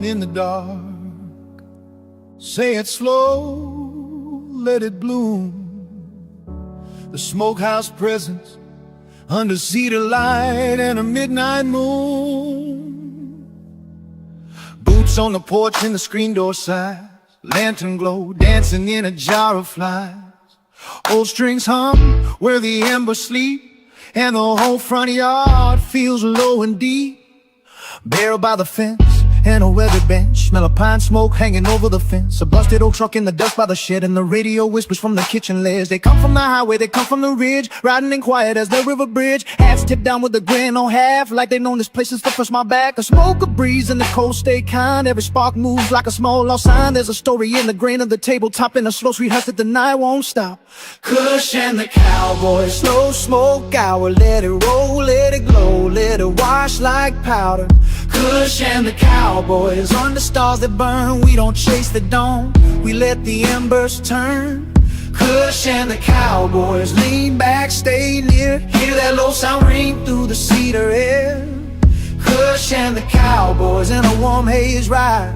in the dark. Say it slow, let it bloom. The smokehouse presence under cedar light and a midnight moon. Boots on the porch in the screen door size, lantern glow dancing in a jar of flies. Old strings hum where the embers sleep, and the whole front yard feels low and deep. Barrel by the fence and a weathered bench, smell of pine smoke hanging over the fence. A busted old truck in the dust by the shed, and the radio whispers from the kitchen ledge. They come from the highway, they come from the ridge, riding in quiet as the river bridge. Hats tipped down with a grin on half, like they known this place since the first my back. A smoke, a breeze, and the cold stay kind. Every spark moves like a small lost sign. There's a story in the grain of the tabletop, in a slow sweet hush that the night won't stop. Kush and the Cowboy, slow smoke hour. Let it roll, let it glow, let it wash like powder. Kush and the Cowboys, on the stars that burn. We don't chase the dawn, we let the embers turn. Kush and the Cowboys, lean back, stay near. Hear that low sound ring through the cedar air. Kush and the Cowboys in a warm haze ride,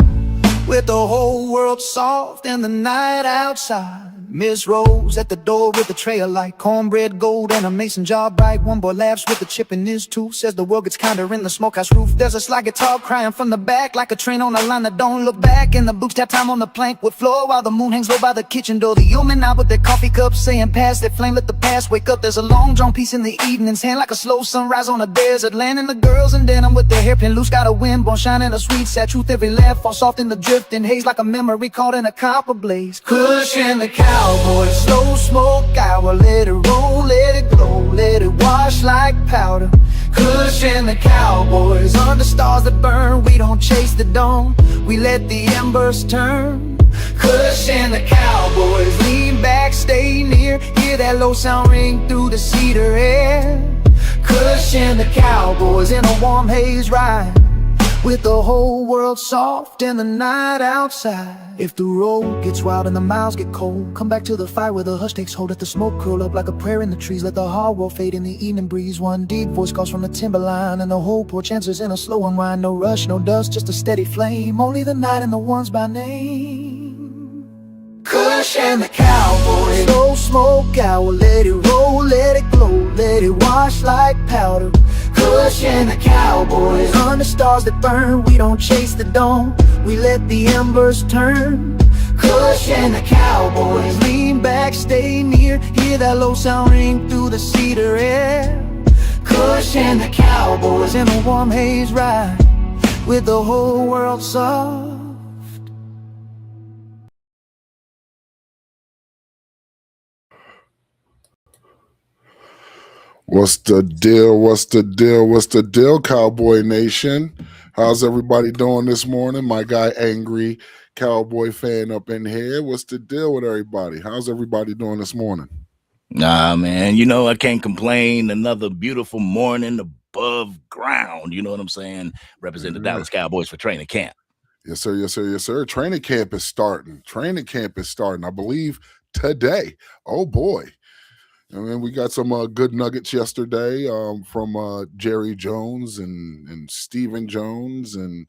with the whole world soft and the night outside. Miss Rose at the door with a tray of light, cornbread gold and a mason jar bright. One boy laughs with a chip in his tooth, says the world gets kinder in the smokehouse roof. There's a slide guitar crying from the back, like a train on a line that don't look back. And the boots tap time on the plank wood floor, while the moon hangs low by the kitchen door. The yeomen out with their coffee cups, saying pass that flame, let the past wake up. There's a long drawn piece in the evening's hand, like a slow sunrise on a desert land. And the girls in denim with their hairpin loose, got a windbone shining a sweet sad truth. Every laugh falls soft in the drifting haze, like a memory caught in a copper blaze. Kush and the Cowboys, slow smoke hour. Let it roll, let it glow, let it wash like powder. Kush and the Cowboys, under stars that burn. We don't chase the dawn, we let the embers turn. Kush and the Cowboys, lean back, stay near. Hear that low sound ring through the cedar air. Kush and the Cowboys in a warm haze ride, with the whole world soft and the night outside. If the road gets wild and the miles get cold, come back to the fire where the hush takes hold. Let the smoke curl up like a prayer in the trees, let the hard world fade in the evening breeze. One deep voice calls from the timberline, and the whole porch answers in a slow unwind. No rush, no dust, just a steady flame, only the night and the ones by name. Kush and the Cowboy, slow smoke hour. Let it roll, let it glow, let it wash like powder. Kush and the Cowboys, under stars that burn. We don't chase the dawn, we let the embers turn. Kush and the Cowboys, lean back, stay near. Hear that low sound ring through the cedar air. Kush and the Cowboys in a warm haze ride, with the whole world soft. What's the deal? What's the deal? What's the deal, Cowboy Nation? How's everybody doing this morning? My guy, Angry Cowboy fan up in here. What's the deal with everybody? How's everybody doing this morning? Nah, man, you know, I can't complain. Another beautiful morning above ground. You know what I'm saying? Represent the Dallas Cowboys for training camp. Yes, sir. Yes, sir. Yes, sir. Training camp is starting. Training camp is starting, I believe, today. Oh, boy. I mean, we got some good nuggets yesterday from Jerry Jones and Stephen Jones and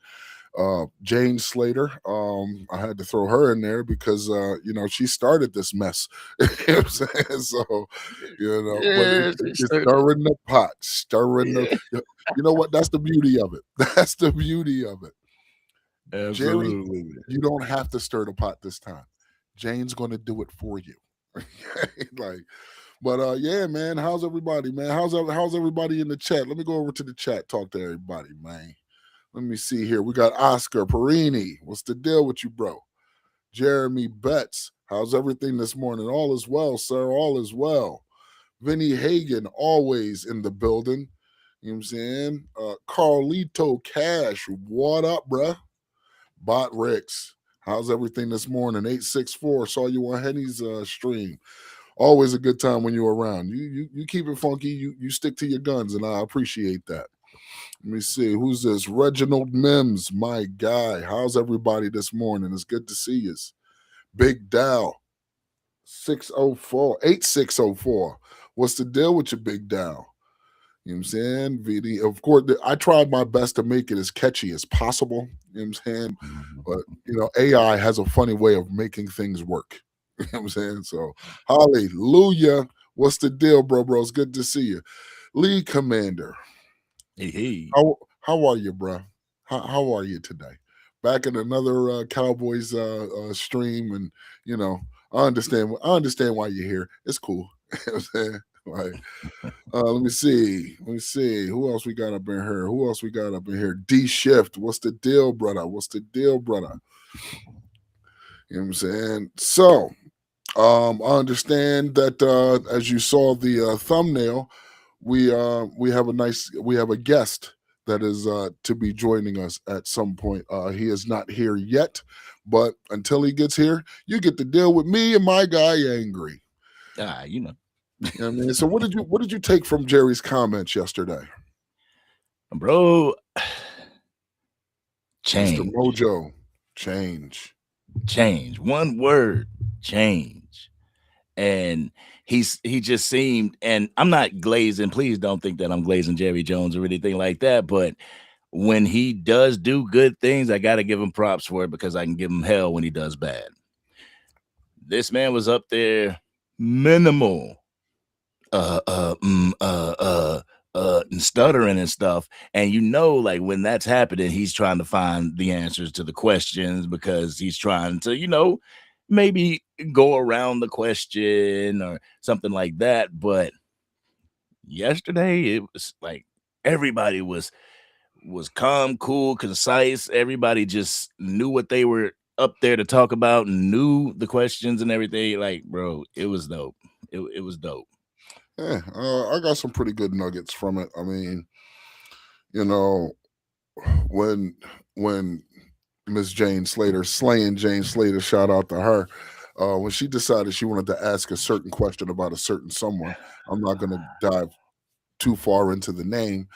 Jane Slater. I had to throw her in there because she started this mess. You know what I'm saying? So, it's stirring the pot, stirring the. You know what? That's the beauty of it. That's the beauty of it. Absolutely. Jerry, you don't have to stir the pot this time. Jane's going to do it for you. But yeah, man, how's everybody, man? How's everybody in the chat? Let me go over to the chat, talk to everybody, man. Let me see here. We got Oscar Perini. What's the deal with you, bro? Jeremy Betts. How's everything this morning? All is well, sir. All is well. Vinny Hagan, always in the building. You know what I'm saying? Carlito Cash. What up, bruh? Bot Rex. How's everything this morning? 864. Saw you on Henny's stream. Always a good time when you're around. You keep it funky. You stick to your guns, and I appreciate that. Let me see. Who's this? Reginald Mims, my guy. How's everybody this morning? It's good to see you. Big Dow, 8604. What's the deal with your Big Dow? You know what I'm saying? VD, of course, I tried my best to make it as catchy as possible. You know what I'm saying? Mhm. But AI has a funny way of making things work. You know what I'm saying? So hallelujah. What's the deal, bro? It's good to see you. Lead Commander. Hey. How are you, bro? How are you today? Back in another Cowboys stream, and I understand why you're here. It's cool. You know what I'm saying? Like, let me see. Let me see. Who else we got up in here? Who else we got up in here? D Shift. What's the deal, brother? What's the deal, brother? You know what I'm saying? So, I understand that as you saw the thumbnail, we have a guest that is to be joining us at some point. He is not here yet, but until he gets here, you get to deal with me and my guy Angry. You know. You know what I mean? So what did you take from Jerry's comments yesterday? Bro, Mr. change. Mojo, change. One word, change. And he just seemed, and I'm not glazing, please don't think that I'm glazing Jerry Jones or anything like that, but when he does do good things, I got to give him props for it, because I can give him hell when he does bad. This man was up there minimal and stuttering and stuff, and like when that's happening, he's trying to find the answers to the questions, because he's trying to maybe go around the question or something like that. But yesterday it was like everybody was calm, cool, concise. Everybody just knew what they were up there to talk about and knew the questions and everything. Like, bro, it was dope. It was dope. Yeah, I got some pretty good nuggets from it. I mean, you know, when Miss Jane Slater, slaying Jane Slater, shout out to her. When she decided she wanted to ask a certain question about a certain someone, I'm not going to dive too far into the name.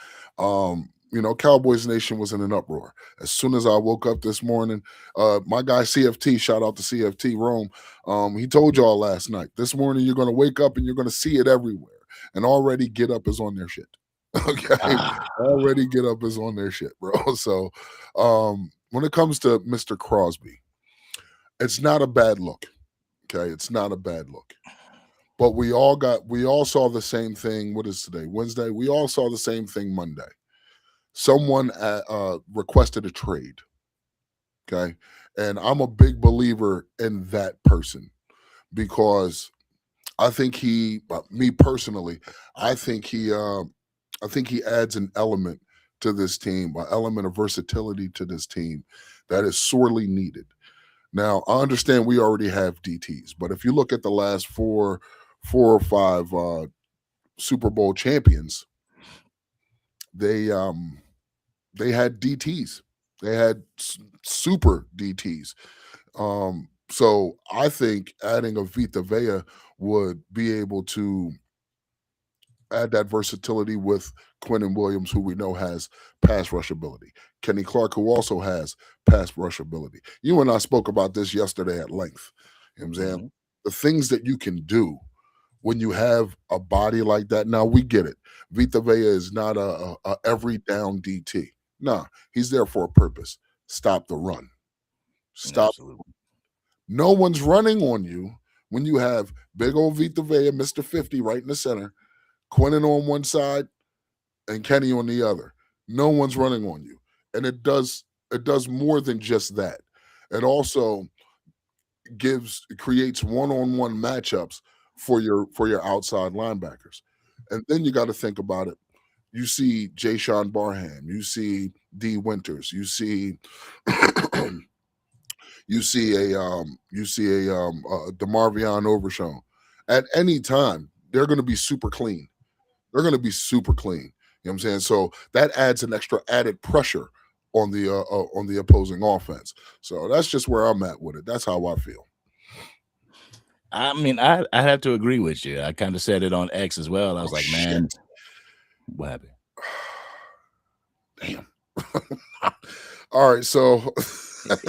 Cowboys Nation was in an uproar. As soon as I woke up this morning, my guy CFT, shout out to CFT Rome, he told y'all last night, this morning you're going to wake up and you're going to see it everywhere. And already Get Up is on their shit. Okay. Already Get Up is on their shit, bro. So when it comes to Mr. Crosby, it's not a bad look. Okay. It's not a bad look. But we all saw the same thing. What is today? Wednesday. We all saw the same thing Monday. Someone requested a trade. Okay. And I'm a big believer in that person, because I think me personally, I think he adds an element to this team, an element of versatility to this team that is sorely needed. Now, I understand we already have DTs, but if you look at the last four or five Super Bowl champions, they had DTs. They had super DTs. So I think adding a Vita Vea would be able to add that versatility with Quentin Williams, who we know has pass rush ability. Kenny Clark, who also has pass rush ability. You and I spoke about this yesterday at length. You know what I'm saying? Mm-hmm. The things that you can do when you have a body like that. Now, we get it. Vita Vea is not a every down DT. Nah, he's there for a purpose. Stop the run. Stop. Absolutely. No one's running on you when you have big old Vita Vea, Mr. 50 right in the center, Quentin on one side, and Kenny on the other. No one's running on you. And it does more than just that. It also creates one-on-one matchups for your outside linebackers. And then you got to think about it. You see Jay Sean Barham, you see D Winters, you see DeMarvion Overshown. At any time, they're going to be super clean. They're going to be super clean. You know what I'm saying? So that adds an extra added pressure on the opposing offense. So that's just where I'm at with it. That's how I feel. I mean, I have to agree with you. I kind of said it on X as well. I was like, shit. man, what happened? Damn. All right, so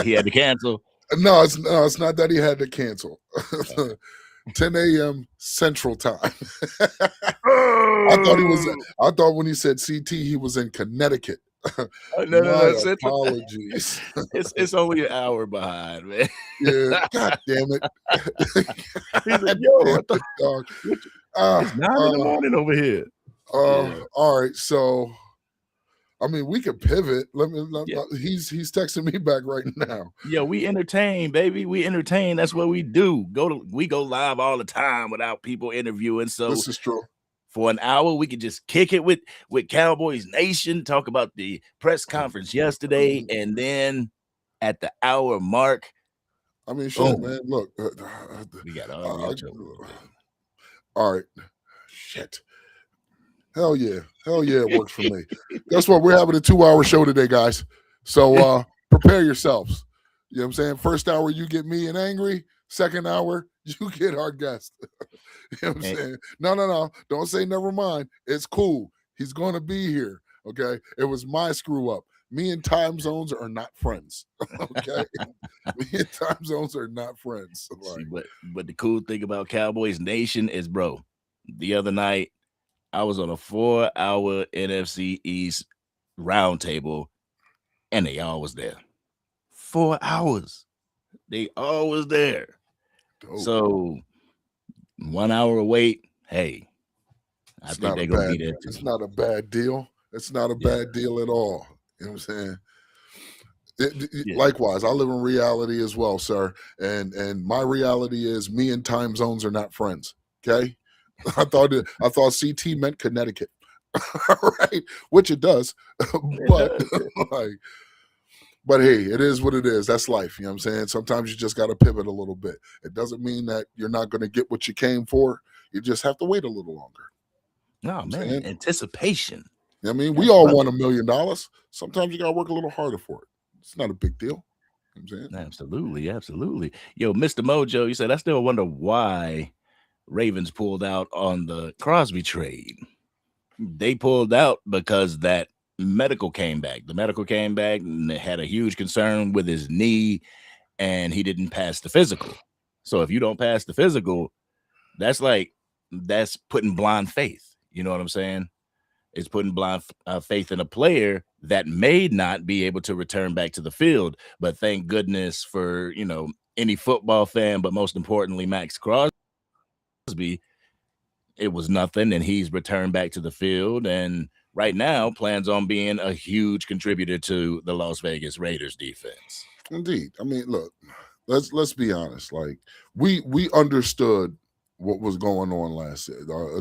He had to cancel. No, it's not that he had to cancel. 10 a.m. Central Time. Oh, I thought when he said CT, he was in Connecticut. no. My Central. apologies. It's only an hour behind, man. Yeah, God damn it. He's like, God yo, damn it, dog. it's 9 in the morning over here. Yeah. All right. So, I mean, we could pivot. Yeah. He's texting me back right now. Yo, we entertain, baby. We entertain. That's what we do. We go live all the time without people interviewing. So This is true. for an hour, we could just kick it with Cowboys Nation, talk about the press conference yesterday, and then at the hour mark, I mean, shit, man. Look, we got all all right. Shit. Hell yeah, it works for me. Guess what? We're having a 2-hour show today, guys. So prepare yourselves. You know what I'm saying? First hour, you get me and angry. Second hour, you get our guest. You know what I'm saying? No. Don't say never mind. It's cool. He's going to be here. Okay. It was my screw up. Me and time zones are not friends. Okay. Me and time zones are not friends. See, but the cool thing about Cowboys Nation is, bro, the other night I was on a 4-hour NFC East roundtable, and they all was there. 4 hours. They all was there. Dope. So 1 hour wait, hey, I think they're going to be there too. It's not a bad deal. It's not a bad deal at all. You know what I'm saying? Likewise, I live in reality as well, sir. And my reality is me and time zones are not friends. Okay. I thought CT meant Connecticut. Right. Which it does. But but hey, it is what it is. That's life. You know what I'm saying? Sometimes you just got to pivot a little bit. It doesn't mean that you're not going to get what you came for. You just have to wait a little longer. No, man. Anticipation. I mean, we all want $1 million. Sometimes you got to work a little harder for it. It's not a big deal. You know what I'm saying? Absolutely. Yo, Mr. Mojo, you said, I still wonder why Ravens pulled out on the Crosby trade. They pulled out because that medical came back. The medical came back and had a huge concern with his knee, and he didn't pass the physical. So if you don't pass the physical, that's putting blind faith. You know what I'm saying? It's putting blind faith in a player that may not be able to return back to the field. But thank goodness for, any football fan, but most importantly, Max Crosby, it was nothing, and he's returned back to the field, and right now plans on being a huge contributor to the Las Vegas Raiders defense. Indeed. I mean, look, let's be honest. Like we understood what was going on last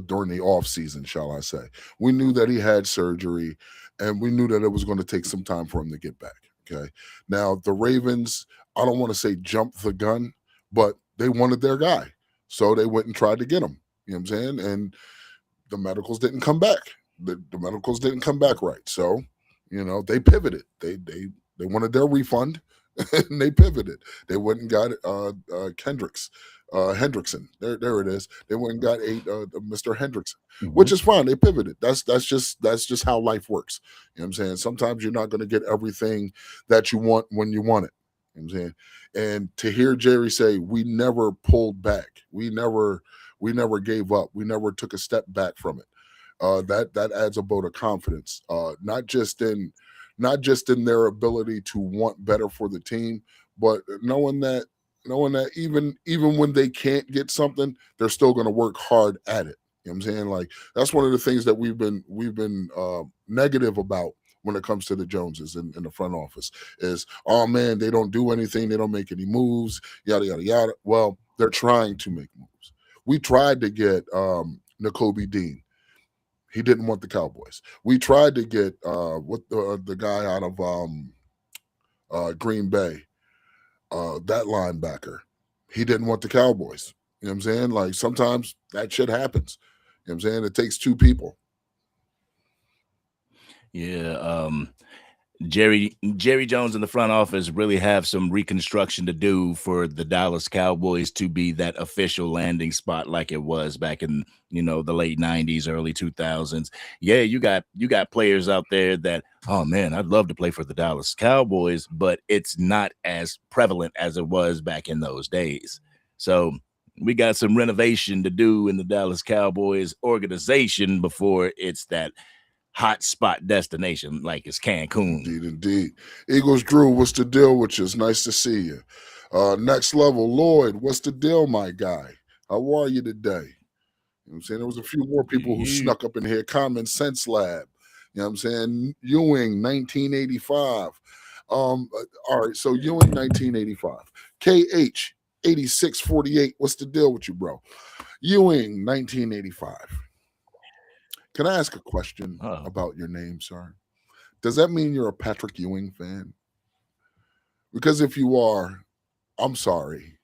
during the off season, shall I say. We knew that he had surgery, and we knew that it was going to take some time for him to get back. Okay. Now the Ravens, I don't want to say jumped the gun, but they wanted their guy. So they went and tried to get him. You know what I'm saying? And the medicals didn't come back. The medicals didn't come back right. So, they pivoted. They wanted their refund, and they pivoted. They went and got Hendrickson. There it is. They went and got Mr. Hendrickson, which is fine. They pivoted. That's just how life works. You know what I'm saying? Sometimes you're not going to get everything that you want when you want it. You know what I'm saying? And to hear Jerry say, we never pulled back. We never gave up. We never took a step back from it. That adds a vote of confidence, not just in their ability to want better for the team, but knowing that even when they can't get something, they're still going to work hard at it. You know what I'm saying? Like that's one of the things that we've been negative about when it comes to the Joneses in the front office is, oh man, they don't do anything, they don't make any moves, yada yada yada. Well, they're trying to make moves. We tried to get Nakobe Dean. He didn't want the Cowboys. We tried to get the guy out of Green Bay, that linebacker. He didn't want the Cowboys. You know what I'm saying? Like sometimes that shit happens. You know what I'm saying? It takes two people. Yeah. Jerry Jones in the front office really have some reconstruction to do for the Dallas Cowboys to be that official landing spot like it was back in, the late 90s, early 2000s. Yeah, you got players out there that, oh man, I'd love to play for the Dallas Cowboys, but it's not as prevalent as it was back in those days. So We got some renovation to do in the Dallas Cowboys organization before it's that hot spot destination like it's Cancun. Indeed, indeed. Eagles Drew, what's the deal with you? It's nice to see you. Next level, Lloyd, what's the deal, my guy? How are you today? You know what I'm saying? There was a few more people who snuck up in here. Common Sense Lab. You know what I'm saying? Ewing, 1985. All right, so Ewing, 1985. KH, 8648. What's the deal with you, bro? Ewing, 1985. Can I ask a question about your name, sir? Does that mean you're a Patrick Ewing fan? Because if you are, I'm sorry.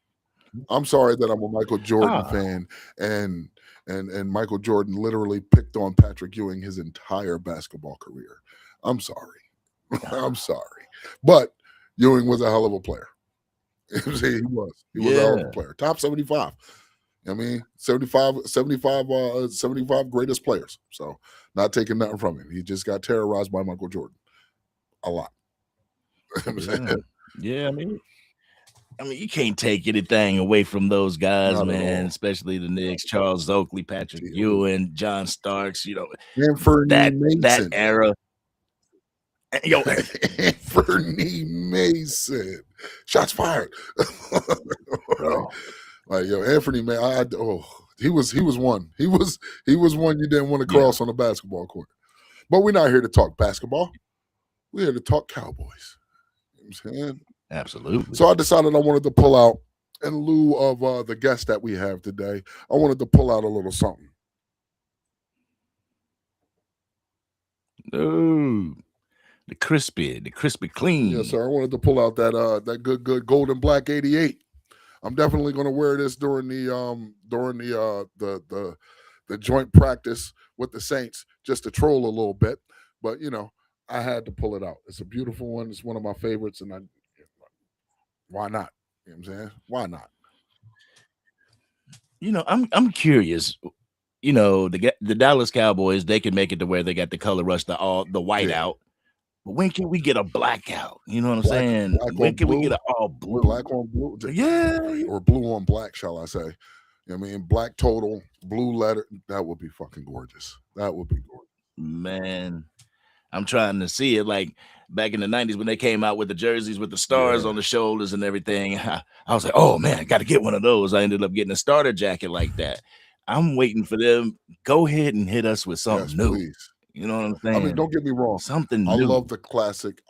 I'm sorry that I'm a Michael Jordan fan, and Michael Jordan literally picked on Patrick Ewing his entire basketball career. I'm sorry. I'm sorry. But Ewing was a hell of a player. He was a hell of a player. Top 75. I mean, 75 greatest players. So not taking nothing from him. He just got terrorized by Michael Jordan a lot. Yeah, I mean, you can't take anything away from those guys, man. Especially the Knicks, Charles Oakley, Patrick Ewing, John Starks. You know, that era. Yo, Anthony Mason, shots fired. Like, yo, Anthony, man, he was one. He was one you didn't want to cross on the basketball court. But we're not here to talk basketball. We're here to talk Cowboys. You know what I'm saying? Absolutely. So I decided I wanted to pull out, in lieu of the guest that we have today, I wanted to pull out a little something. Ooh, the crispy clean. Yes, sir. I wanted to pull out that good golden black 88. I'm definitely going to wear this during the joint practice with the Saints, just to troll a little bit. But you know, I had to pull it out. It's a beautiful one. It's one of my favorites, and why not? You know what I'm saying? Why not? You know, I'm curious. You know, the Dallas Cowboys, they can make it to where they got the color rush, the white out. But when can we get a blackout? You know what I'm saying? When can we get an all blue? Black on blue? Yeah. Or blue on black, shall I say. You know what I mean? Black total, blue letter. That would be fucking gorgeous. That would be gorgeous. Man, I'm trying to see it. Like back in the 90s when they came out with the jerseys with the stars on the shoulders and everything, I was like, oh man, I got to get one of those. I ended up getting a starter jacket like that. I'm waiting for them. Go ahead and hit us with something new. Please. You know what I'm saying? I mean, don't get me wrong. Something new. I love the classic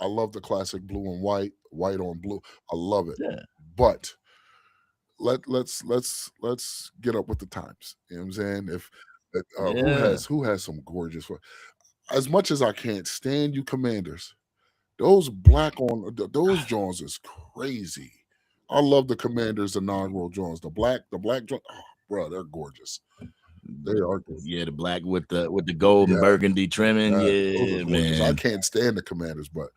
blue and white on blue. I love it. Yeah. But let's get up with the times. You know what I'm saying? Who has some gorgeous, as much as I can't stand you Commanders, those those Jones is crazy. I love the Commanders inaugural Jones. The black Jones, oh, bro, they're gorgeous. They are good. Yeah, the black with the gold and burgundy trimming. Yeah, man. I can't stand the Commanders, but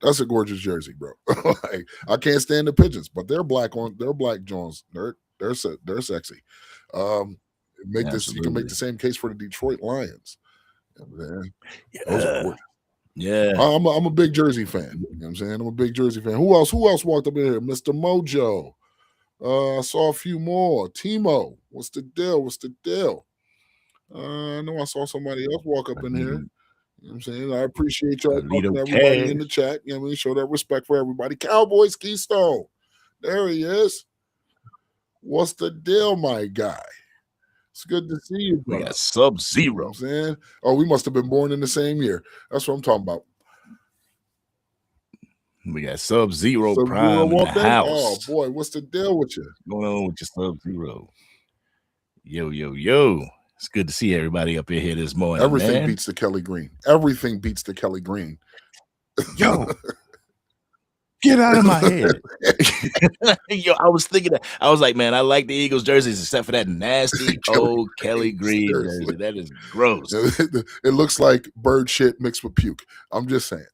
that's a gorgeous jersey, bro. Like, I can't stand the Pigeons, but they're black Jones. They're sexy. You can make the same case for the Detroit Lions. Man, those are gorgeous. Yeah, I'm a big Jersey fan. You know what I'm saying? I'm a big Jersey fan. Who else walked up in here? Mr. Mojo. I saw a few more. Timo, what's the deal? I know I saw somebody else walk up in here. You know what I'm saying? I appreciate y'all talking to everybody in the chat. You know what I mean? Show that respect for everybody. Cowboys Keystone. There he is. What's the deal, my guy? It's good to see you, bro. We got Sub-Zero. You know what I'm saying? Oh, we must have been born in the same year. That's what I'm talking about. We got Sub-Zero Prime in the house. Oh boy, what's the deal with you? What's going on with your Sub-Zero? Yo. It's good to see everybody up in here this morning. Everything beats the Kelly Green. Everything beats the Kelly Green. Yo, get out of my head. Yo, I was thinking that. I was like, man, I like the Eagles jerseys except for that nasty old Kelly Green jersey. That is gross. It looks like bird shit mixed with puke. I'm just saying.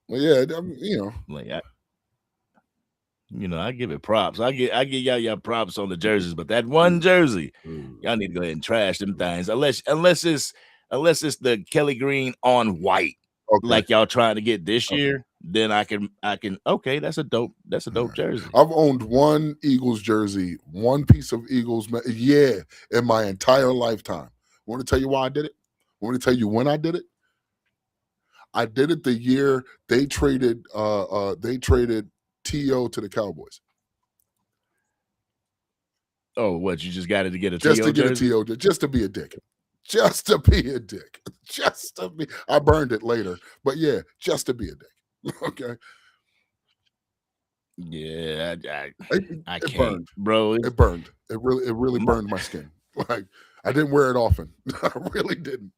Well, yeah, I mean, you know. Like I give it props. I give y'all props on the jerseys, but that one jersey, y'all need to go ahead and trash them things. Unless it's the Kelly Green on white, like y'all trying to get this year. then I can okay, that's a dope jersey. I've owned one Eagles jersey, one piece of Eagles, yeah, in my entire lifetime. Want to tell you why I did it? Want to tell you when I did it? I did it the year they traded To to the Cowboys. Oh, what, you just got it to get a Just to TO get a jersey? To, just to be a dick. Just to be a dick. Just to be. I burned it later, but yeah, just to be a dick. Okay, Yeah, it, I it can't, burned. bro. It burned. It really My, burned my skin. Like I didn't wear it often. I really didn't.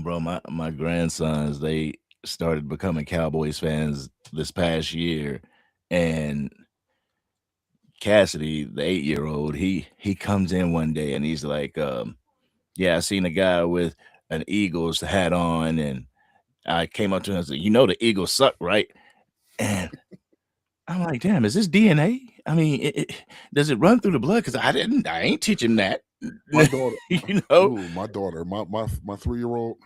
bro, my grandsons, they started becoming Cowboys fans this past year, and Cassidy, the 8-year-old, he comes in one day and he's like, yeah, I seen a guy with an Eagles hat on, and I came up to him and said, you know the Eagles suck, right? And I'm like, damn, is this DNA? I mean, does it run through the blood? Because I ain't teaching that. My daughter, you know? my daughter, my 3-year-old.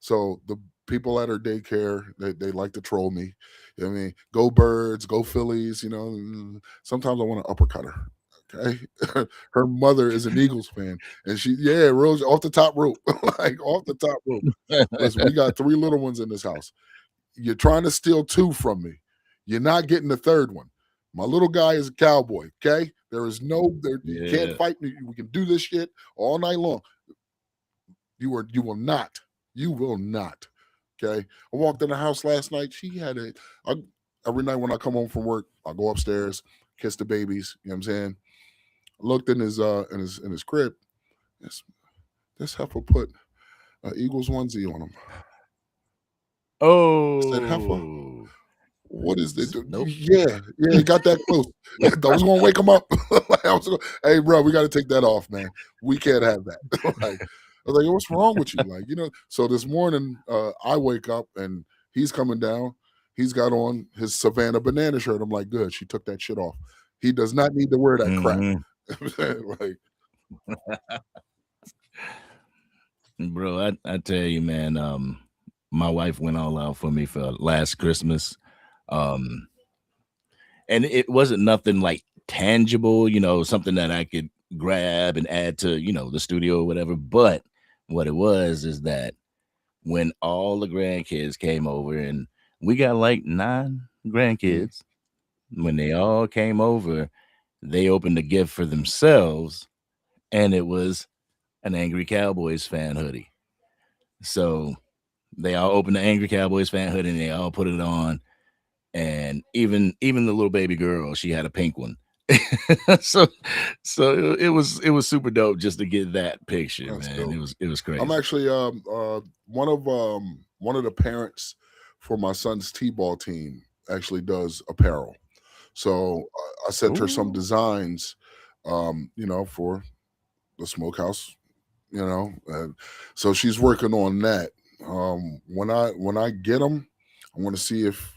So the people at her daycare, they like to troll me. You know what I mean, go Birds, go Phillies. You know, sometimes I want to uppercut her. Okay, her mother is an Eagles fan, and rose off the top rope, like off the top rope. Listen, we got 3 little ones in this house. You're trying to steal 2 from me. You're not getting the 3rd one. My little guy is a Cowboy. Okay, you can't Yeah. fight me. We can do this shit all night long. You will not. You will not. Okay. I walked in the house last night. She had it. Every night when I come home from work, I go upstairs, kiss the babies. You know what I'm saying? I looked in his crib. This heifer put Eagles onesie on him. I said, heifer, Oh, what is this? nope. Yeah, it got that close. I was gonna wake him up. Hey, bro, we got to take that off, man. We can't have that. Like, I was like, what's wrong with you? Like, so this morning I wake up and he's coming down. He's got on his Savannah banana shirt. I'm like, good. She took that shit off. He does not need to wear that crap. Mhm. Like, Bro, I tell you, man, my wife went all out for me for last Christmas. Um, and it wasn't nothing like tangible, something that I could grab and add to, the studio or whatever. But what it was is that when all the grandkids came over, and we got like 9 grandkids, when they all came over, they opened a gift for themselves, and it was an Angry Cowboys fan hoodie. So they all opened the Angry Cowboys fan hoodie and they all put it on. And even the little baby girl, she had a pink one. so it was super dope just to get that picture, that's man. dope. It was crazy. I'm actually one of the parents for my son's t-ball team actually does apparel. So I sent her some Ooh. designs, for the smokehouse, so she's working on that. When I get them, I want to see if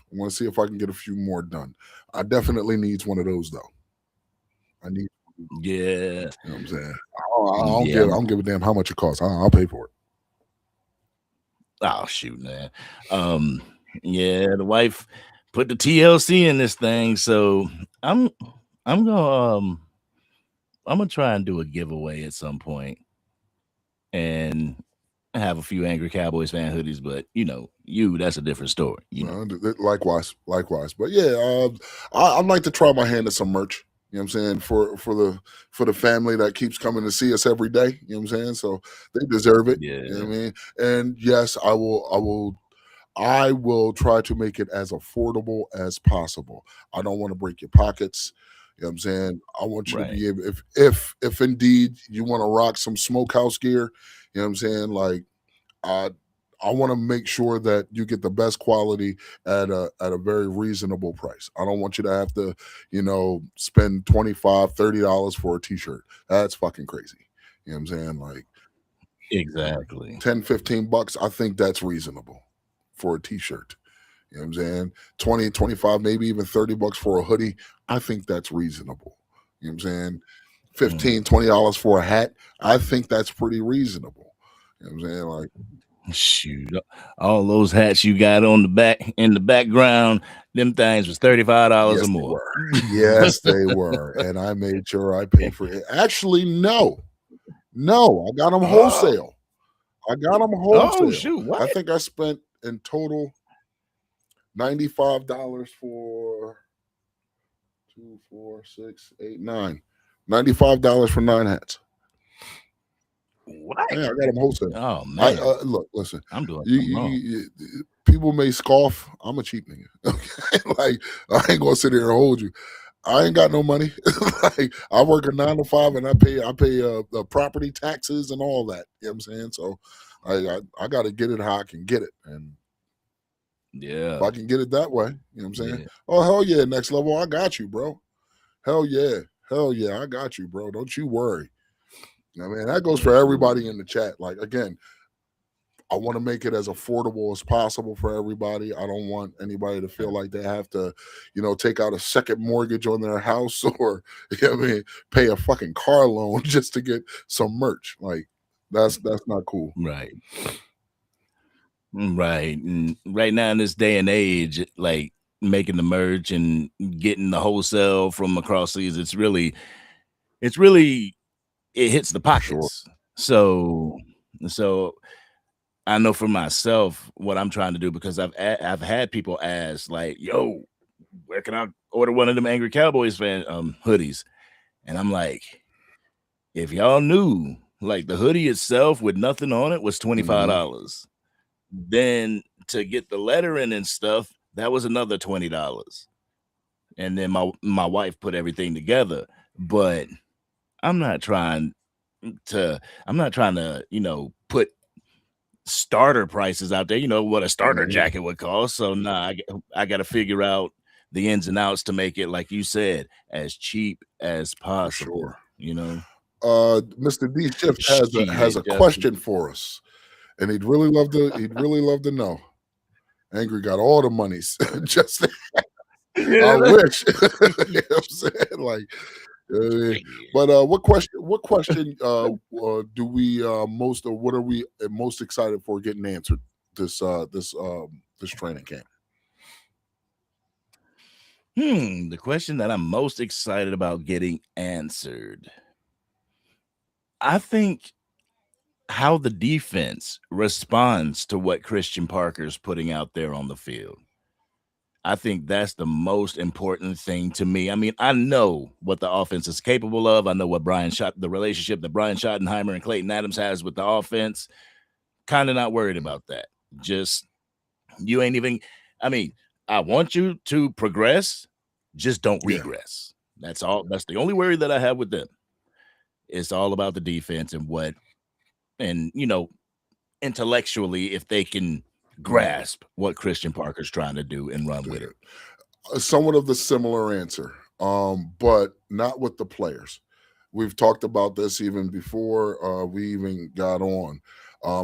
I can get a few more done. I definitely needs one of those though. I need, Yeah. you know what I'm saying? I Yeah. don't give a damn how much it costs. I'll pay for it. Oh shoot, man. Yeah, the wife put the TLC in this thing, so I'm gonna try and do a giveaway at some point and have a few Angry Cowboys fan hoodies, but that's a different story. Likewise. But yeah, I'd like to try my hand at some merch. You know what I'm saying? For the family that keeps coming to see us every day. You know what I'm saying? So they deserve it. You know Yeah, what I mean? And yes, I will try to make it as affordable as possible. I don't want to break your pockets. You know what I'm saying? I want you to right. be able, if indeed you want to rock some smokehouse gear, you know what I'm saying? Like I want to make sure that you get the best quality at a very reasonable price. I don't want you to have to, spend $25, $30 for a t-shirt. That's fucking crazy. You know what I'm saying? Like Exactly. 10, $15, I think that's reasonable for a t-shirt. You know what I'm saying? 20, 25, maybe even $30 for a hoodie. I think that's reasonable. You know what I'm saying? 15, $20 for a hat. I think that's pretty reasonable. You know what I'm saying? Like Shoot, all those hats you got on the back in the background, them things was $35 or Yes, they more. were. Yes, they were. And I made sure I paid for it. Actually, no. No, I got them Oh, wholesale. I got them oh wholesale. shoot, what? I think I spent in total $95 for 2, 4, 6, 8, 9. $95 for 9 hats. What? Yeah, I got them wholesale. Oh I man, look, listen. I'm doing You, something wrong. people may scoff. I'm a cheap nigga. Okay, like I ain't gonna sit here and hold you. I ain't got no money. Like I work a 9 to 5, and I pay the property taxes and all that. You know what I'm saying? So I got to get it how I can get it, and if Yeah, I can get it that way, you know what I'm saying? yeah. Oh hell yeah, next level, I got you, bro. Hell yeah, I got you, bro. Don't you worry. I mean, that goes for everybody Absolutely. in the chat. Like again, I want to make it as affordable as possible for everybody. I don't want anybody to feel like they have to, take out a second mortgage on their house or, pay a fucking car loan just to get some merch. Like that's not cool. Right. Right. And right now in this day and age, like making the merch and getting the wholesale from across seas, it's really it hits the For sure. pockets. So I know for myself what I'm trying to do because I've had people ask like, "Yo, where can I order one of them Angry Cowboys fan hoodies?" And I'm like, if y'all knew, like the hoodie itself with nothing on it was Mhm. $25. Then to get the lettering and stuff, that was another $20. And then my wife put everything together. But I'm not trying I'm not trying to put starter prices out there, what a starter Mhm. jacket would cost. So nah, I got to figure out the ins and outs to make it, like you said, as cheap as For possible, sure. you know. Mr. D Shift has Shit, a just question for us, and he'd really love to know. Angry got all the monies. Just I yeah. wish. You know what I'm saying? Like, but what question do we most, or what are we most excited for getting answered this training camp? The question that I'm most excited about getting answered. I think how the defense responds to what Christian Parker's putting out there on the field. I think that's the most important thing to me. I mean, I know what the offense is capable of. I know what the relationship that Brian Schottenheimer and Clayton Adams has with the offense. Kind of not worried about that. Just you ain't even. I mean, I want you to progress. Just don't Yeah, regress. That's all. That's the only worry that I have with them. It's all about the defense and intellectually, if they can mhm, grasp what Christian Parker's trying to do and run with it. good. Somewhat of the similar answer, but not with the players. We've talked about this even before we even got on.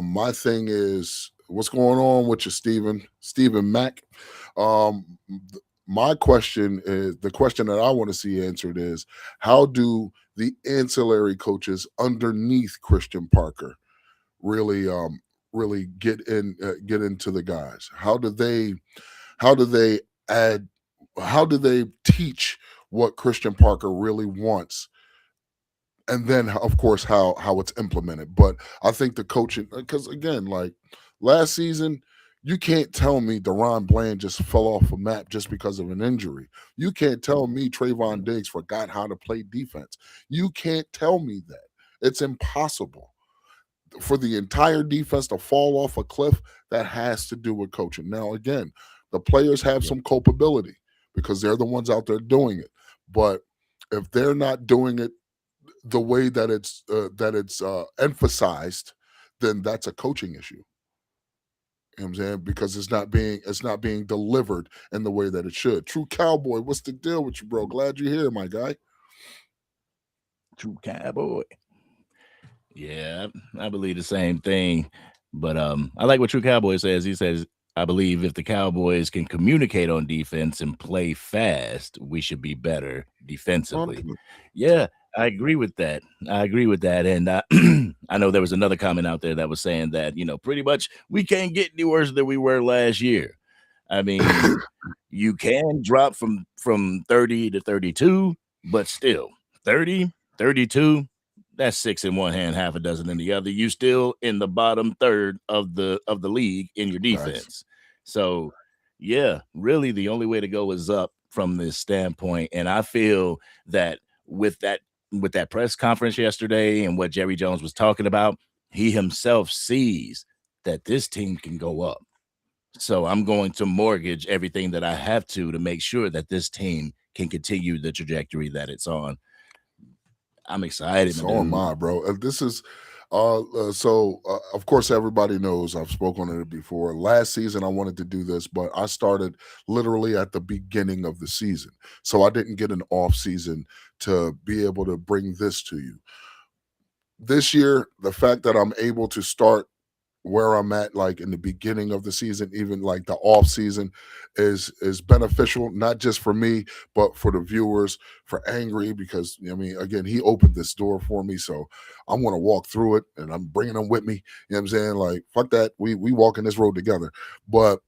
My thing is, what's going on with you, Stephen Mack? My question is, the question that I want to see answered is, how do the ancillary coaches underneath Christian Parker really get into the guys? How do they add, how do they teach what Christian Parker really wants, and then of course how it's implemented? But I think the coaching, because again, like last season, you can't tell me Deron Bland just fell off a map just because of an injury. You can't tell me Trayvon Diggs forgot how to play defense. You can't tell me that. It's impossible for the entire defense to fall off a cliff. That has to do with coaching. Now, again, the players have Yeah. some culpability because they're the ones out there doing it. But if they're not doing it the way that it's emphasized, then that's a coaching issue. You know what I'm saying? Because it's not being delivered in the way that it should. True Cowboy, what's the deal with you, bro? Glad you're here, my guy. True Cowboy. Yeah, I believe the same thing. But I like what True Cowboy says. He says, I believe if the Cowboys can communicate on defense and play fast, we should be better defensively. Um, Yeah. I agree with that. I agree with that. And I know there was another comment out there that was saying that, pretty much we can't get any worse than we were last year. I mean, you can drop from 30 to 32, but still 30, 32, that's six in one hand, half a dozen in the other. You still in the bottom third of the league in your Facts. defense. So yeah, really the only way to go is up from this standpoint. And I feel that with that with that press conference yesterday and what Jerry Jones was talking about, he himself sees that this team can go up. So I'm going to mortgage everything that I have to make sure that this team can continue the trajectory that it's on. I'm excited, my So am dude. I, bro. This is of course everybody knows I've spoken on it before. Last season I wanted to do this, but I started literally at the beginning of the season. So I didn't get an off season to be able to bring this to you. This year, the fact that I'm able to start where I'm at, like in the beginning of the season, even like the off season, is beneficial, not just for me, but for the viewers, for Angry, because I mean, again, he opened this door for me, so I want to walk through it, and I'm bringing them with me. You know what I'm saying? Like, fuck that, we walking this road together. But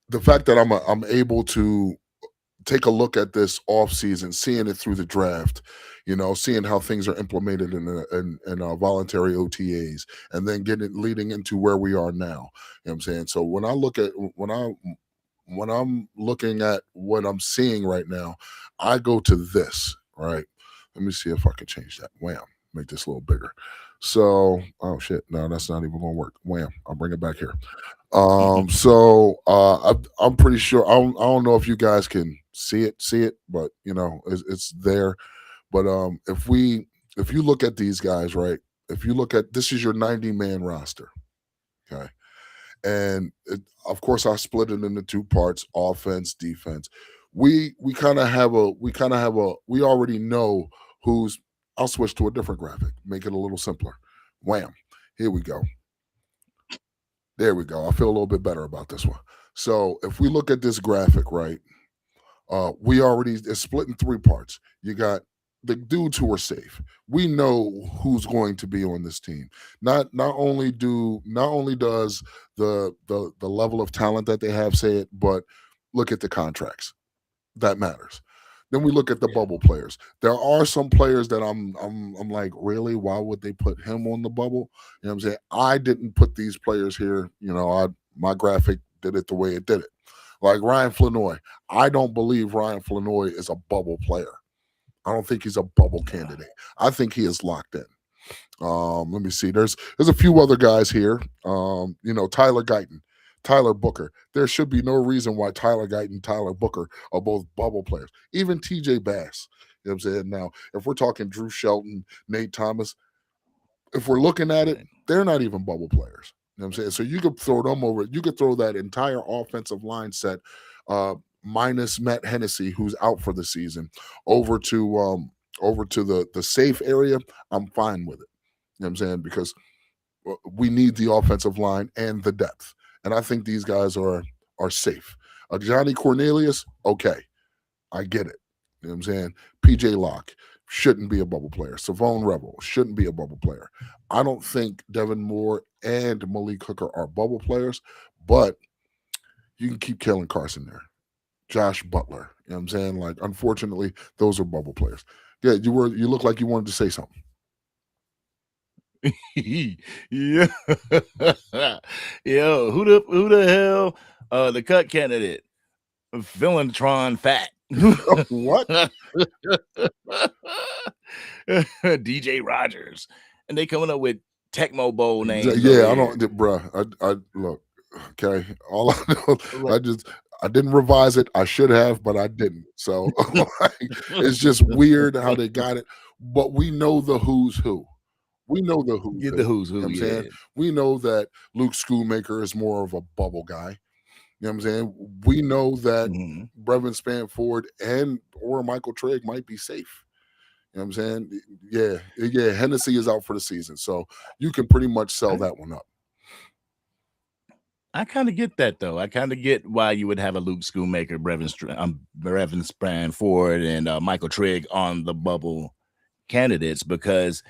the fact that I'm able to take a look at this off season, seeing it through the draft, seeing how things are implemented in voluntary OTAs, and then getting leading into where we are now. You know what I'm saying? So when I'm looking at what I'm seeing right now, I go to this, right? Let me see if I can change that. Wham, make this a little bigger. So, oh shit, no, that's not even gonna work. Wham, I'll bring it back here. I'm pretty sure. I don't know if you guys can see it, but it's there. But if you look at these guys, right? If you look at this is your 90-man roster, okay, and of course I split it into two parts: offense, defense. We we already know who's. I'll switch to a different graphic, make it a little simpler. Wham! Here we go. There we go. I feel a little bit better about this one. So if we look at this graphic, right, we already it's split in three parts. You got the dudes who are safe. We know who's going to be on this team. Not only does the level of talent that they have say it, but look at the contracts. That matters. Then we look at the Yeah. bubble players. There are some players that I'm like, really? Why would they put him on the bubble? You know what I'm saying? I didn't put these players here. My graphic did it the way it did it. Like Ryan Flanoy. I don't believe Ryan Flanoy is a bubble player. I don't think he's a bubble No. candidate. I think he is locked in. Let me see. There's a few other guys here. Tyler Guyton, Tyler Booker. There should be no reason why Tyler Guyton, Tyler Booker are both bubble players. Even TJ Bass. You know what I'm saying? Now, if we're talking Drew Shelton, Nate Thomas, if we're looking at it, Right. they're not even bubble players. You know what I'm saying? So you could throw them over. You could throw that entire offensive line set, minus Matt Hennessy, who's out for the season, over to the safe area. I'm fine with it. You know what I'm saying? Because we need the offensive line and the depth. And I think these guys are safe. Johnny Cornelius, okay, I get it. You know what I'm saying? PJ Locke shouldn't be a bubble player. Savone Rebel shouldn't be a bubble player. I don't think Devin Moore and Malik Hooker are bubble players, but you can keep Kellen Carson there. Josh Butler. You know what I'm saying? Like, unfortunately, those are bubble players. Yeah, you look like you wanted to say something. Yeah. Yo, who the hell the cut candidate? Philantron Fat. What? DJ Rogers. And they coming up with Tecmo Bowl names over Yeah, I here. don't, bruh. I look. Okay, all I know, Like, I didn't revise it. I should have, but I didn't. So like, it's just weird how they got it. But we know the who's who. We know the who's get who. the You know who's what who, I'm saying? yeah. We know that Luke Schoolmaker is more of a bubble guy. You know what I'm saying? We know that Mhm. Brevin Spanford and or Michael Trigg might be safe. You know what I'm saying? Yeah. Hennessy is out for the season, so you can pretty much sell I, that one up. I kind of get that though. I kind of get why you would have a Luke Schoolmaker, Brevin Spranford, and Michael Trigg on the bubble. candidates because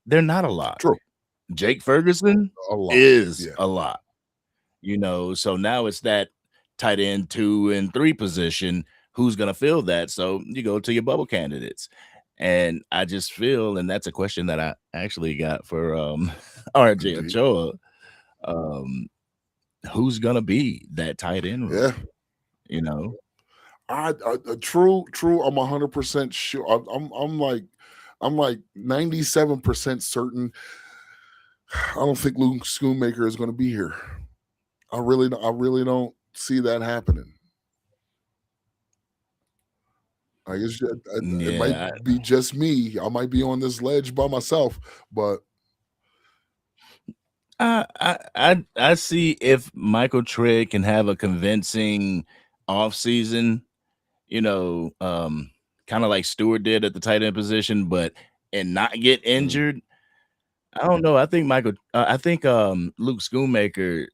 they're not a lot. True. Jake Ferguson A lot. is Yeah. a lot, so now it's that tight end 2 and 3 position. Who's going to fill that? So you go to your bubble candidates. And I just feel, and that's a question that I actually got for RJ Indeed. Ochoa. Who's going to be that tight end room? Yeah. I true. I'm 100% sure. I'm like 97% certain. I don't think Luke Schoonmaker is going to be here. I really don't see that happening. I guess it might be just me. I might be on this ledge by myself, but I see if Michael Trigg can have a convincing offseason, kind of like Stewart did at the tight end position, and not get injured. I don't know. I think Luke Schoonmaker,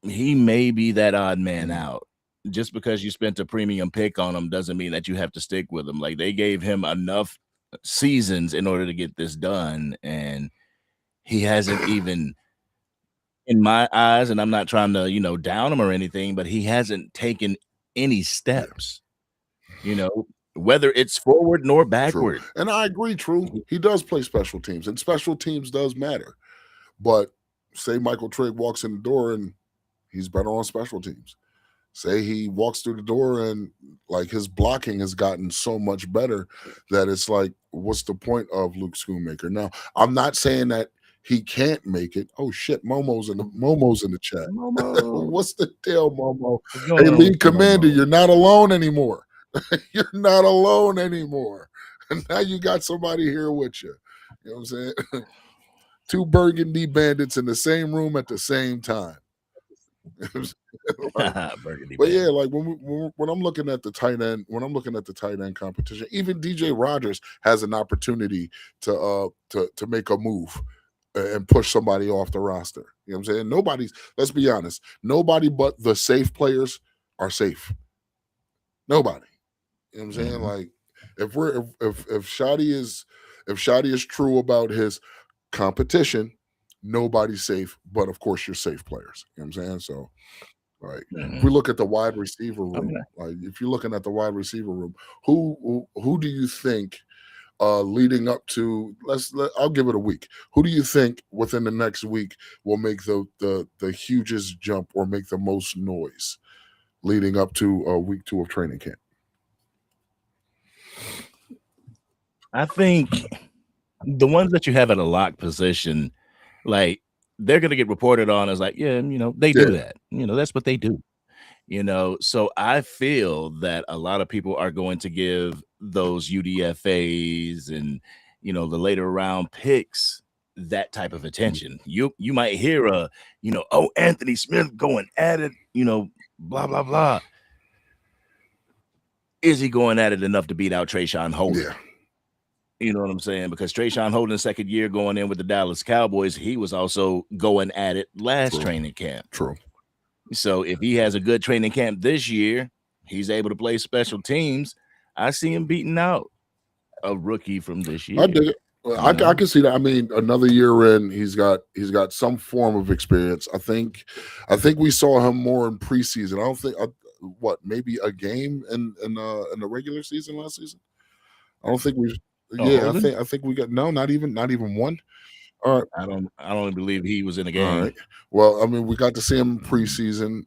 he may be that odd man out. Just because you spent a premium pick on him doesn't mean that you have to stick with him. Like, they gave him enough seasons in order to get this done, and he hasn't even, in my eyes, and I'm not trying to, down him or anything, but he hasn't taken any steps, whether it's forward nor backward. True. And I agree, True. He does play special teams, and special teams does matter. But say Michael Trigg walks in the door and he's better on special teams. Say he walks through the door and like his blocking has gotten so much better that it's like, what's the point of Luke Schoonmaker? Now, I'm not saying that he can't make it. Oh shit, Momo's in the chat. Momo. What's the deal, Momo? Hey, Lead Commander, you're not alone anymore. You're not alone anymore. And now you got somebody here with you. You know what I'm saying? 2 burgundy bandits in the same room at the same time. But yeah, like when I'm looking at the tight end, competition, even DJ Rogers has an opportunity to make a move and push somebody off the roster. You know what I'm saying? Let's be honest, nobody but the safe players are safe. Nobody. You know what I'm saying? Like if Shadi is true about his competition, nobody's safe, but of course you're safe players. You know what I'm saying? So if we look at the wide receiver room, if you're looking at the wide receiver room, who do you think leading up to I'll give it a week. Who do you think within the next week will make the hugest jump or make the most noise leading up to week 2 of training camp? I think the ones that you have at a lock position, like, they're going to get reported on as like, they do that. That's what they do. So I feel that a lot of people are going to give those UDFAs and, the later round picks that type of attention. You might hear Anthony Smith going at it, blah, blah, blah. Is he going at it enough to beat out Trayshawn Holden? Yeah. You know what I'm saying? Because Trayshawn Holden's second year going in with the Dallas Cowboys, he was also going at it last training camp. True. So if he has a good training camp this year, he's able to play special teams. I see him beating out a rookie from this year. I dig it. I can see that. I mean, another year in, he's got some form of experience. I think we saw him more in preseason. I don't think maybe a game in the regular season last season. I don't think we. Yeah, I think we got not even one. All right. I don't believe he was in a game. All right. Well, I mean, we got to see him preseason.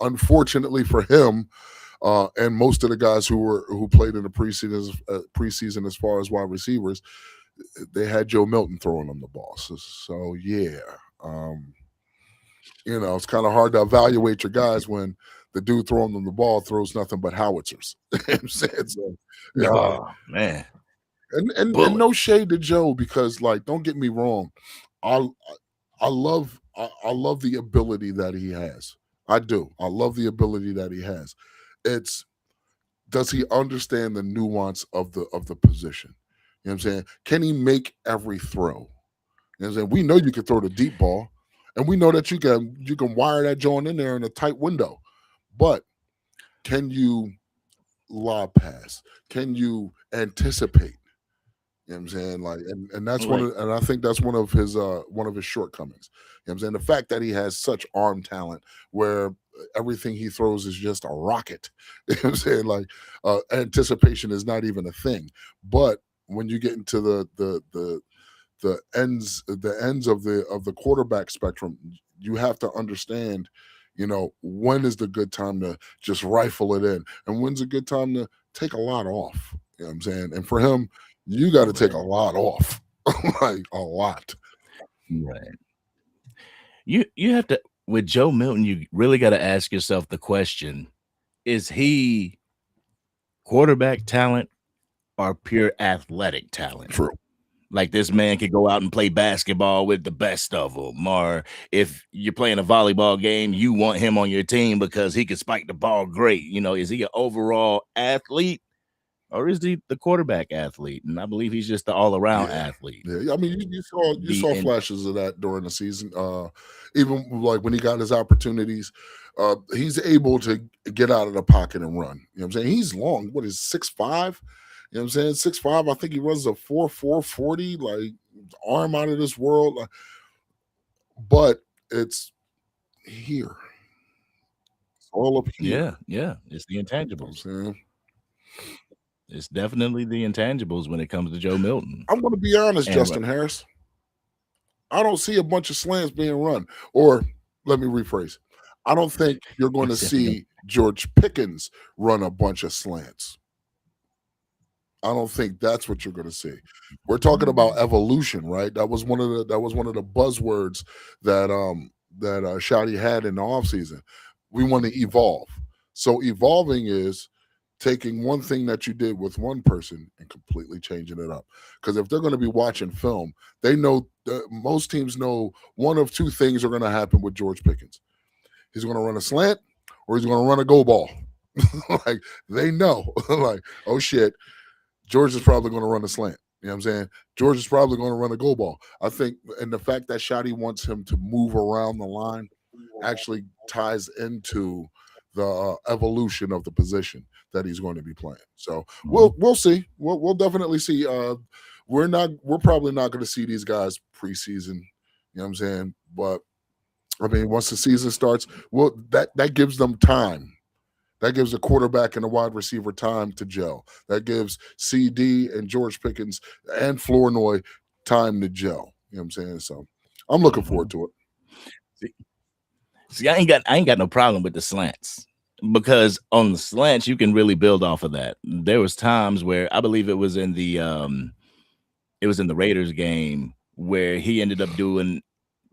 Unfortunately for him, and most of the guys who played in the preseason as far as wide receivers, they had Joe Milton throwing them the ball. So yeah, it's kind of hard to evaluate your guys when the dude throwing them the ball throws nothing but howitzers. I'm saying so. Oh man. And no shade to Joe, because like, don't get me wrong, I love the ability that he has. I do. I love the ability that he has. Does he understand the nuance of the position? You know what I'm saying? Can he make every throw? You know what I'm saying? We know you can throw the deep ball, and we know that you can wire that joint in there in a tight window. But can you lob pass? Can you anticipate? You know what I'm saying? Like, and that's Like, and I think that's one of his shortcomings. You know what I'm saying? The fact that he has such arm talent where everything he throws is just a rocket. You know what I'm saying? Like, anticipation is not even a thing. But when you get into the ends of the quarterback spectrum, you have to understand, when is the good time to just rifle it in, and when's a good time to take a lot off. You know what I'm saying? And for him, you got to take a right, lot off, like a lot. right. You have to with Joe Milton, you really got to ask yourself the question: is he quarterback talent or pure athletic talent? True. Like this man could go out and play basketball with the best of them, or if you're playing a volleyball game, you want him on your team because he can spike the ball great. Is he an overall athlete or is he the quarterback athlete? And I believe he's just the all around Yeah. athlete. Yeah, I mean, you The saw and flashes of that during the season. Even like when he got his opportunities, he's able to get out of the pocket and run. You know what I'm saying? He's long. What is 6'5"? You know what I'm saying? 6'5". I think he runs a 4.40, like arm out of this world. But it's here. It's all up here. yeah, it's the You know what I'm intangibles. saying? It's definitely the intangibles when it comes to Joe Milton. I'm gonna be honest, And Justin Harris. I don't see a bunch of slants being run. Or let me rephrase. I don't think you're going to see George Pickens run a bunch of slants. I don't think that's what you're going to see. We're talking about evolution, right? That was one of the buzzwords that Shotty had in the offseason. We want to evolve. So evolving is taking one thing that you did with one person and completely changing it up. Because if they're going to be watching film, they know most teams know one of two things are going to happen with George Pickens. He's going to run a slant or he's going to run a go ball. Like they know, like, oh shit, George is probably going to run a slant. You know what I'm saying? George is probably going to run a go ball. I think, and the fact that Shotty wants him to move around the line actually ties into the evolution of the position that he's going to be playing. So we'll see. We'll definitely see. We're probably not going to see these guys preseason. You know what I'm saying? But I mean, once the season starts, well, that gives them time. That gives the quarterback and the wide receiver time to gel. That gives CD and George Pickens and Flournoy time to gel. You know what I'm saying? So I'm looking forward to it. see, see, I ain't got no problem with the slants because on the slants you can really build off of that. There was times where I believe it was in the Raiders game where he ended up doing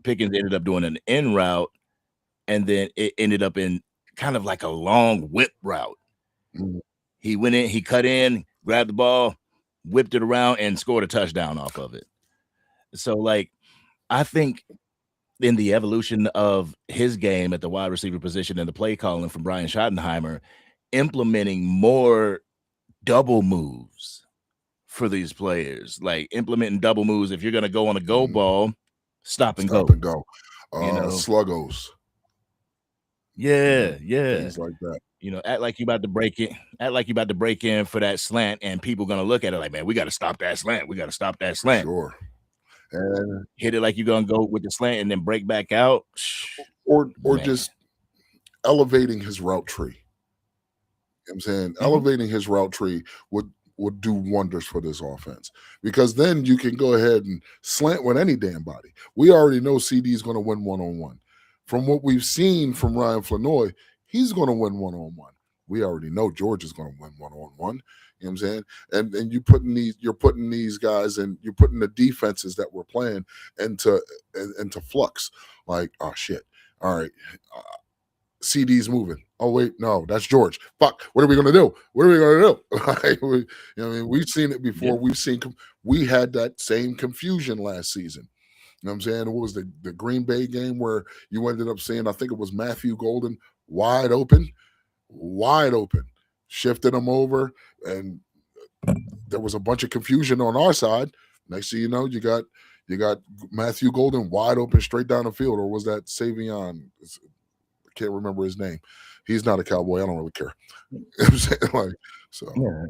Pickens ended up doing an in route and then it ended up in kind of like a long whip route. Mhm. He went in, he cut in, grabbed the ball, whipped it around, and scored a touchdown off of it. So, like, I think in the evolution of his game at the wide receiver position and the play calling from Brian Schottenheimer, implementing more double moves for these players, like implementing double moves. If you're going to go on a go Mhm. ball, stop and Stop go, and go. you know? Sluggos, Yeah, yeah. things like that. Act like you about to break it, act like you about to break in for that slant, and people gonna look at it like, man, we gotta stop that slant. We gotta stop that For slant. sure. And Hit it like you're gonna go with the slant and then break back out. or Man. just elevating his route tree. You know what I'm saying? Mhm. Elevating his route tree would do wonders for this offense because then you can go ahead and slant with any damn body. We already know CD is going to win one on one. From what we've seen from Ryan Flanoy, he's going to win one on one. We already know George is going to win one on one. You know what I'm saying? And you're putting these guys and you're putting the defenses that we're playing into flux. Like, oh shit. All right. CD's moving. Oh wait, no, that's George. Fuck, what are we gonna do? What are we gonna do? Like, I mean, we've seen it Yeah. before. We had that same confusion last season. You know what I'm saying? What was the Green Bay game where you ended up seeing? I think it was Matthew Golden wide open, shifted him over, and there was a bunch of confusion on our side. Next thing you know, you got Matthew Golden wide open straight down the field, or was that Savion? Can't remember his name. He's not a Cowboy. I don't really care. You know what I'm saying? Like, so Yeah.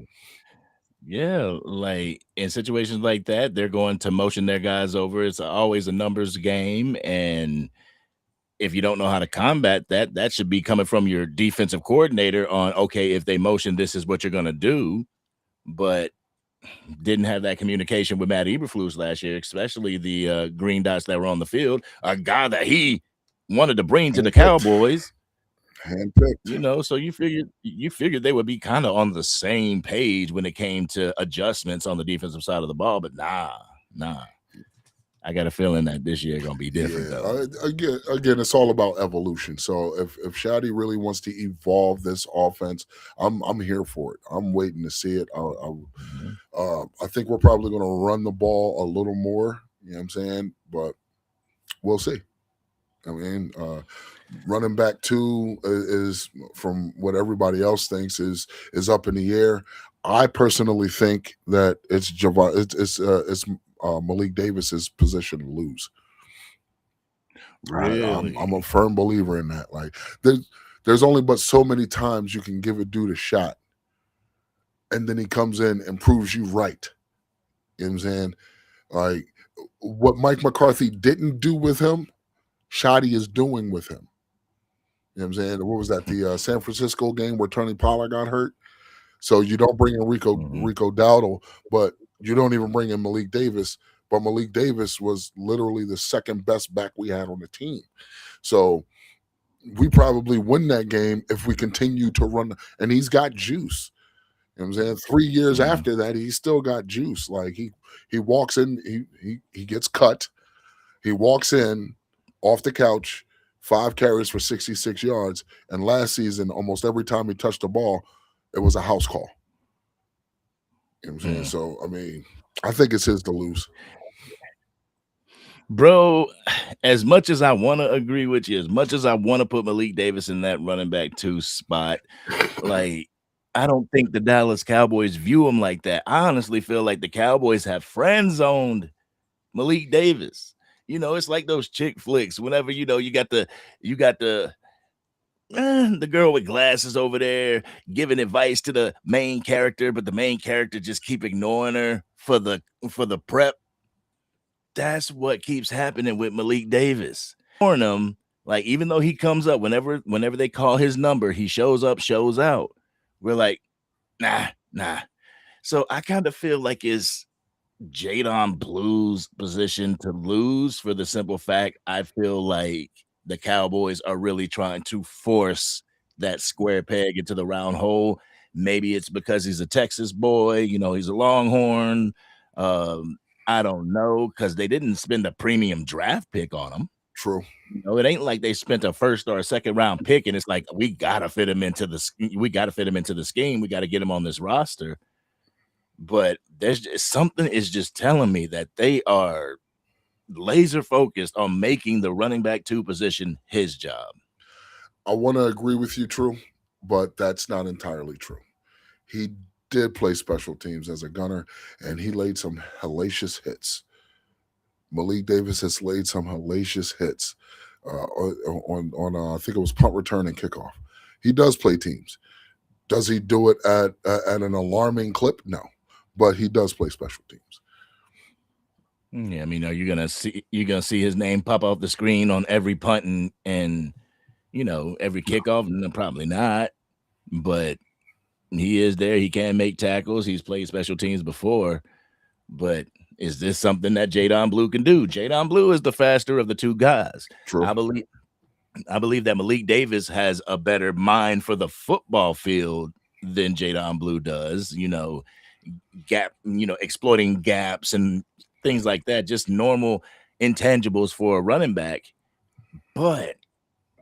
Yeah, like in situations like that, they're going to motion their guys over. It's always a numbers game, and if you don't know how to combat that, that should be coming from your defensive coordinator on, okay, if they motion, this is what you're going to do. But didn't have that communication with Matt Eberflus last year, especially the green dots that were on the field. A guy that he wanted to bring to the Handpicked. Cowboys, Handpicked. so you figured they would be kind of on the same page when it came to adjustments on the defensive side of the ball, but nah. I got a feeling that this year gonna be different Yeah, though. again, it's all about evolution. So if Shaddy really wants to evolve this offense, I'm here for it. I'm waiting to see it. Mhm. I think we're probably going to run the ball a little more. You know what I'm saying? But we'll see. I mean, running back two is from what everybody else thinks is up in the air. I personally think that it's Malik Davis's position to lose. I'm a Really? firm believer in that. Like there's only but so many times you can give a dude a shot, and then he comes in and proves you right. You know what I'm saying? Like what Mike McCarthy didn't do with him, Shoddy is doing with him. You know what I'm saying? What was that? The San Francisco game where Tony Pollard got hurt. So you don't bring in Mhm. Rico Dowdle, but you don't even bring in Malik Davis. But Malik Davis was literally the second best back we had on the team. So we probably win that game if we continue to run. And he's got juice. You know what I'm saying? 3 years Mhm. after that, he's still got juice. Like he walks in, he gets cut. He walks in off the couch, 5 carries for 66 yards. And last season, almost every time he touched the ball, it was a house call. You know what I'm saying? Mm. So, I mean, I think it's his to lose. Bro, as much as I want to agree with you, as much as I want to put Malik Davis in that running back two spot, like I don't think the Dallas Cowboys view him like that. I honestly feel like the Cowboys have friend zoned Malik Davis. It's like those chick flicks. Whenever you got the girl with glasses over there giving advice to the main character, but the main character just keep ignoring her for the prep. That's what keeps happening with Malik Davis. Warn him, like even though he comes up whenever they call his number, he shows up, shows out. We're like, nah. So I kind of feel like it's Jadon Blue's position to lose for the simple fact I feel like the Cowboys are really trying to force that square peg into the round hole. Maybe it's because he's a Texas boy, he's a Longhorn. I don't know because they didn't spend a premium draft pick on him. True. It ain't like they spent a first or a second round pick, and it's like we gotta fit him into we gotta fit him into the scheme. We got to get him on this roster. But there's just something is just telling me that they are laser focused on making the running back two position his job. I want to agree with you, True, but that's not entirely true. He did play special teams as a gunner, and he laid some hellacious hits. Malik Davis has laid some hellacious hits on I think it was punt return and kickoff. He does play teams. Does he do it at an alarming clip? No, but he does play special teams. Yeah, I mean, are you gonna see his name pop off the screen on every punt and every No, kickoff? No, probably not. But he is there. He can make tackles. He's played special teams before. But is this something that Jadon Blue can do? Jadon Blue is the faster of the two guys. true. I believe I believe that Malik Davis has a better mind for the football field than Jadon Blue does. Exploiting gaps and things like that, just normal intangibles for a running back. But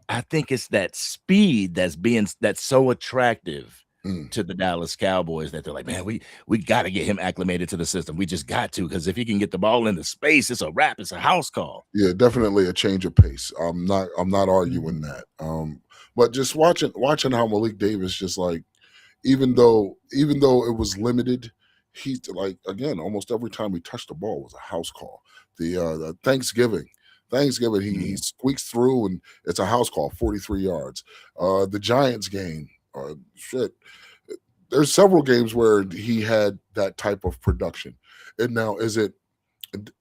I think it's that speed that's so attractive Mm. to the Dallas Cowboys that they're like, man, we got to get him acclimated to the system. We just got to, because if he can get the ball into space, it's a wrap. It's a house call. Yeah, definitely a change of pace. I'm not arguing Mhm. that. But just watching how Malik Davis just like even though it was limited, he like again almost every time he touched the ball was a house call. The Thanksgiving he Mhm. squeaks through and it's a house call, 43 yards. The Giants game, shit. there's several games where he had that type of production. And now,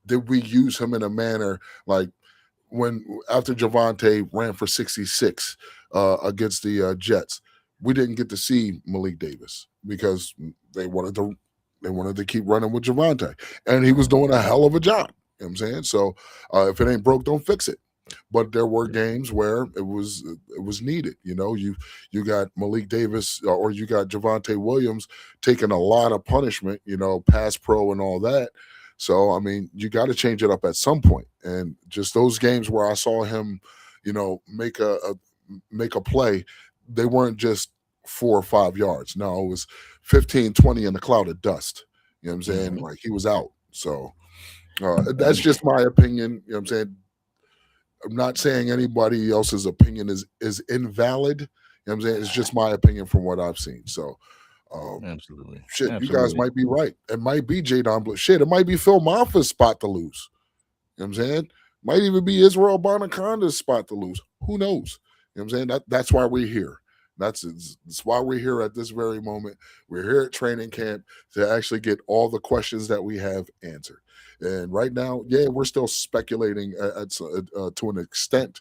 did we use him in a manner like when after Javante ran for 66 against the Jets, we didn't get to see Malik Davis because they wanted to keep running with Javante, and he was doing a hell of a job. You know what I'm saying? So if it ain't broke, don't fix it. But there were games where it was needed. You got Malik Davis or you got Javante Williams taking a lot of punishment. Pass pro and all that. So I mean, you got to change it up at some point. And just those games where I saw him, make a play, they weren't just 4 or 5 yards. No, it was 15, 20 in a cloud of dust. You know what I'm saying? Like he was out. So that's just my opinion. You know what I'm saying? I'm not saying anybody else's opinion is invalid. You know what I'm saying? It's just my opinion from what I've seen. So Absolutely. shit, you Absolutely. guys might be right. It might be Jadon Blue. Shit, it might be Phil Moffa's spot to lose. You know what I'm saying? Might even be Israel Bonaconda's spot to lose. Who knows? You know what I'm saying? That's why we're here. That's why we're here at this very moment. We're here at training camp to actually get all the questions that we have answered. And right now, yeah, we're still speculating to an extent,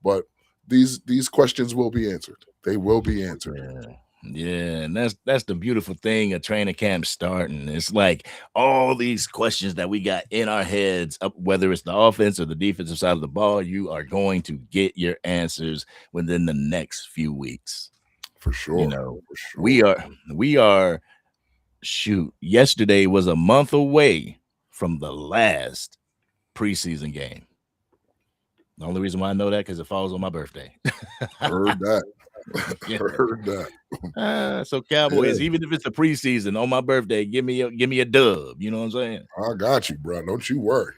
but these questions will be answered. They will be answered. Yeah, and that's the beautiful thing of training camp starting. It's like all these questions that we got in our heads, whether it's the offense or the defensive side of the ball, you are going to get your answers within the next few weeks. For sure. For sure. We are shoot. Yesterday was a month away from the last preseason game. The only reason why I know that because it falls on my birthday. Heard that. Yeah. Heard that. So Cowboys, even if it's a preseason on my birthday, give me a dub. You know what I'm saying? I got you, bro. Don't you worry.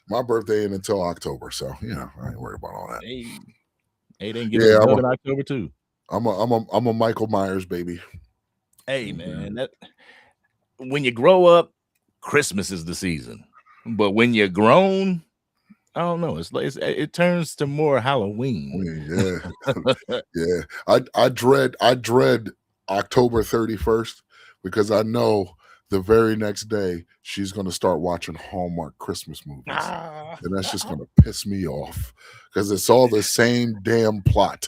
My birthday ain't until October, so I ain't worried about all that. Hey, they didn't give us a dub in October too. I'm a Michael Myers baby. Hey man, that when you grow up, Christmas is the season. But when you're grown, I don't know. It turns to more Halloween. Yeah, yeah. I dread October 31st because I know the very next day she's going to start watching Hallmark Christmas movies, and that's just going to piss me off because it's all the same damn plot.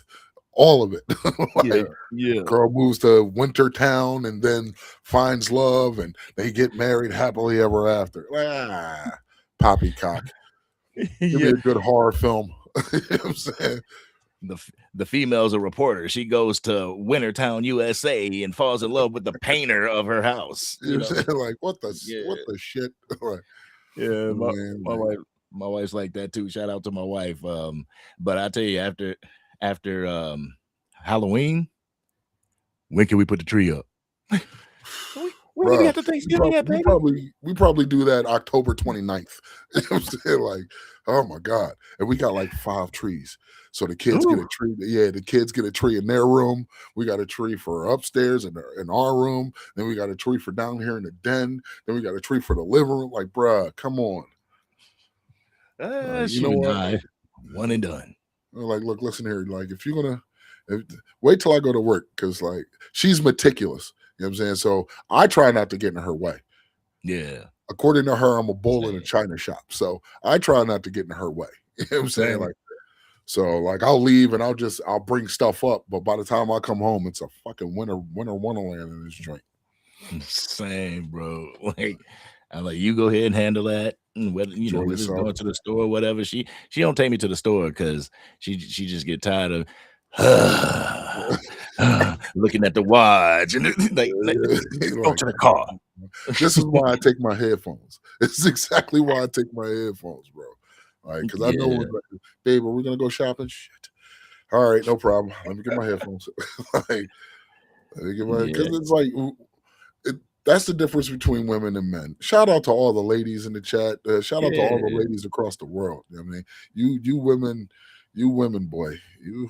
All of it. Girl moves to Wintertown and then finds love and they get married happily ever after. Poppycock. Give me a good horror film. You know what I'm saying? The female's a reporter. She goes to Wintertown, USA, and falls in love with the painter of her house. You know what I'm saying? Like what the shit? Like, my wife's like that too. Shout out to my wife. But I tell you, after Halloween, when can we put the tree up? We probably do that October 29th. You know what I'm saying? Like, oh my God. And we got like 5 trees. So the kids get a tree. Yeah, the kids get a tree in their room. We got a tree for upstairs in our room. Then we got a tree for down here in the den. Then we got a tree for the living room. Like, bruh, come on. You know what? One and done. Like, look, listen here. Like, if you're gonna wait till I go to work, because like she's meticulous. You know what I'm saying? So I try not to get in her way. Yeah. According to her, I'm a bull in a china shop. So I try not to get in her way. You know what I'm saying? Like, so like I'll leave and I'll bring stuff up, but by the time I come home, it's a fucking winter wonderland in this joint. Same, bro. Like I'm like, you go ahead and handle that. Whether whether it's going to the store or whatever. She don't take me to the store because she just get tired of looking at the watch and like go to the car. This is why I take my headphones. This is exactly why I take my headphones, bro. Like, because I know, babe, are we gonna go shopping? Shit. All right, no problem. Let me get my headphones. Like, because it's like that's the difference between women and men. Shout out to all the ladies in the chat. Shout out to all the ladies across the world. You know what I mean, you women, boy, you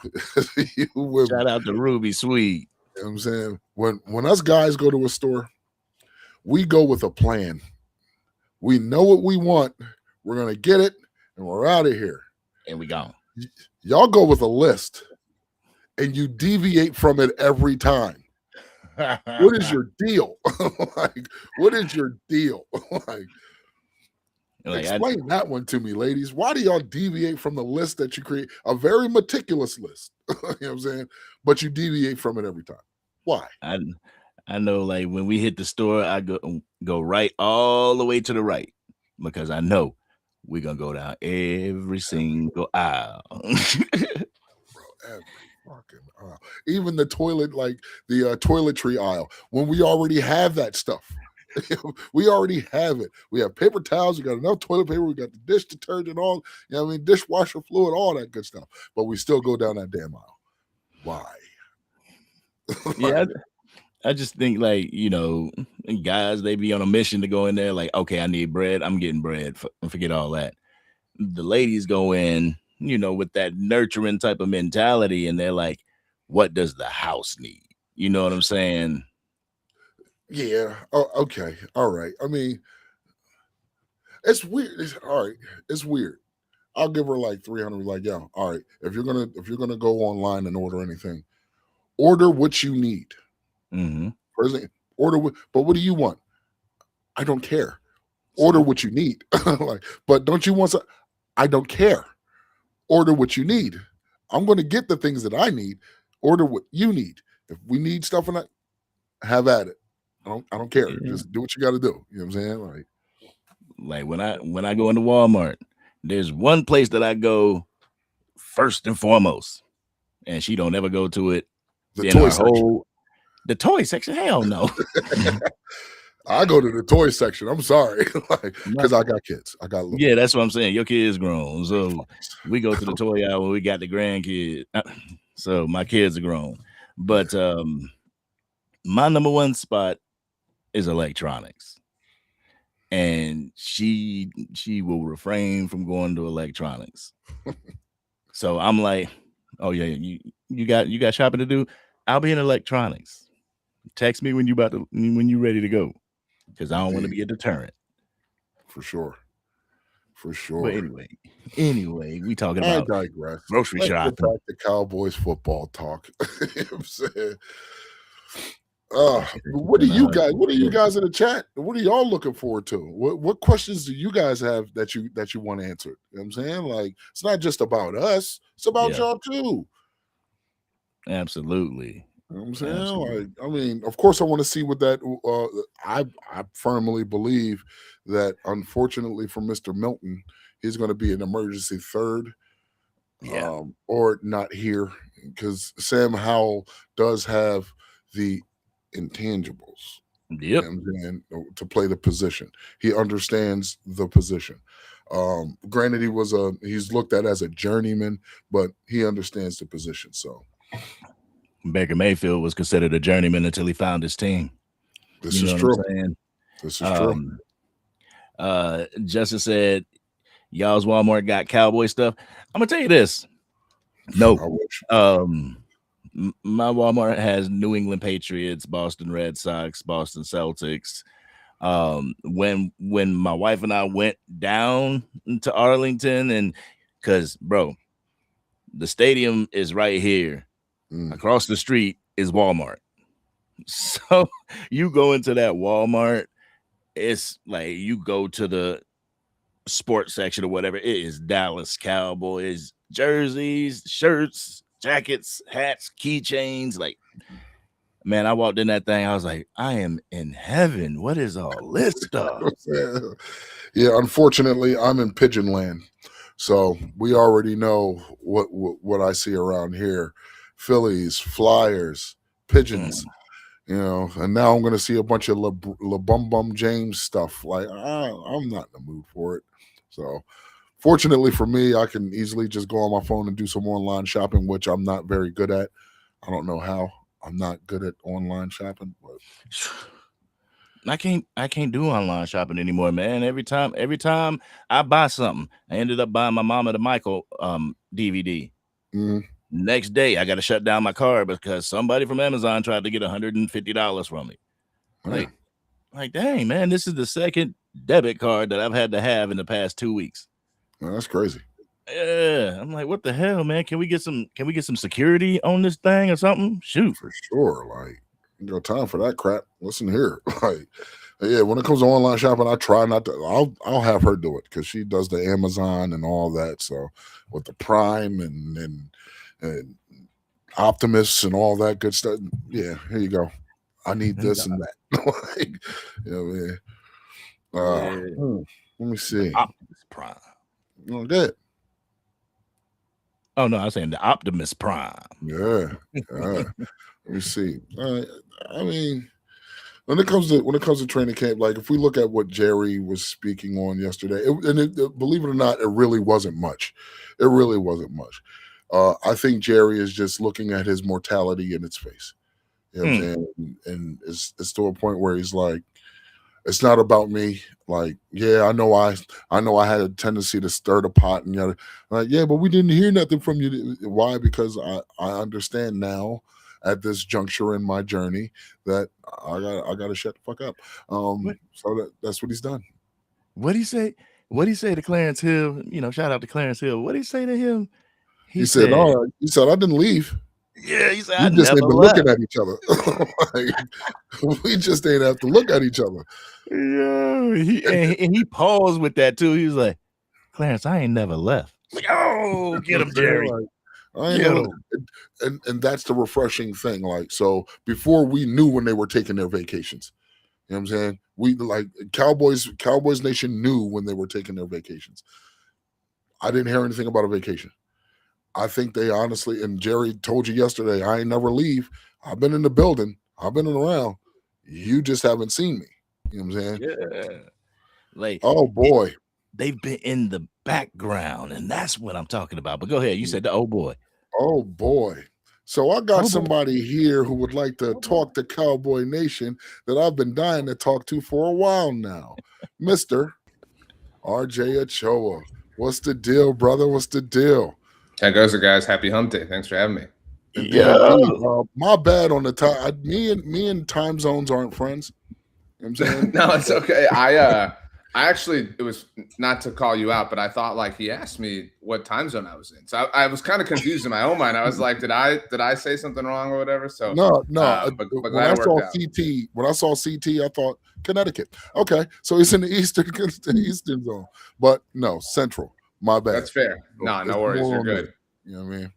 women. Shout out to Ruby Sweet. You know what I'm saying? When us guys go to a store, we go with a plan. We know what we want. We're gonna get it, and we're out of here. And we gone. Y'all go with a list, and you deviate from it every time. What is your deal? Like, what is your deal? Like, Like explain that one to me, ladies. Why do y'all deviate from the list that you create? A very meticulous list. You know what I'm saying? But you deviate from it every time. Why? I I know, like when we hit the store, I go right all the way to the right because I know we're gonna go down every single aisle. Bro, every fucking aisle. Even the toilet, like the toiletry aisle, when we already have that stuff. We already have it. We have paper towels. We got enough toilet paper. We got the dish detergent, all, you know what I mean, dishwasher fluid, all that good stuff. But we still go down that damn aisle. Why? Yeah, I just think like guys they be on a mission to go in there like okay I need bread I'm getting bread forget all that. The ladies go in with that nurturing type of mentality and they're like, what does the house need? You know what I'm saying? Yeah. Oh, okay. All right. I mean, it's weird. All right. It's weird. I'll give her like 300. Like, yeah. All right. If you're gonna go online and order anything, order what you need. Mm-hmm. First thing, order what. But what do you want? I don't care. Order See, what you need. Like, but don't you want some? I don't care. Order what you need. I'm going to get the things that I need. Order what you need. If we need stuff in that, have at it. I don't care. yeah. Just do what you got to do. You know what I'm saying? Like when I go into Walmart, there's one place that I go first and foremost, and she don't ever go to it The in toy our section. whole the toy section. Hell no. I go to the toy section. I'm sorry, like My- because I got kids. I got little. yeah, that's what I'm saying. Your kid's grown, so we go to the toy aisle when we got the grandkid. So my kids are grown, but my number one spot is electronics, and she will refrain from going to electronics. So I'm like, oh yeah, you got shopping to do. I'll be in electronics. Text me when you ready to go, because I don't want to Indeed, be a deterrent. for sure, for But sure. anyway, we talking I about digress. grocery Let's get shopping. back to Cowboys football talk. You know what I'm saying? It's What do been a you hard guys? What are you day. guys in the chat? What are y'all looking forward to? What questions do you guys have that you want answered? You know what I'm saying? Like, it's not just about us; it's about Yeah, y'all too. absolutely, You know what I'm saying? absolutely. Like, I mean, of course, I want to see what that. I firmly believe that, unfortunately for Mr. Milton, he's going to be an emergency third, Yeah. or not here, because Sam Howell does have the intangibles. You Yep. know what I'm saying, to play the position. He understands the position. Granted, he's looked at as a journeyman, but he understands the position. So Baker Mayfield was considered a journeyman until he found his team. this You is know what I'm true. saying? This is true. Um, Justin said, "Y'all's Walmart got cowboy stuff." I'm gonna tell you this. No, I wish. um, my Walmart has New England Patriots, Boston Red Sox, Boston Celtics. When my wife and I went down to Arlington, and because bro, the stadium is right here. Mm. Across the street is Walmart. So you go into that Walmart, it's like you go to the sports section or whatever. It is Dallas Cowboys jerseys, shirts, jackets, hats, keychains. Like, man, I walked in that thing. I was like, I am in heaven. What is all this stuff? Yeah, unfortunately, I'm in Pigeon Land, so we already know what I see around here: Phillies, Flyers, Pigeons. Mm. You know, and now I'm going to see a bunch of La Bum Bum James stuff. Like, I'm not in the mood for it. So, fortunately for me, I can easily just go on my phone and do some online shopping, which I'm not very good at. I don't know how. I'm not good at online shopping, but I can't do online shopping anymore, man. Every time I buy something, I ended up buying my Mama the Michael DVD. mm, Next day, I got to shut down my card because somebody from Amazon tried to get $150 from me. yeah, Like, dang, man, this is the second debit card that I've had to have in the past 2 weeks. that's crazy. Yeah, I'm like, what the hell, man? Can we get some security on this thing or something? Shoot. For sure. Like, You got time for that crap. Listen here. Like, yeah, when it comes to online shopping, I try not to. I'll have her do it because she does the Amazon and all that. So with the Prime and Optimus and all that good stuff. Yeah, here you go. I need this and that. Like, you know, man. Yeah. Let me see. Optimus Prime. Oh, good. Oh no, I was saying the Optimus Prime. Yeah. Let me see. I mean, when it comes to training camp, like if we look at what Jerry was speaking on yesterday, believe it or not, it really wasn't much. It really wasn't much. I think Jerry is just looking at his mortality in its face. You know what I'm saying? And it's to a point where he's like, it's not about me. Like, yeah, I know I had a tendency to stir the pot and like, yeah, but we didn't hear nothing from you. Why? Because I understand now at this juncture in my journey that I gotta shut the fuck up. So that's what he's done. What'd he say? What'd he say to Clarence Hill? You know, shout out to Clarence Hill. What'd he say to him? He said, "Oh, he said I didn't leave. Yeah, he said We I just never ain't been left. looking at each other. Like, we just ain't have to look at each other." Yeah, and he paused with that too. He was like, "Clarence, I ain't never left." Like, oh, get him, Jerry. Like, I know, and that's the refreshing thing. Like, so before we knew when they were taking their vacations, you know what I'm saying? We like Cowboys Nation knew when they were taking their vacations. I didn't hear anything about a vacation. I think they honestly, and Jerry told you yesterday, I ain't never leave. I've been in the building. I've been around. You just haven't seen me. You know what I'm saying? Yeah. Like, oh boy. They've been in the background, and that's what I'm talking about. But go ahead. You said the oh boy. Oh boy. So I got somebody here who would like to talk to Cowboy Nation that I've been dying to talk to for a while now. Mr. RJ Ochoa. What's the deal, brother? What's the deal? How goes it, guys? Happy hump day. Thanks for having me. Indeed. My bad on the time. Me and time zones aren't friends. You know what I'm saying? No, it's okay. I actually, it was not to call you out, but I thought like he asked me what time zone I was in. So I was kind of confused in my own mind. I was like, did I say something wrong or whatever? So no. But when I saw CT, I thought Connecticut. Okay, so it's in the eastern zone, but no, central. My bad. That's fair. No worries. You're good. You know what I mean?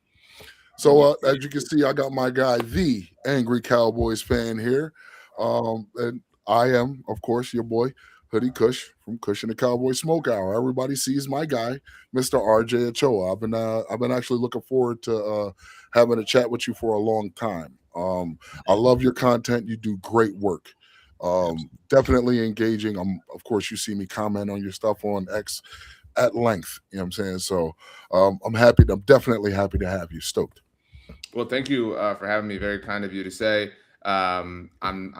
So as you can see, I got my guy, the Angry Cowboys fan here. And I am, of course, your boy, Hoodie Kush from Kush and the Cowboy Smoke Hour. Everybody sees my guy, Mr. RJ Ochoa. I've been actually looking forward to having a chat with you for a long time. I love your content. You do great work. Definitely engaging. Of course, you see me comment on your stuff on X at length. You know what I'm saying? So I'm happy. I'm definitely happy to have you. Stoked. Well, thank you for having me. Very kind of you to say. I'm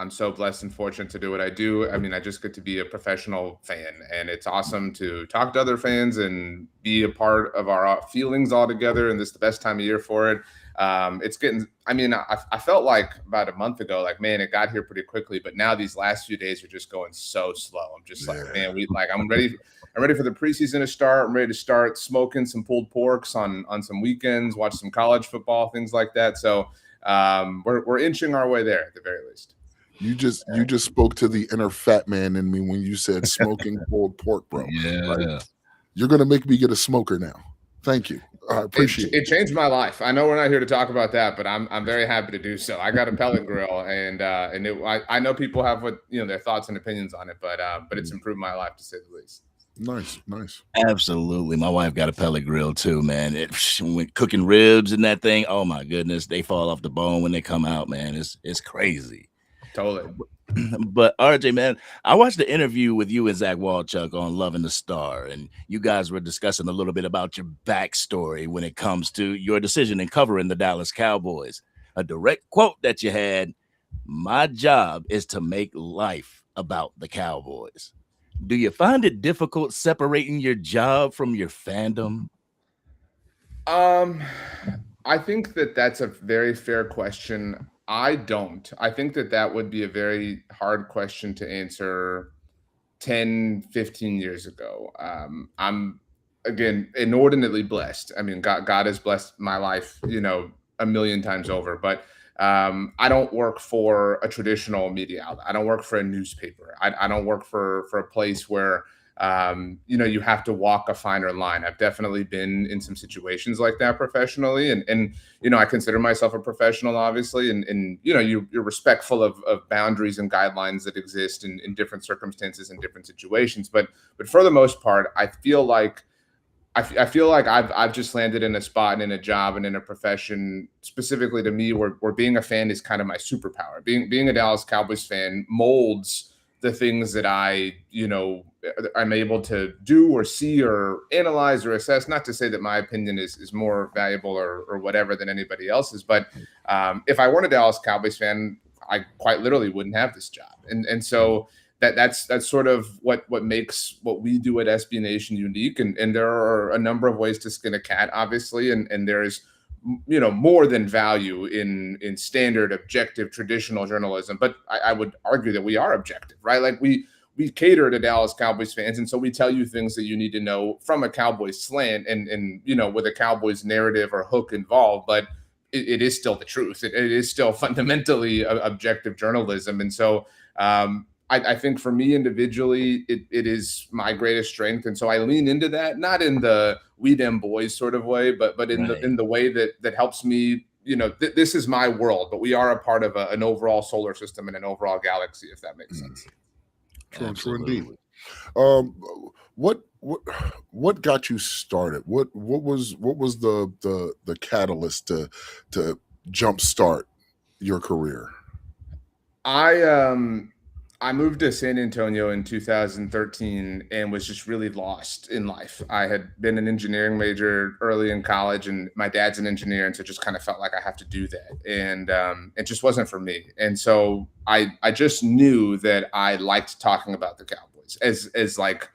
so blessed and fortunate to do what I do. I mean, I just get to be a professional fan, and it's awesome to talk to other fans and be a part of our feelings all together. And this is the best time of year for it. It's getting. I mean, I felt like about a month ago, like man, it got here pretty quickly. But now these last few days are just going so slow. I'm just like, man, I'm ready. I'm ready for the preseason to start. I'm ready to start smoking some pulled porks on some weekends, watch some college football, things like that. So we're inching our way there at the very least. You just spoke to the inner fat man in me when you said smoking pulled pork, bro. Yeah, like, you're gonna make me get a smoker now. Thank you. I appreciate it. It changed my life. I know we're not here to talk about that, but I'm very happy to do so. I got a pellet grill, and I know people have their thoughts and opinions on it, but it's improved my life to say the least. Nice. Absolutely. My wife got a pellet grill too, man. When cooking ribs and that thing, oh my goodness, they fall off the bone when they come out, man. It's crazy. Totally. But RJ, man, I watched the interview with you and Zach Walchuk on Loving the Star, and you guys were discussing a little bit about your backstory when it comes to your decision in covering the Dallas Cowboys. A direct quote that you had, "My job is to make life about the Cowboys." Do you find it difficult separating your job from your fandom? I think that's a very fair question. I don't. I think that would be a very hard question to answer 10, 15 years ago. I'm, again, inordinately blessed. I mean, God has blessed my life, a million times over. But I don't work for a traditional media outlet. I don't work for a newspaper. I don't work for a place where you have to walk a finer line. I've definitely been in some situations like that professionally, and I consider myself a professional, obviously, and you're respectful of boundaries and guidelines that exist in different circumstances and different situations. But for the most part, I feel like I've just landed in a spot and in a job and in a profession, specifically to me, where being a fan is kind of my superpower. Being a Dallas Cowboys fan molds the things that I'm able to do or see or analyze or assess. Not to say that my opinion is more valuable or whatever than anybody else's, but if I weren't a Dallas Cowboys fan, I quite literally wouldn't have this job. And so that's sort of what makes what we do at SB Nation unique. And there are a number of ways to skin a cat, obviously, and there is more than value in standard objective traditional journalism. But I would argue that we are objective, right? Like we cater to Dallas Cowboys fans, and so we tell you things that you need to know from a Cowboys slant and with a Cowboys narrative or hook involved. But it is still the truth. It is still fundamentally objective journalism. And so I think for me individually, it is my greatest strength, and so I lean into that, not in the we them boys sort of way, but in Right. the way that helps me. This is my world, but we are a part of an overall solar system and an overall galaxy, if that makes sense. True indeed. Absolutely. What got you started? What was the catalyst to jumpstart your career? I moved to San Antonio in 2013 and was just really lost in life. I had been an engineering major early in college, and my dad's an engineer, and so just kind of felt like I have to do that, and it just wasn't for me. And so I just knew that I liked talking about the Cowboys as like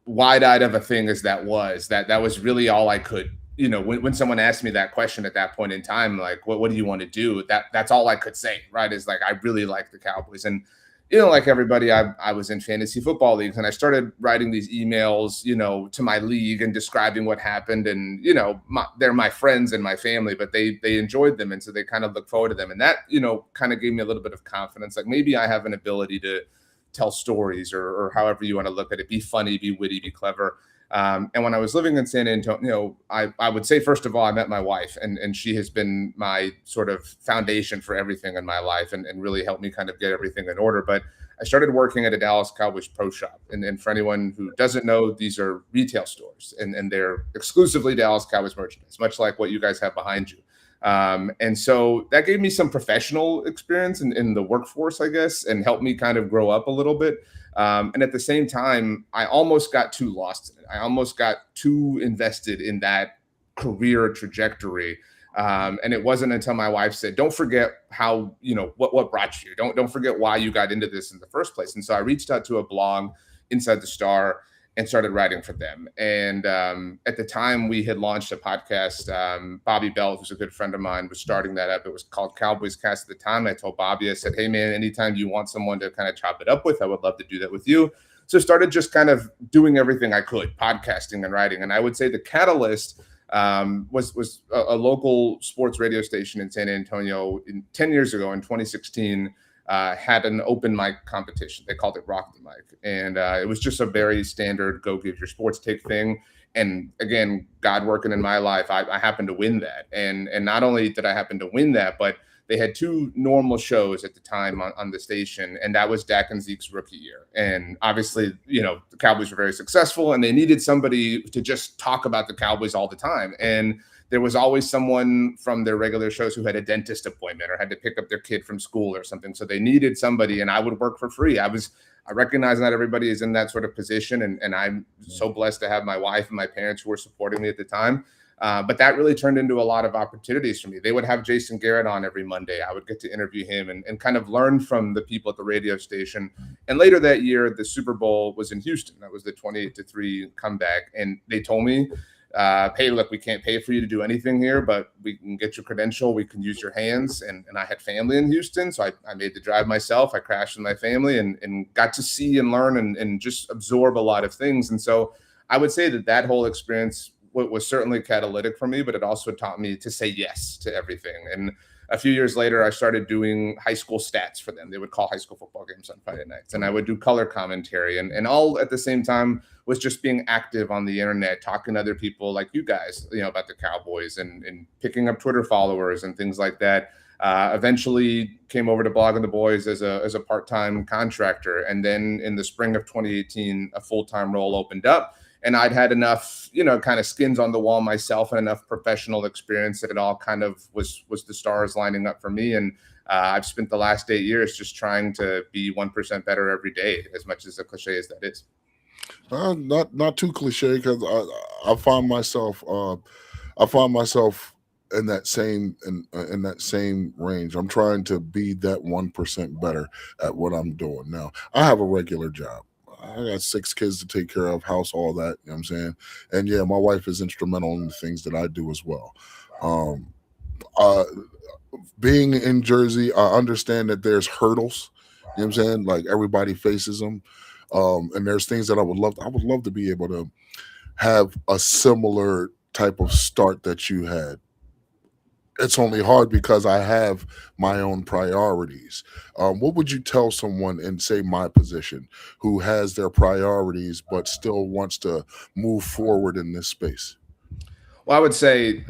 wide-eyed of a thing as that was really all I could. When someone asked me that question at that point in time, like, what do you want to do? That's all I could say, right? Is like, I really like the Cowboys. And like everybody, I was in fantasy football leagues, and I started writing these emails, to my league and describing what happened. And, they're my friends and my family, but they enjoyed them. And so they kind of look forward to them. And that, kind of gave me a little bit of confidence. Like maybe I have an ability to tell stories or however you want to look at it, be funny, be witty, be clever. And when I was living in San Antonio, I would say, first of all, I met my wife, and she has been my sort of foundation for everything in my life and really helped me kind of get everything in order. But I started working at a Dallas Cowboys pro shop. And for anyone who doesn't know, these are retail stores, and they're exclusively Dallas Cowboys merchandise, much like what you guys have behind you. And so that gave me some professional experience in the workforce, I guess, and helped me kind of grow up a little bit. And at the same time, I almost got too lost in it. I almost got too invested in that career trajectory. And it wasn't until my wife said, "Don't forget how, what brought you. Don't forget why you got into this in the first place." And so I reached out to a blog, Inside the Star, and started writing for them. And at the time, we had launched a podcast. Bobby Bell, who's a good friend of mine, was starting that up. It was called Cowboys Cast at the time. I told Bobby, I said, "Hey, man, anytime you want someone to kind of chop it up with, I would love to do that with you." So started just kind of doing everything I could, podcasting and writing. And I would say the catalyst was a local sports radio station in San Antonio 10 years ago in 2016. Had an open mic competition. They called it Rock the Mic. And it was just a very standard go give your sports take thing. And again, God working in my life, I happened to win that. And not only did I happen to win that, but they had two normal shows at the time on the station, and that was Dak and Zeke's rookie year. And obviously, the Cowboys were very successful, and they needed somebody to just talk about the Cowboys all the time. And there was always someone from their regular shows who had a dentist appointment or had to pick up their kid from school or something. So they needed somebody, and I would work for free. I recognize not everybody is in that sort of position, and I'm so blessed to have my wife and my parents who were supporting me at the time. But that really turned into a lot of opportunities for me. They would have Jason Garrett on every Monday. I would get to interview him and kind of learn from the people at the radio station. And later that year, the Super Bowl was in Houston. That was the 28-3 comeback. And they told me, "Hey, look, we can't pay for you to do anything here, but we can get your credential. We can use your hands." And I had family in Houston, so I made the drive myself. I crashed with my family and got to see and learn and just absorb a lot of things. And so I would say that whole experience was certainly catalytic for me, but it also taught me to say yes to everything. And a few years later, I started doing high school stats for them. They would call high school football games on Friday nights, and I would do color commentary, and all at the same time was just being active on the internet, talking to other people like you guys, about the Cowboys, and picking up Twitter followers and things like that. Eventually came over to Blogging the Boys as a part-time contractor. And then in the spring of 2018, a full-time role opened up, and I'd had enough, kind of skins on the wall myself and enough professional experience that it all kind of was the stars lining up for me. And I've spent the last 8 years just trying to be 1% better every day, as much as a cliche as that is. Not too cliche, because I find myself in that same range. I'm trying to be that 1% better at what I'm doing now. I have a regular job. I got 6 kids to take care of, house, all that. You know what I'm saying? And yeah, my wife is instrumental in the things that I do as well. Being in Jersey, I understand that there's hurdles. You know what I'm saying? Like, everybody faces them. And there's things that I would love to be able to have a similar type of start that you had. It's only hard because I have my own priorities. What would you tell someone in, say, my position, who has their priorities but still wants to move forward in this space? Well, I would say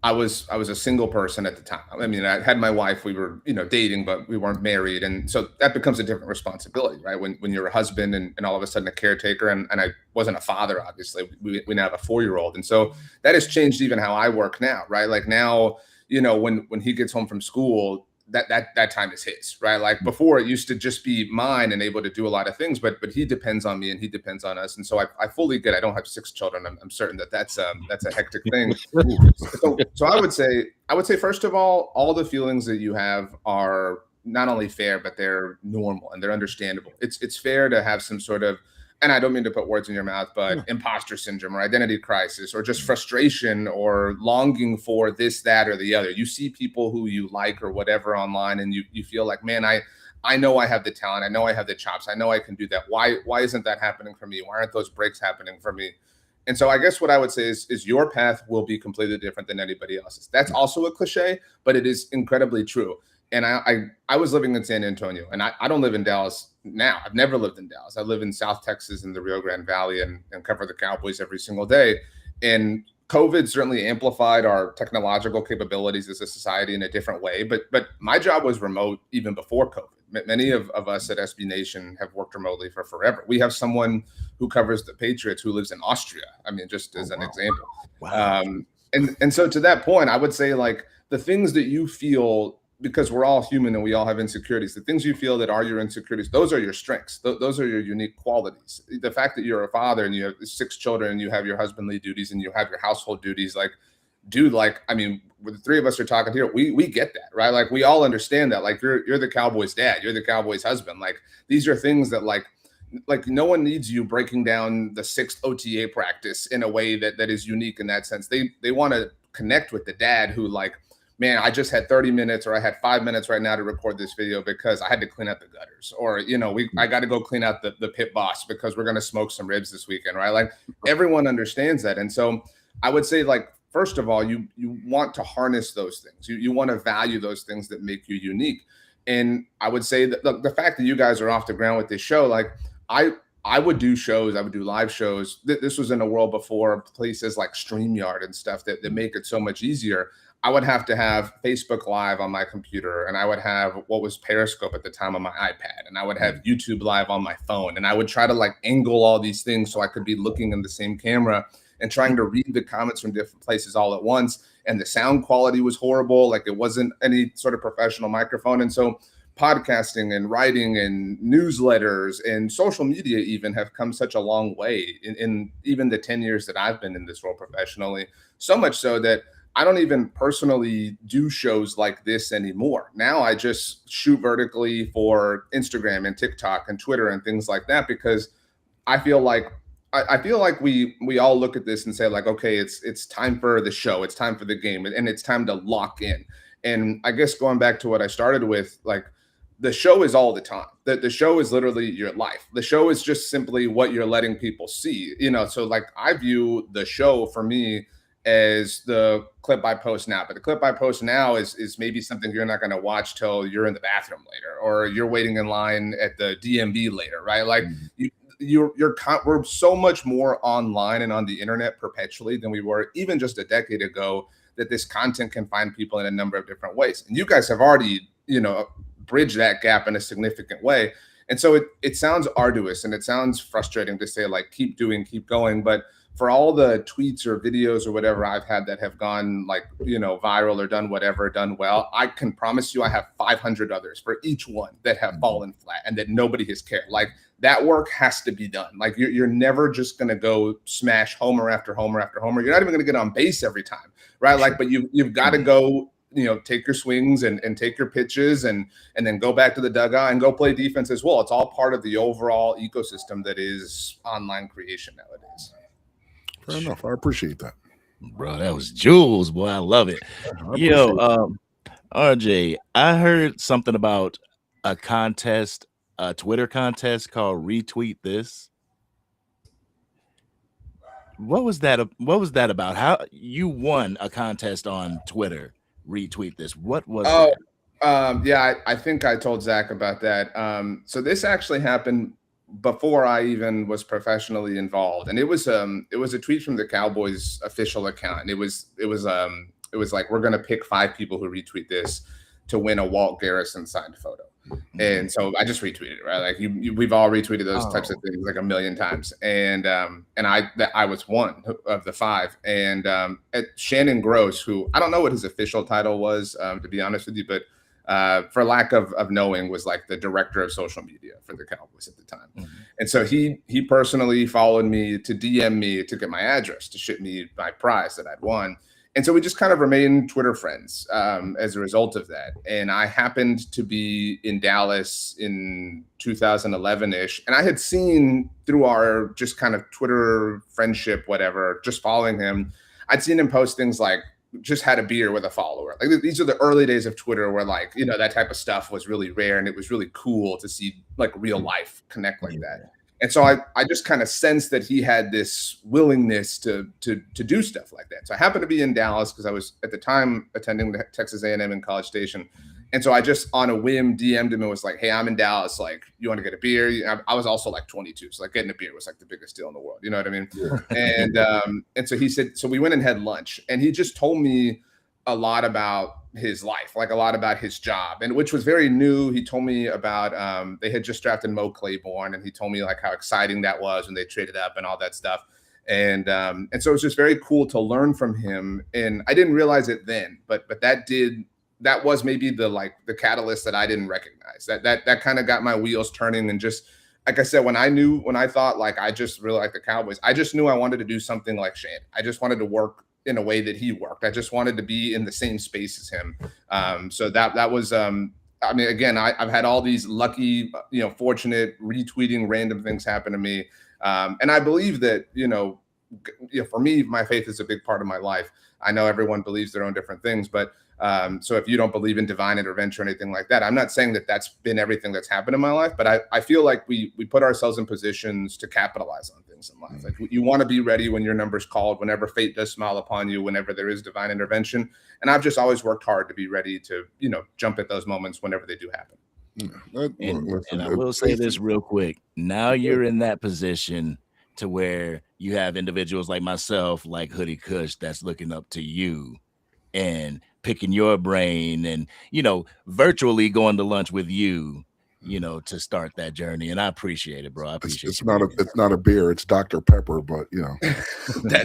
I was a single person at the time. I mean, I had my wife. We were dating, but we weren't married, and so that becomes a different responsibility, right? When you're a husband and all of a sudden a caretaker, and I wasn't a father, obviously. We now have a 4-year-old, and so that has changed even how I work now, right? Like now, when he gets home from school, that time is his, right? Like before, it used to just be mine and able to do a lot of things, but he depends on me and he depends on us, and so I fully get. I don't have 6 children. I'm certain that's a hectic thing. So I would say first of all the feelings that you have are not only fair, but they're normal and they're understandable. It's fair to have some sort of, and I don't mean to put words in your mouth, but imposter syndrome or identity crisis or just frustration or longing for this, that, or the other. You see people who you like or whatever online, and you feel like, man, I know I have the talent. I know I have the chops. I know I can do that. Why isn't that happening for me? Why aren't those breaks happening for me? And so I guess what I would say is your path will be completely different than anybody else's. That's also a cliche, but it is incredibly true. And I was living in San Antonio, and I don't live in Dallas now. I've never lived in Dallas. I live in South Texas in the Rio Grande Valley and cover the Cowboys every single day. And COVID certainly amplified our technological capabilities as a society in a different way. But my job was remote even before COVID. Many of us at SB Nation have worked remotely for forever. We have someone who covers the Patriots who lives in Austria. I mean, just as an example. Wow. And so to that point, I would say, like, the things that you feel, because we're all human and we all have insecurities, the things you feel that are your insecurities, those are your strengths. Those are your unique qualities. The fact that you're a father and you have 6 children and you have your husbandly duties and you have your household duties, like, dude, like, I mean, the 3 of us are talking here, we get that, right? Like, we all understand that. Like, you're the Cowboys' dad, you're the Cowboys' husband. Like, these are things that like no one needs you breaking down the 6th OTA practice in a way that is unique in that sense. They want to connect with the dad who, like, man, I just had 30 minutes or I had 5 minutes right now to record this video because I had to clean out the gutters, or, I got to go clean out the pit boss because we're going to smoke some ribs this weekend, right? Like, everyone understands that. And so I would say, like, first of all, you want to harness those things. You want to value those things that make you unique. And I would say that, look, the fact that you guys are off the ground with this show, like, I would do shows, I would do live shows. This was in a world before places like StreamYard and stuff that make it so much easier. I would have to have Facebook Live on my computer, and I would have what was Periscope at the time on my iPad, and I would have YouTube Live on my phone, and I would try to, like, angle all these things so I could be looking in the same camera and trying to read the comments from different places all at once. And the sound quality was horrible. Like, it wasn't any sort of professional microphone. And so podcasting and writing and newsletters and social media even have come such a long way in even the 10 years that I've been in this role professionally. So much so that I don't even personally do shows like this anymore. Now I just shoot vertically for Instagram and TikTok and Twitter and things like that, because I feel like we all look at this and say, like, okay, it's time for the show, it's time for the game, and it's time to lock in. And I guess going back to what I started with, like, the show is all the time. The show is literally your life. The show is just simply what you're letting people see. So, like, I view the show for me as the clip I post now. But the clip I post now is maybe something you're not going to watch till you're in the bathroom later, or you're waiting in line at the DMV later, right? Like we're so much more online and on the internet perpetually than we were even just a decade ago, that this content can find people in a number of different ways. And you guys have already, bridged that gap in a significant way. And so it sounds arduous and it sounds frustrating to say, like, keep doing, keep going. But for all the tweets or videos or whatever I've had that have gone like, viral or done whatever, done well, I can promise you I have 500 others for each one that have fallen flat and that nobody has cared. Like, that work has to be done. Like, you're never just going to go smash homer after homer after homer. You're not even going to get on base every time, right? Like, but you've got to go, take your swings and take your pitches and then go back to the dugout and go play defense as well. It's all part of the overall ecosystem that is online creation nowadays. Fair enough. I appreciate that. Bro, that was jewels, boy. I love it. RJ, I heard something about a contest, a Twitter contest called Retweet This. What was that? What was that about? How you won a contest on Twitter? Retweet This. What was that? Yeah, I think I told Zach about that. So this actually happened before I even was professionally involved, and it was a tweet from the Cowboys official account, and it was like, we're gonna pick 5 people who retweet this to win a Walt Garrison signed photo. And so I just retweeted it, right? Like we've all retweeted those types of things like a million times. And I was one of the 5. And Shannon Gross, who I don't know what his official title was, to be honest with you, but for lack of knowing, was like the director of social media for the Cowboys at the time. And so he personally followed me to DM me to get my address to ship me my prize that I'd won. And so we just kind of remained Twitter friends as a result of that. And I happened to be in Dallas in 2011-ish. And I had seen through our just kind of Twitter friendship, whatever, just following him, I'd seen him post things like, just had a beer with a follower. Like, these are the early days of Twitter where, like, that type of stuff was really rare. And it was really cool to see like real life connect like that. And so I just kind of sensed that he had this willingness to do stuff like that. So I happened to be in Dallas because I was at the time attending the Texas A&M in College Station. And so I just on a whim DM'd him and was like, hey, I'm in Dallas. Like, you want to get a beer? I was also like 22. So like getting a beer was like the biggest deal in the world. You know what I mean? Yeah. And so he said, so we went and had lunch, and he just told me a lot about his life, like a lot about his job, and which was very new. He told me about they had just drafted Mo Claiborne, and he told me like how exciting that was when they traded up and all that stuff. And so it was just very cool to learn from him. And I didn't realize it then, but that was maybe the catalyst that I didn't recognize. That kind of got my wheels turning. And just like I said, when I thought like I just really like the Cowboys, I just knew I wanted to do something like Shane. I just wanted to work in a way that he worked. I just wanted to be in the same space as him. So that was, I mean, again, I've had all these lucky, fortunate retweeting random things happen to me. And I believe that, for me, my faith is a big part of my life. I know everyone believes their own different things, but so if you don't believe in divine intervention or anything like that, I'm not saying that that's been everything that's happened in my life, but I feel like we put ourselves in positions to capitalize on things in life. Like, you want to be ready when your number's called, whenever fate does smile upon you, whenever there is divine intervention. And I've just always worked hard to be ready to, jump at those moments whenever they do happen. And I will say this real quick. Now you're in that position to where you have individuals like myself, like Hoodie Kush, that's looking up to you and picking your brain and, virtually going to lunch with you, to start that journey. And I appreciate it, bro. I appreciate it. It's not a beer. It's Dr. Pepper, but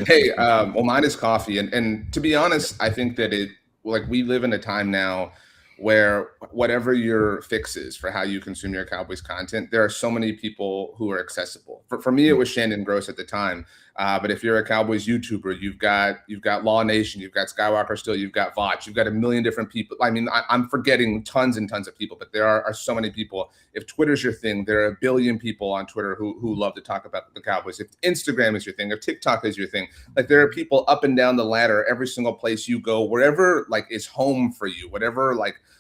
Hey, well, mine is coffee. And to be honest, I think that we live in a time now where whatever your fix is for how you consume your Cowboys content, there are so many people who are accessible. For me, it was Shannon Gross at the time. But if you're a Cowboys YouTuber, you've got Law Nation, you've got Skywalker Still, you've got Votch, you've got a million different people. I mean, I'm forgetting tons and tons of people, but there are so many people. If Twitter's your thing, there are a billion people on Twitter who love to talk about the Cowboys. If Instagram is your thing, if TikTok is your thing, like, there are people up and down the ladder, every single place you go, wherever is home for you, whatever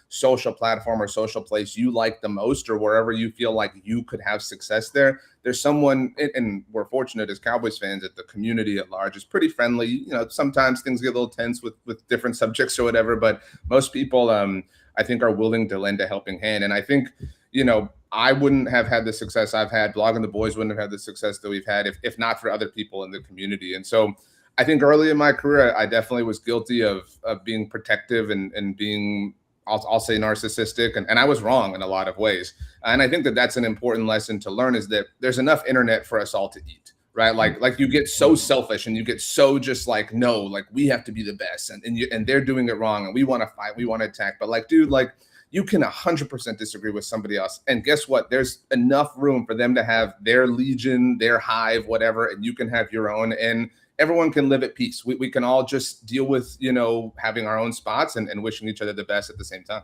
social platform or social place you like the most, or wherever you feel like you could have success there, there's someone, and we're fortunate as Cowboys fans that the community at large is pretty friendly. You know, sometimes things get a little tense with different subjects or whatever, but most people, I think, are willing to lend a helping hand. And I think, you know, I wouldn't have had the success I've had. Blogging the Boys wouldn't have had the success that we've had if not for other people in the community. And so I think early in my career, I definitely was guilty of being protective and being, I'll say, narcissistic. And I was wrong in a lot of ways. And I think that that's an important lesson to learn, is that there's enough internet for us all to eat, right? Like you get so selfish and you get so just like, no, like we have to be the best, and they're doing it wrong, and we want to fight, we want to attack. But like, dude, like, you can 100% disagree with somebody else. And guess what? There's enough room for them to have their legion, their hive, whatever, and you can have your own. And everyone can live at peace. We can all just deal with, you know, having our own spots and wishing each other the best at the same time.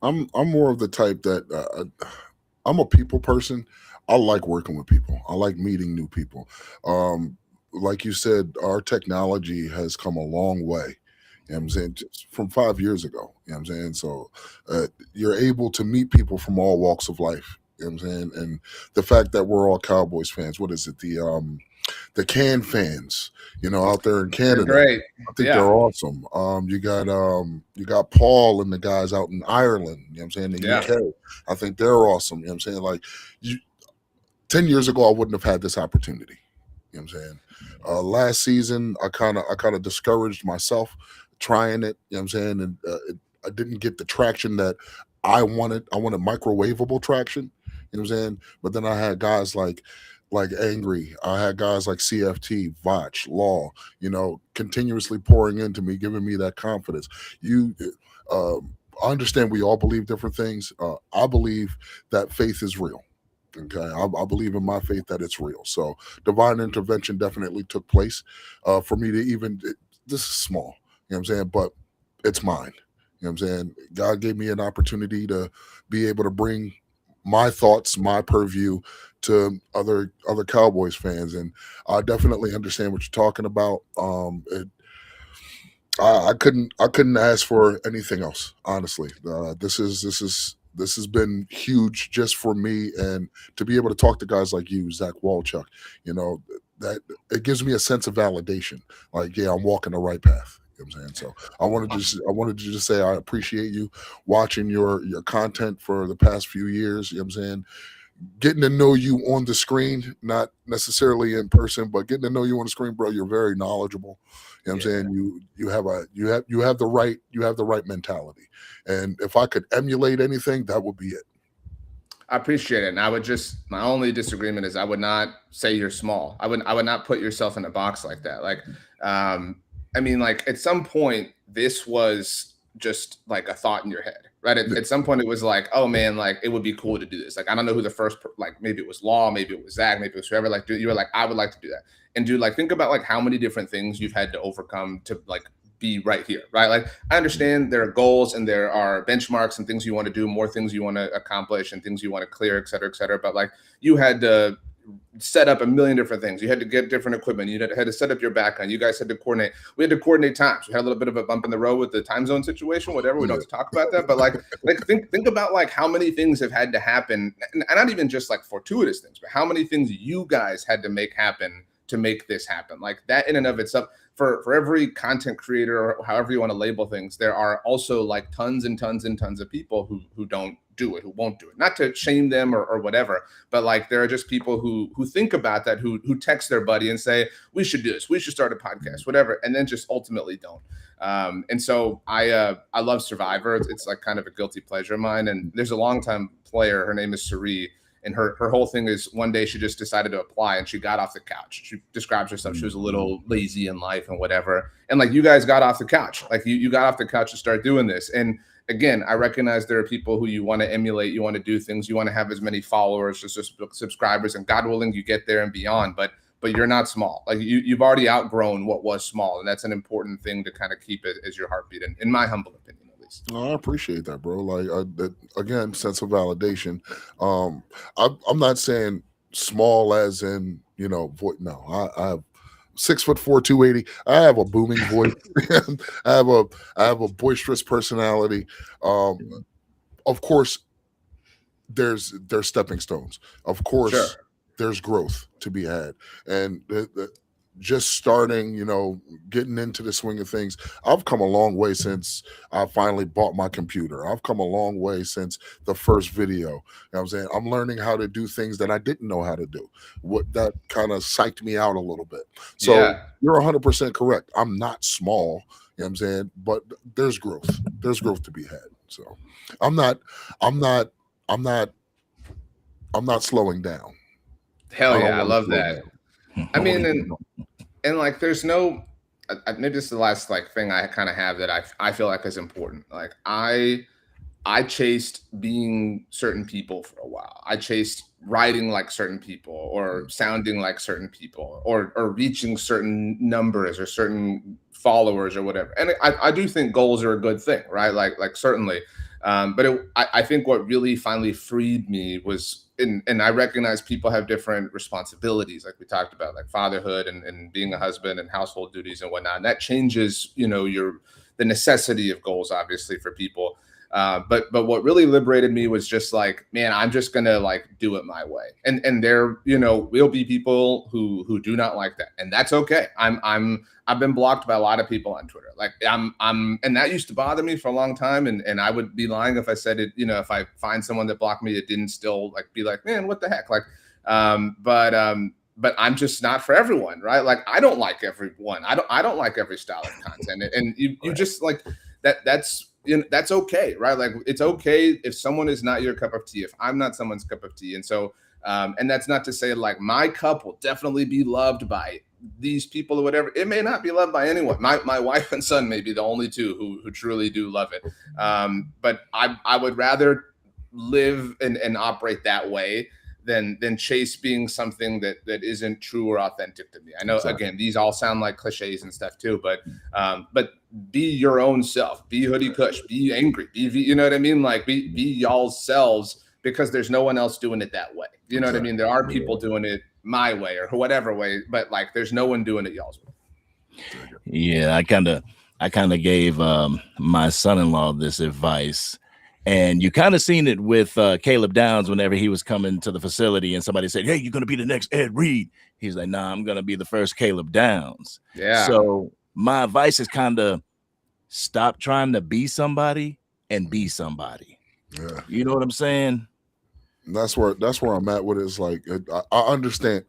I'm more of the type that I'm a people person. I like working with people. I like meeting new people. Like you said, our technology has come a long way. You know what I'm saying? Just from 5 years ago. You know what I'm saying? So you're able to meet people from all walks of life. You know what I'm saying? And the fact that we're all Cowboys fans, what is it? The Can fans, you know, out there in Canada. Great. I think they're awesome. You got Paul and the guys out in Ireland, you know what I'm saying, the UK. I think they're awesome. You know what I'm saying? Like 10 years ago, I wouldn't have had this opportunity. You know what I'm saying? Last season, I kind of discouraged myself trying it. You know what I'm saying? And I didn't get the traction that I wanted. I wanted microwavable traction. You know what I'm saying? But then I had guys like Angry. I had guys like CFT, Vach, Law, you know, continuously pouring into me, giving me that confidence. I understand we all believe different things. I believe that faith is real. Okay, I believe in my faith that it's real. So divine intervention definitely took place for me to even. This is small, you know what I'm saying, but it's mine. You know what I'm saying? God gave me an opportunity to be able to bring my thoughts, my purview to other Cowboys fans, and I definitely understand what you're talking about. I couldn't ask for anything else, honestly. This has been huge just for me, and to be able to talk to guys like you, Zach Walchuk, you know, that it gives me a sense of validation. Like, yeah, I'm walking the right path. You know what I'm saying? So I wanted to just say I appreciate you watching your content for the past few years. You know what I'm saying? Getting to know you on the screen, not necessarily in person, but getting to know you on the screen, bro. You're very knowledgeable. You know what I'm saying? You have the right mentality. And if I could emulate anything, that would be it. I appreciate it. And my only disagreement is I would not say you're small. I would not put yourself in a box like that. Like, I mean, like, at some point, this was just like a thought in your head, right? At some point, it was like, oh man, like, it would be cool to do this. Like, I don't know who the first, like, maybe it was Law, maybe it was Zach, maybe it was whoever. Like, dude, you were like, I would like to do that. And dude, like, think about like how many different things you've had to overcome to like be right here, right? Like, I understand there are goals and there are benchmarks and things you want to do, more things you want to accomplish and things you want to clear, et cetera, et cetera. But like, you had to set up a million different things. You had to get different equipment. You had to set up your background. You guys had to coordinate. We had to coordinate times. We had a little bit of a bump in the road with the time zone situation, whatever. We don't have to talk about that. But like think about like how many things have had to happen, and not even just like fortuitous things, but how many things you guys had to make happen to make this happen. Like that in and of itself, for every content creator or however you want to label things, there are also like tons and tons and tons of people who don't do it, who won't do it. Not to shame them or whatever, but like there are just people who think about that, who text their buddy and say, we should do this, we should start a podcast, whatever, and then just ultimately don't. And so I love Survivor. It's like kind of a guilty pleasure of mine. And there's a longtime player, her name is Sari. And her whole thing is one day she just decided to apply and she got off the couch. She describes herself. She was a little lazy in life and whatever. And like you guys got off the couch. Like you got off the couch to start doing this. And again, I recognize there are people who you want to emulate. You want to do things. You want to have as many followers, as subscribers, and God willing, you get there and beyond. But you're not small. Like you've already outgrown what was small. And that's an important thing to kind of keep it as your heartbeat, in my humble opinion. No, I appreciate that, bro. Like again, sense of validation. I'm not saying small as in, you know, no. 6'4", 280. I have a booming voice. I have a boisterous personality. Of course, there's stepping stones. Of course, Sure. there's growth to be had, and just starting, getting into the swing of things. I've come a long way since I finally bought my computer. I've come a long way since the first video. You know what I'm saying? I'm learning how to do things that I didn't know how to do. What that kind of psyched me out a little bit. So Yeah. you're 100% correct. I'm not small, you know what I'm saying? But there's growth. There's growth to be had. So I'm not slowing down. Hell I don't yeah, I wanna love slow that. down. I mean, and like, there's no, maybe this is the last like thing I kind of have that I feel like is important. Like I chased being certain people for a while. I chased writing like certain people, or sounding like certain people, or reaching certain numbers or certain followers or whatever. And I do think goals are a good thing, right? Like certainly. But I think what really finally freed me was, and I recognize people have different responsibilities, like we talked about, like fatherhood and being a husband and household duties and whatnot. And that changes, the necessity of goals, obviously, for people. But what really liberated me was just like, man, I'm just gonna like do it my way. And there, will be people who do not like that, and that's okay. I've been blocked by a lot of people on Twitter. Like and that used to bother me for a long time. And I would be lying if I said it, if I find someone that blocked me, it didn't still like be like, man, what the heck? Like, but I'm just not for everyone, right? Like, I don't like everyone. I don't like every style of content. And you Right. just like that's that's okay, right? Like, it's okay if someone is not your cup of tea, if I'm not someone's cup of tea. And so, and that's not to say like my cup will definitely be loved by these people or whatever. It may not be loved by anyone. My wife and son may be the only two who truly do love it. But I would rather live and operate that way than chase being something that isn't true or authentic to me. I know, Exactly. again, these all sound like cliches and stuff too, but be your own self. Be Hoodie Kush. Be angry. Be, you know what I mean? Like, be y'all's selves, because there's no one else doing it that way. You know what I mean? There are people doing it my way or whatever way, but like, there's no one doing it y'all's way. Yeah, I kind of gave my son-in-law this advice, and you kind of seen it with Caleb Downs whenever he was coming to the facility, and somebody said, "Hey, you're gonna be the next Ed Reed." He's like, "Nah, I'm gonna be the first Caleb Downs." Yeah. So my advice is kind of stop trying to be somebody and be somebody. Yeah. You know what I'm saying? And that's where I'm at with it. It's like, I understand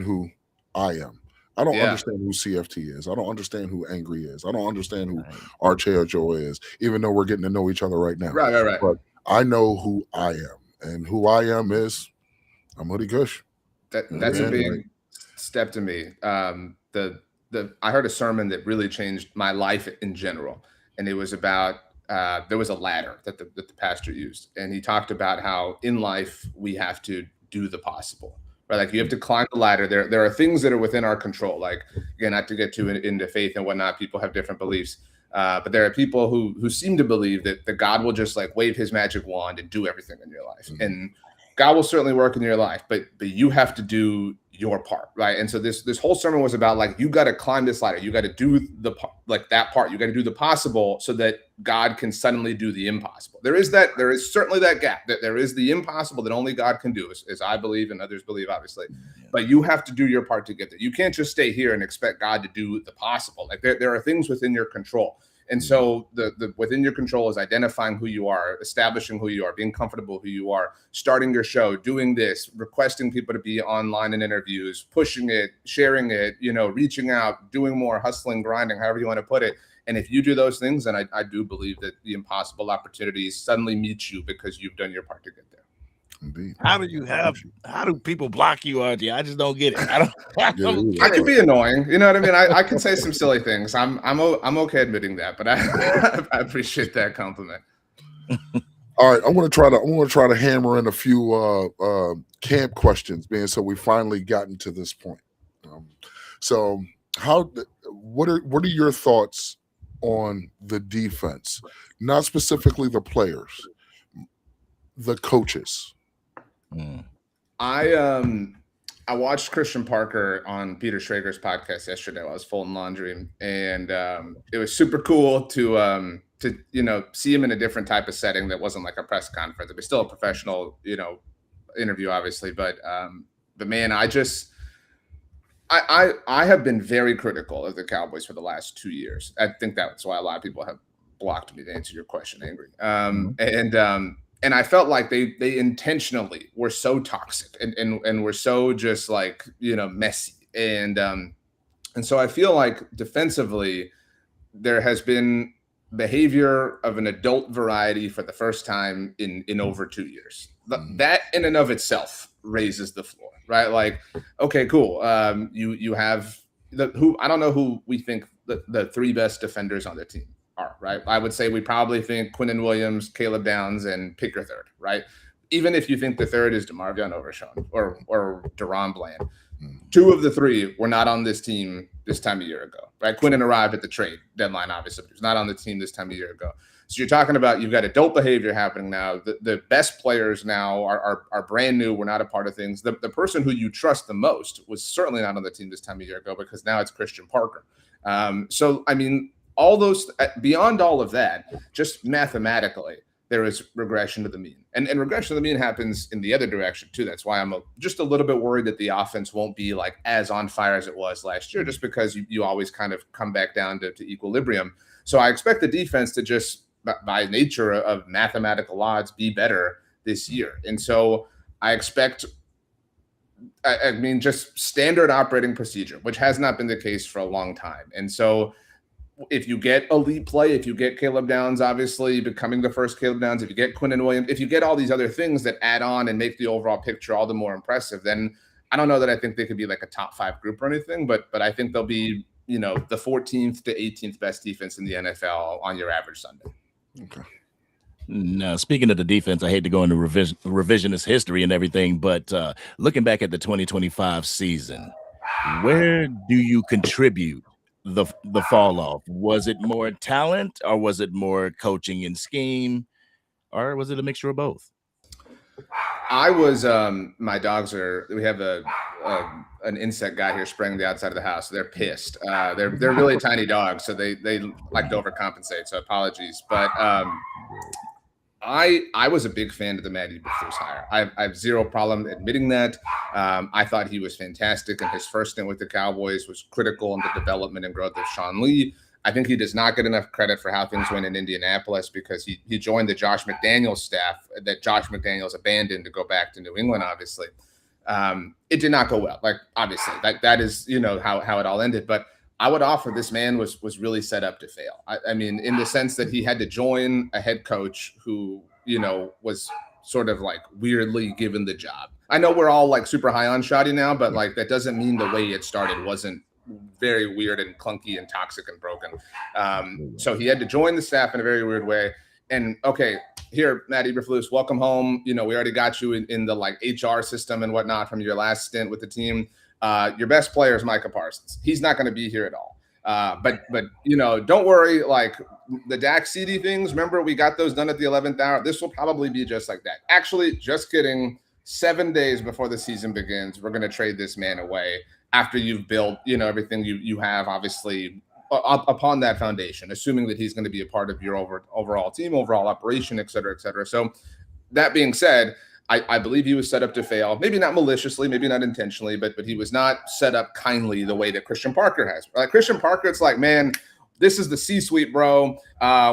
who I am. I don't understand who CFT is. I don't understand who Angry is. I don't understand who Archeo Joe is, even though we're getting to know each other right now. Right. But I know who I am, and who I am is I'm Hoodie Kush. That's a big step to me. I heard a sermon that really changed my life in general, and it was about there was a ladder that the pastor used, and he talked about how in life we have to do the possible, right? Like, you have to climb the ladder. There are things that are within our control. Like, again, not to get too into faith and whatnot. People have different beliefs, but there are people who seem to believe that God will just like wave his magic wand and do everything in your life, and God will certainly work in your life, but you have to do your part, right? And so this whole sermon was about like, you got to climb this ladder. You got to do that part. You got to do the possible so that God can suddenly do the impossible. There is certainly that gap, that there is the impossible that only God can do, as I believe and others believe, obviously. But you have to do your part to get there. You can't just stay here and expect God to do the possible. Like, there are things within your control. And so the within your control is identifying who you are, establishing who you are, being comfortable who you are, starting your show, doing this, requesting people to be online in interviews, pushing it, sharing it, reaching out, doing more, hustling, grinding, however you want to put it. And if you do those things, then I do believe that the impossible opportunities suddenly meet you because you've done your part to get there. Indeed. How do people block you, RJ? I just don't get it. I could be annoying, you know what I mean? I can say some silly things. I'm okay admitting that, but I appreciate that compliment. All right, I'm gonna try to hammer in a few camp questions, man. So we finally gotten to this point. So what are your thoughts on the defense? Not specifically the players, the coaches. I I watched Christian Parker on Peter Schrager's podcast yesterday while I was folding laundry, and it was super cool to see him in a different type of setting that wasn't like a press conference. It was still a professional interview, obviously, but man, I have been very critical of the Cowboys for the last 2 years. I think that's why a lot of people have blocked me, to answer your question, Angry. And I felt like they intentionally were so toxic and were so just like, messy. And so I feel like defensively, there has been behavior of an adult variety for the first time in over 2 years. That in and of itself raises the floor, right? Like, okay, cool. You have who I don't know who we think the three best defenders on the team are, right? I would say we probably think Quinnen Williams, Caleb Downs, and pick your third, right? Even if you think the third is DeMarvion Overshawn or Deron Bland. Two of the three were not on this team this time a year ago, right? Quinnen arrived at the trade deadline, obviously, but he was not on the team this time a year ago. So you're talking about you've got adult behavior happening now. The best players now are brand new. We're not a part of things. The person who you trust the most was certainly not on the team this time a year ago because now it's Christian Parker. So, I mean, all those beyond all of that, just mathematically, there is regression to the mean, and regression to the mean happens in the other direction too. That's why I'm just a little bit worried that the offense won't be like as on fire as it was last year, just because you always kind of come back down to equilibrium. So I expect the defense to just, by nature of mathematical odds, be better this year, and so I expect. I mean, just standard operating procedure, which has not been the case for a long time, and so. If you get elite play, if you get Caleb Downs, obviously becoming the first Caleb Downs, if you get Quinnen Williams, if you get all these other things that add on and make the overall picture all the more impressive, then I don't know that I think they could be like a top 5 group or anything, but I think they'll be, the 14th to 18th best defense in the NFL on your average Sunday. Okay. Now, speaking of the defense, I hate to go into revisionist history and everything, but looking back at the 2025 season, where do you contribute the fall off? Was it more talent, or was it more coaching and scheme, or was it a mixture of both? I was my dogs we have an insect guy here spraying the outside of the house. They're pissed. They're really tiny dogs, so they like to overcompensate, so apologies, but I was a big fan of the Matt Eberflus hire. I have zero problem admitting that. I thought he was fantastic, and his first stint with the Cowboys was critical in the development and growth of Sean Lee. I think he does not get enough credit for how things went in Indianapolis because he joined the Josh McDaniels staff that Josh McDaniels abandoned to go back to New England, obviously. It did not go well. Like, obviously, that is, how it all ended. But I would offer this man was really set up to fail. I mean, in the sense that he had to join a head coach who, was sort of like weirdly given the job. I know we're all like super high on Shoddy now, but like that doesn't mean the way it started wasn't very weird and clunky and toxic and broken. So he had to join the staff in a very weird way. And okay, here, Matt Eberflus, welcome home. We already got you in the like HR system and whatnot from your last stint with the team. Your best player is Micah Parsons. He's not going to be here at all. But don't worry. Like the Dak CD things, remember we got those done at the 11th hour. This will probably be just like that. Actually, just kidding. 7 days before the season begins, we're going to trade this man away after you've built, everything you have, obviously, upon that foundation, assuming that he's going to be a part of your overall team, overall operation, et cetera, et cetera. So that being said, I believe he was set up to fail, maybe not maliciously, maybe not intentionally, but he was not set up kindly the way that Christian Parker has. Like Christian Parker, it's like, man, this is the C-suite, bro.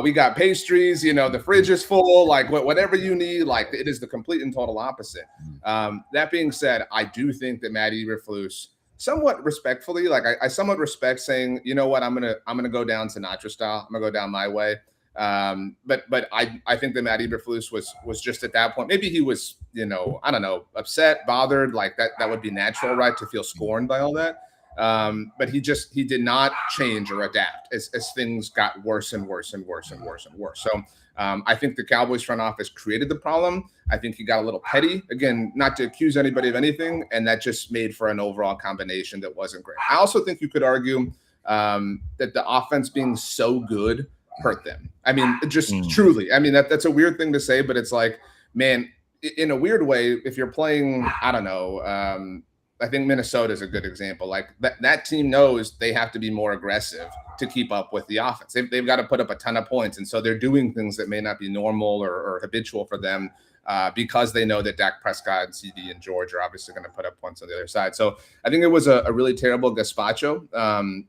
We got pastries, the fridge is full, like whatever you need, like it is the complete and total opposite. That being said, I do think that Matt Eberflus, somewhat respectfully, like I somewhat respect saying, you know what, I'm gonna go down Sinatra style. I'm gonna go down my way. But I think that Matt Eberflus was just at that point. Maybe he was, I don't know, upset, bothered, like that would be natural, right? To feel scorned by all that. But he did not change or adapt as things got worse and worse and worse and worse and worse. So I think the Cowboys front office created the problem. I think he got a little petty, again, not to accuse anybody of anything. And that just made for an overall combination that wasn't great. I also think you could argue that the offense being so good hurt them. I mean, just truly, I mean, that's a weird thing to say, but it's like, man, in a weird way, if you're playing, I don't know, I think Minnesota is a good example. Like that team knows they have to be more aggressive to keep up with the offense. They've got to put up a ton of points. And so they're doing things that may not be normal or habitual for them because they know that Dak Prescott and CD and George are obviously going to put up points on the other side. So I think it was a really terrible gazpacho.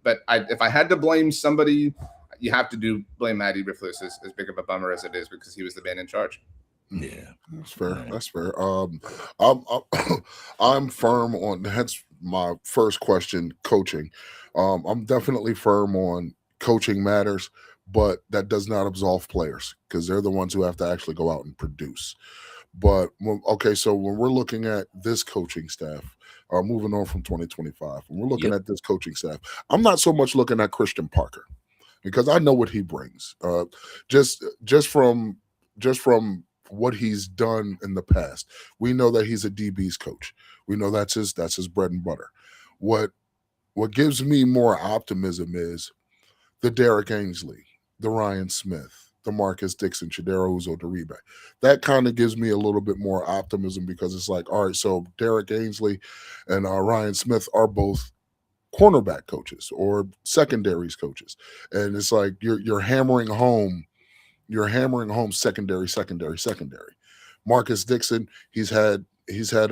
But if I had to blame somebody, you have to blame Matt Eberflus, as big of a bummer as it is, because he was the man in charge. Yeah, that's fair. Right. That's fair. I'm firm on. That's my first question. Coaching. I'm definitely firm on coaching matters, but that does not absolve players because they're the ones who have to actually go out and produce. But okay, so when we're looking at this coaching staff, moving on from 2025, when we're looking at this coaching staff, I'm not so much looking at Christian Parker because I know what he brings. Just from what he's done in the past. We know that he's a DB's coach. We know that's his bread and butter. What gives me more optimism is the Derek Ainsley, the Ryan Smith, the Marcus Dixon, Chidera Uzo-Deribe. That kind of gives me a little bit more optimism because it's like, all right, so Derek Ainsley and Ryan Smith are both cornerback coaches or secondaries coaches. And it's like you're hammering home secondary. Marcus Dixon, he's had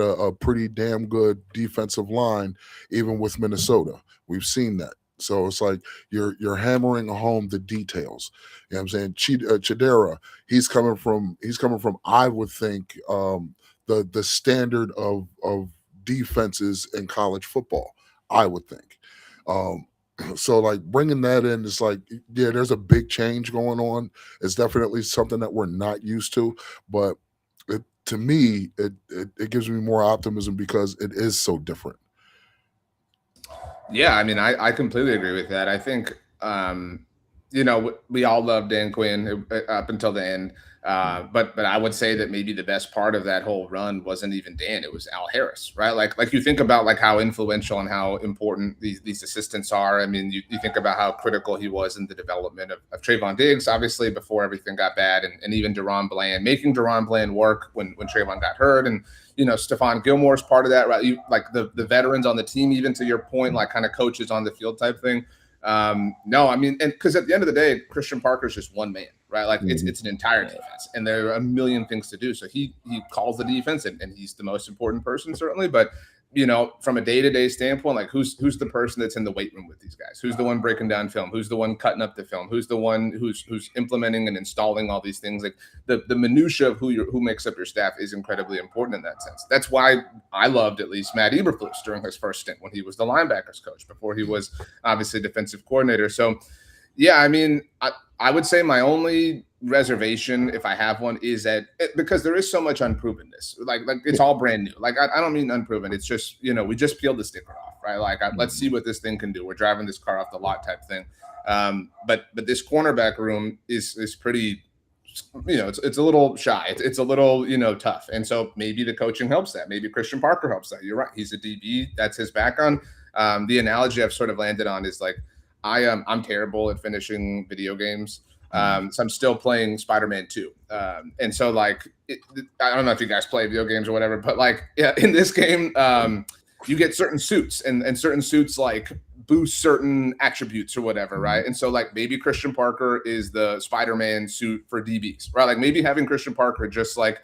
a pretty damn good defensive line, even with Minnesota. We've seen that. So it's like you're hammering home the details. You know what I'm saying? Chidera, he's coming from I would think the standard of defenses in college football. I would think. So like bringing that in is like, yeah, there's a big change going on. It's definitely something that we're not used to, but to me, it gives me more optimism because it is so different. Yeah, I mean, I completely agree with that. I think, we all love Dan Quinn up until the end. But I would say that maybe the best part of that whole run wasn't even Dan; it was Al Harris, right? Like you think about like how influential and how important these assistants are. I mean, you think about how critical he was in the development of Trayvon Diggs, obviously before everything got bad, and even Deron Bland, making Deron Bland work when Trayvon got hurt, and Stephon Gilmore's part of that, right? Like the veterans on the team, even to your point, like kind of coaches on the field type thing. No, I mean, and because at the end of the day, Christian Parker's just one man, right? Like it's an entire defense, and there are a million things to do. So he calls the defense, and he's the most important person certainly. But from a day-to-day standpoint, like who's the person that's in the weight room with these guys? Who's the one breaking down film? Who's the one cutting up the film? Who's the one who's implementing and installing all these things? Like the minutia of who makes up your staff is incredibly important in that sense. That's why I loved at least Matt Eberflus during his first stint when he was the linebackers coach before he was obviously defensive coordinator. So yeah, I mean, I would say my only reservation, if I have one, is that because there is so much unprovenness, like it's all brand new. Like I don't mean unproven. It's just we just peeled the sticker off, right? Like let's see what this thing can do. We're driving this car off the lot type thing. But this cornerback room is pretty. It's a little shy. It's a little tough, and so maybe the coaching helps that. Maybe Christian Parker helps that. You're right. He's a DB. That's his background. The analogy I've sort of landed on is like I'm terrible at finishing video games. So I'm still playing Spider-Man 2. And so like, I don't know if you guys play video games or whatever, but like, yeah, in this game, you get certain suits and certain suits like boost certain attributes or whatever. Right. And so like maybe Christian Parker is the Spider-Man suit for DBs, right? Like maybe having Christian Parker just like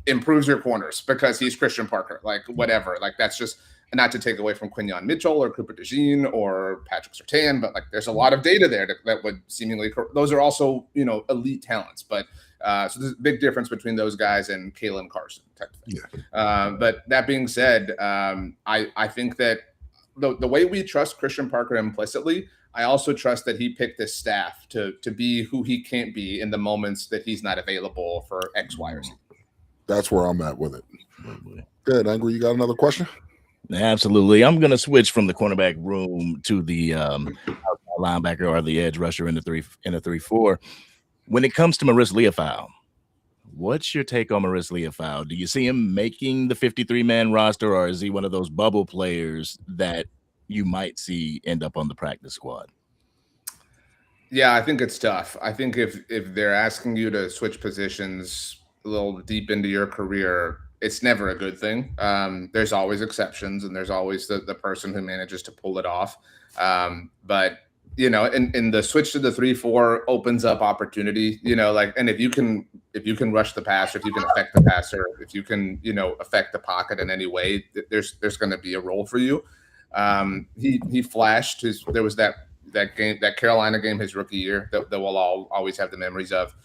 improves your corners because he's Christian Parker, like whatever. Like that's just, not to take away from Quinyon Mitchell or Cooper DeJean or Patrick Surtain, but like there's a lot of data there that would seemingly, those are also, elite talents. But so there's a big difference between those guys and Kalen Carson type of thing. Yeah. But that being said, I think that the way we trust Christian Parker implicitly, I also trust that he picked this staff to be who he can't be in the moments that he's not available for X, Y, or Z. That's where I'm at with it. Good. Angry, you got another question? Absolutely. I'm going to switch from the cornerback room to the linebacker or the edge rusher in the 3-4. When it comes to Maurice Leofau, what's your take on Maurice Leofau? Do you see him making the 53-man roster, or is he one of those bubble players that you might see end up on the practice squad? Yeah, I think it's tough. I think if they're asking you to switch positions a little deep into your career, it's never a good thing. There's always exceptions, and there's always the person who manages to pull it off. But in the switch to the 3-4 opens up opportunity. Like, and if you can rush the passer, if you can affect the passer, if you can affect the pocket in any way, there's going to be a role for you. He flashed there was that game, that Carolina game, his rookie year, that we'll all always have the memories of.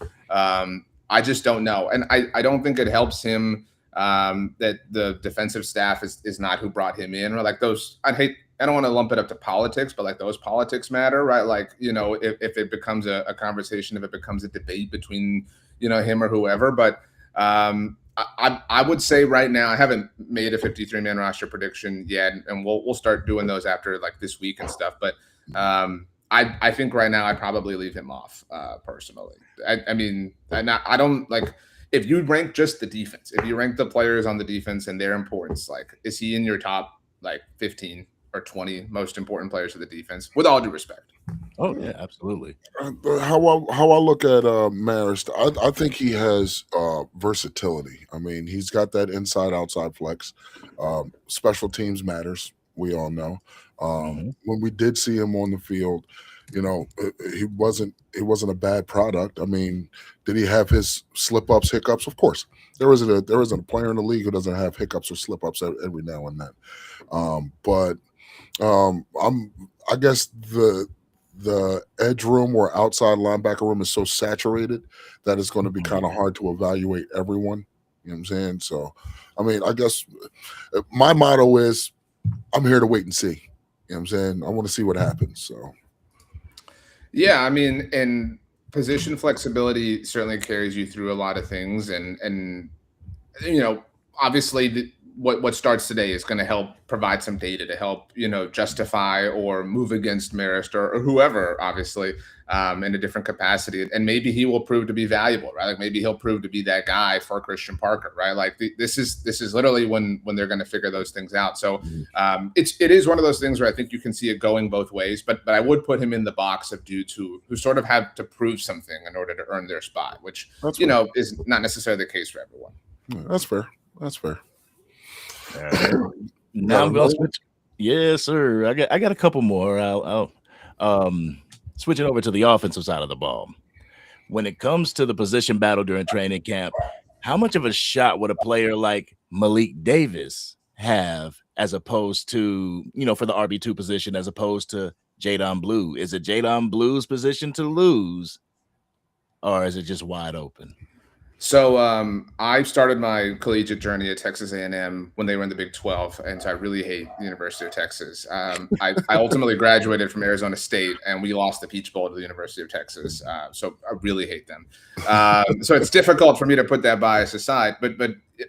I just don't know, and I don't think it helps him that the defensive staff is not who brought him in, or like those. I don't want to lump it up to politics, but like those politics matter, right? Like, if it becomes a conversation, if it becomes a debate between, him or whoever. But I would say right now, I haven't made a 53-man roster prediction yet, and we'll start doing those after like this week and stuff. But I think right now I'd probably leave him off personally. I don't like, if you rank just the defense, if you rank the players on the defense and their importance, like, is he in your top like 15 or 20 most important players of the defense, with all due respect? Oh yeah, absolutely. How I look at Marist, I think he has versatility. I mean, he's got that inside outside flex. Special teams matters, we all know. When we did see him on the field, he wasn't a bad product. I mean, did he have his slip ups, hiccups? Of course. There isn't a player in the league who doesn't have hiccups or slip ups every now and then. But I guess the edge room or outside linebacker room is so saturated that it's going to be kind of hard to evaluate everyone. You know what I'm saying? So, I mean, I guess my motto is I'm here to wait and see. You know what I'm saying? I want to see what happens. So, yeah, I mean, and position flexibility certainly carries you through a lot of things, and obviously what starts today is going to help provide some data to help justify or move against Marist or whoever, obviously, in a different capacity, and maybe he will prove to be valuable, right? Like, maybe he'll prove to be that guy for Christian Parker, right? Like, this is literally when they're going to figure those things out. So it is one of those things where I think you can see it going both ways, but I would put him in the box of dudes who sort of have to prove something in order to earn their spot, which is not necessarily the case for everyone. Yeah, that's fair. That's fair. Now I'm going to switch. Yes, sir. I got a couple more. I'll switch it over to the offensive side of the ball. When it comes to the position battle during training camp, how much of a shot would a player like Malik Davis have as opposed to, for the RB2 position, as opposed to Jadon Blue? Is it Jadon Blue's position to lose, or is it just wide open? So I started my collegiate journey at Texas A&M when they were in the Big 12, and so I really hate the University of Texas. I ultimately graduated from Arizona State, and we lost the Peach Bowl to the University of Texas, so I really hate them. So it's difficult for me to put that bias aside, but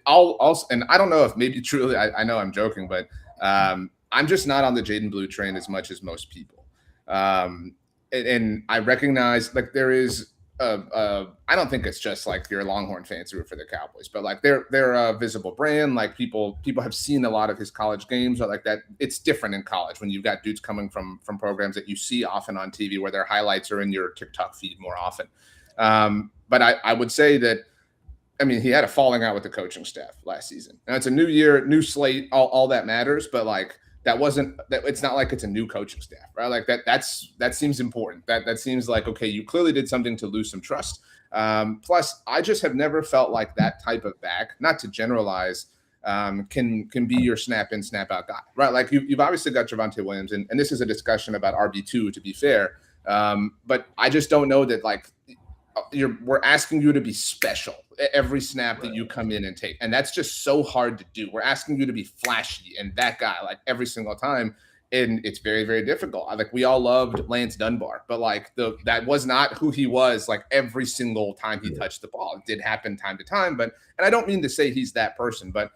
I'll and I don't know if maybe truly, I know I'm joking, but I'm just not on the Jadon Blue train as much as most people, and I recognize, like, there is. I don't think it's just like your Longhorn fans who root for the Cowboys, but like they're a visible brand. Like people have seen a lot of his college games, or like that. It's different in college when you've got dudes coming from programs that you see often on TV, where their highlights are in your TikTok feed more often. But I would say that, I mean, he had a falling out with the coaching staff last season. Now it's a new year, new slate, all that matters, but like, it's not like it's a new coaching staff, right? Like that seems important. That seems like, okay, you clearly did something to lose some trust. Plus, I just have never felt like that type of back, not to generalize, can be your snap in, snap out guy, right? Like you've obviously got Javonte Williams, and this is a discussion about RB2, to be fair. But I just don't know that, like, we're asking you to be special every snap that you come in and take, and that's just so hard to do. We're asking you to be flashy and that guy, like, every single time, and it's very, very difficult. Like, we all loved Lance Dunbar, but like that was not who he was, like, every single time he touched the ball. It did happen time to time, and I don't mean to say he's that person, but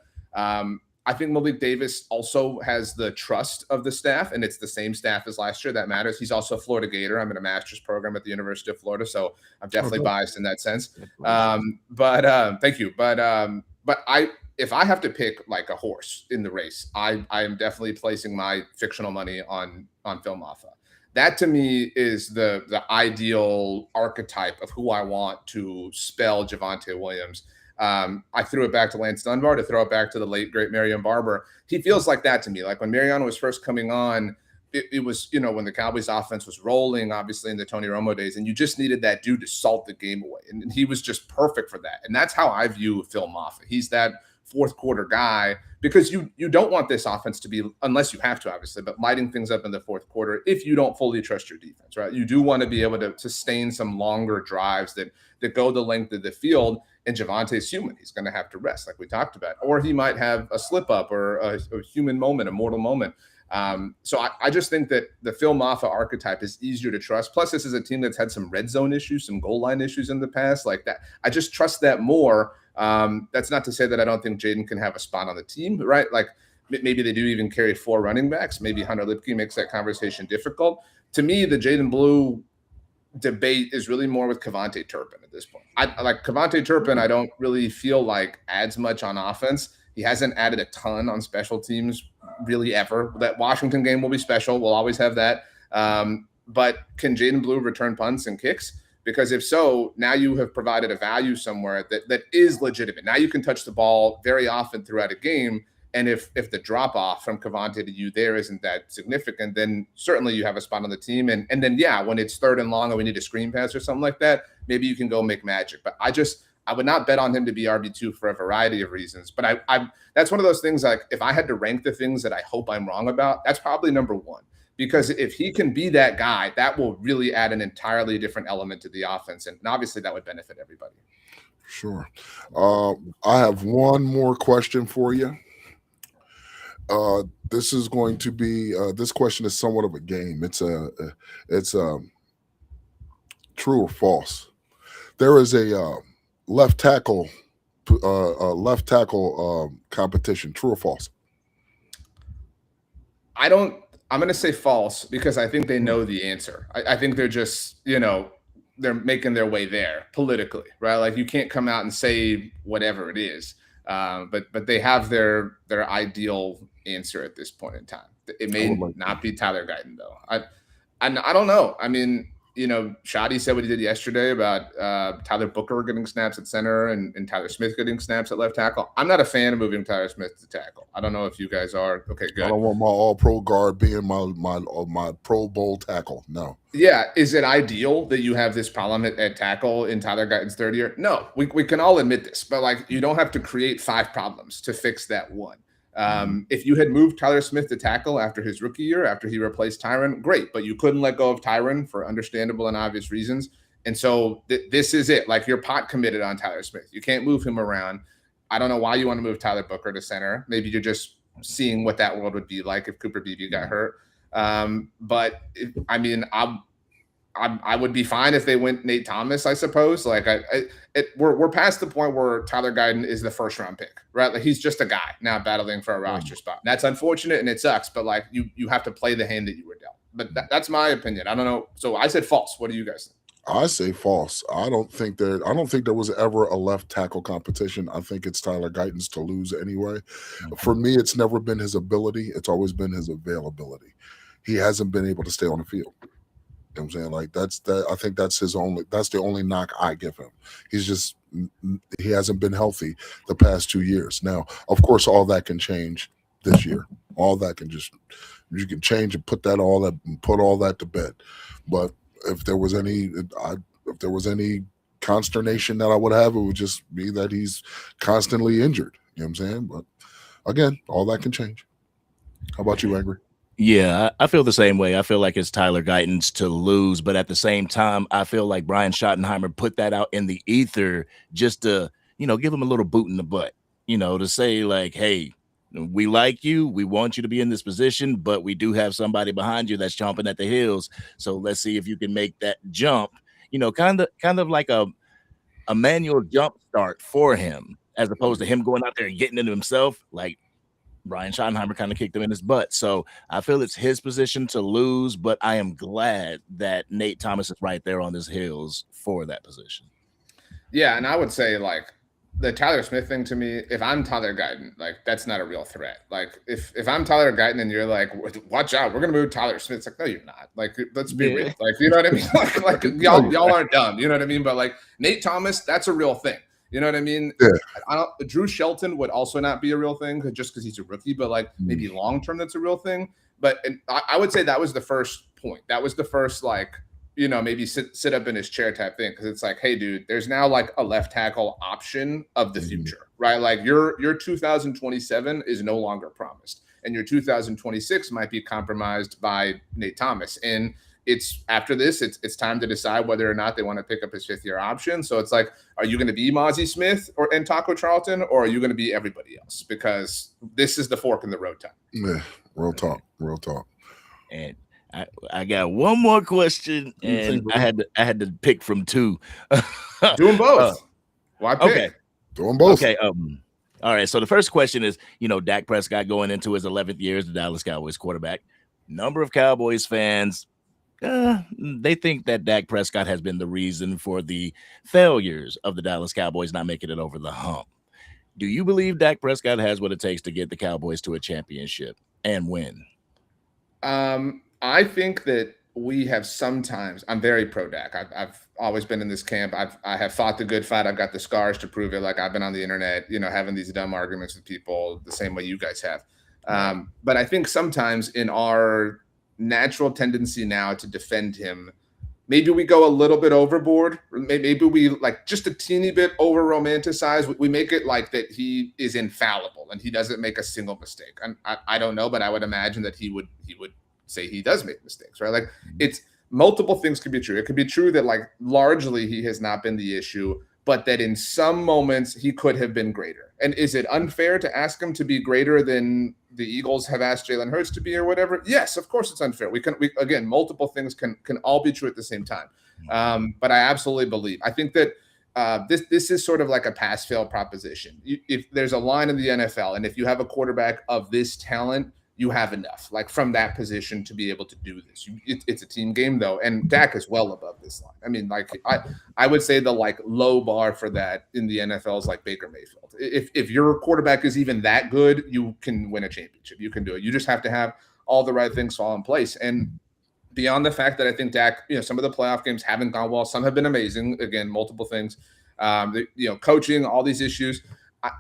I think Malik Davis also has the trust of the staff, and it's the same staff as last year. That matters. He's also a Florida Gator. I'm in a master's program at the University of Florida, so I'm definitely biased in that sense. But thank you. But if I have to pick like a horse in the race, I am definitely placing my fictional money on Phil Maffa. That to me is the ideal archetype of who I want to spell Javonte Williams. I threw it back to Lance Dunbar to throw it back to the late, great Marion Barber. He feels like that to me. Like when Mariano was first coming on, it was, when the Cowboys offense was rolling, obviously in the Tony Romo days, and you just needed that dude to salt the game away. And he was just perfect for that. And that's how I view Phil Moffitt. He's that fourth quarter guy, because you don't want this offense to be, unless you have to, obviously, but lighting things up in the fourth quarter if you don't fully trust your defense, right? You do want to be able to sustain some longer drives that go the length of the field. And Javante's human. He's going to have to rest, like we talked about. Or he might have a slip up or a human moment, a mortal moment. So I just think that the Phil Moffitt archetype is easier to trust. Plus, this is a team that's had some red zone issues, some goal line issues in the past, like that. I just trust that more. That's not to say that I don't think Jaden can have a spot on the team, right? Like maybe they do even carry 4 running backs. Maybe Hunter Lipke makes that conversation difficult. To me, the Jaden Blue debate is really more with Kevontae Turpin at this point. I like Kevontae Turpin. I don't really feel like adds much on offense. He hasn't added a ton on special teams really ever. That Washington game will be special. We'll always have that. But can Jaden Blue return punts and kicks? Because if so, now you have provided a value somewhere that is legitimate. Now you can touch the ball very often throughout a game. And if the drop off from Kevontae to you there isn't that significant, then certainly you have a spot on the team. And then, yeah, when it's 3rd and long and we need a screen pass or something like that, maybe you can go make magic. But I would not bet on him to be RB2 for a variety of reasons. But I that's one of those things, like if I had to rank the things that I hope I'm wrong about, that's probably number 1. Because if he can be that guy, that will really add an entirely different element to the offense. And obviously that would benefit everybody. Sure. I have one more question for you. This is going to be this question is somewhat of a game. It's true or false. There is a left tackle competition. True or false? I'm going to say false because I think they know the answer. I think they're just, they're making their way there politically, right? Like you can't come out and say whatever it is. But they have their ideal answer at this point in time. It may not be Tyler Guyton though. I don't know. I mean, Shadi said what he did yesterday about Tyler Booker getting snaps at center and Tyler Smith getting snaps at left tackle. I'm not a fan of moving Tyler Smith to tackle. I don't know if you guys are. Okay, good. I don't want my all-pro guard being my Pro Bowl tackle. No. Yeah. Is it ideal that you have this problem at tackle in Tyler Guyton's 3rd year? No. We can all admit this, but like you don't have to create 5 problems to fix that one. If you had moved Tyler Smith to tackle after his rookie year, after he replaced Tyron, great, but you couldn't let go of Tyron for understandable and obvious reasons. And so this is it. Like you're pot committed on Tyler Smith. You can't move him around. I don't know why you want to move Tyler Booker to center. Maybe you're just seeing what that world would be like if Cooper Beebe got hurt. I would be fine if they went Nate Thomas, I suppose. Like we're past the point where Tyler Guyton is the 1st round pick, right? Like he's just a guy now battling for a roster spot. That's unfortunate and it sucks, but like you have to play the hand that you were dealt. But that's my opinion. I don't know. So I said false. What do you guys think? I say false. I don't think there was ever a left tackle competition. I think it's Tyler Guyton's to lose anyway. For me, it's never been his ability. It's always been his availability. He hasn't been able to stay on the field. You know what I'm saying? Like I think that's the only knock I give him. He hasn't been healthy the past 2 years. Now, of course, all that can change this year. All that you can change and put all that to bed. But if there was any consternation that I would have, it would just be that he's constantly injured. You know what I'm saying? But again, all that can change. How about you, Angry? Yeah, I feel the same way. I feel like it's Tyler Guyton's to lose, but at the same time, I feel like Brian Schottenheimer put that out in the ether just to, give him a little boot in the butt, to say like, hey, we like you, we want you to be in this position, but we do have somebody behind you that's chomping at the heels. So let's see if you can make that jump, kind of like a manual jump start for him, as opposed to him going out there and getting into himself. Like Brian Schottenheimer kind of kicked him in his butt. So I feel it's his position to lose, but I am glad that Nate Thomas is right there on his heels for that position. Yeah, and I would say like the Tyler Smith thing to me, if I'm Tyler Guyton, like that's not a real threat. Like if I'm Tyler Guyton and you're like, watch out, we're gonna move Tyler Smith. It's like, no, you're not. Like, let's be real. Like, you know what I mean? like y'all aren't dumb. You know what I mean? But like Nate Thomas, that's a real thing. You know what I mean? Yeah. Drew Shelton would also not be a real thing just because he's a rookie, but like maybe long term that's a real thing. But I would say that was the first point. That was the first like, you know, maybe sit up in his chair type thing, because it's like, hey, dude, there's now like a left tackle option of the future, right? Like your 2027 is no longer promised, and your 2026 might be compromised by Nate Thomas. And it's after this, it's time to decide whether or not they want to pick up his 5th-year option. So it's like, are you going to be Mozzie Smith and Taco Charlton, or are you going to be everybody else? Because this is the fork in the road time. Yeah, real talk. And I got one more question, and I had to pick from 2. Do them both. Why pick? Okay. Do them both. Okay. All right. So the first question is, you know, Dak Prescott going into his 11th year as the Dallas Cowboys quarterback. Number of Cowboys fans, they think that Dak Prescott has been the reason for the failures of the Dallas Cowboys not making it over the hump. Do you believe Dak Prescott has what it takes to get the Cowboys to a championship and win? I think that we have sometimes. I'm very pro Dak. I've always been in this camp. I have fought the good fight. I've got the scars to prove it. Like, I've been on the internet, you know, having these dumb arguments with people the same way you guys have. But I think sometimes in our natural tendency now to defend him, maybe we go a little bit overboard. Maybe we like just a teeny bit over romanticize. We make it like that he is infallible and he doesn't make a single mistake. And I don't know, but I would imagine that he would say he does make mistakes, right? Like, it's multiple things could be true. It could be true that like largely he has not been the issue, but that in some moments he could have been greater. And is it unfair to ask him to be greater than the Eagles have asked Jalen Hurts to be or whatever? Yes, of course it's unfair. We again, multiple things can all be true at the same time. But I absolutely believe. I think that this is sort of like a pass-fail proposition. If there's a line in the NFL, and if you have a quarterback of this talent, you have enough, like, from that position to be able to do this. It's a team game, though, and Dak is well above this line. I mean, like, I would say the like low bar for that in the NFL is like Baker Mayfield. If your quarterback is even that good, you can win a championship. You can do it. You just have to have all the right things fall in place. And beyond the fact that I think Dak, you know, some of the playoff games haven't gone well. Some have been amazing. Again, multiple things, you know, coaching, all these issues.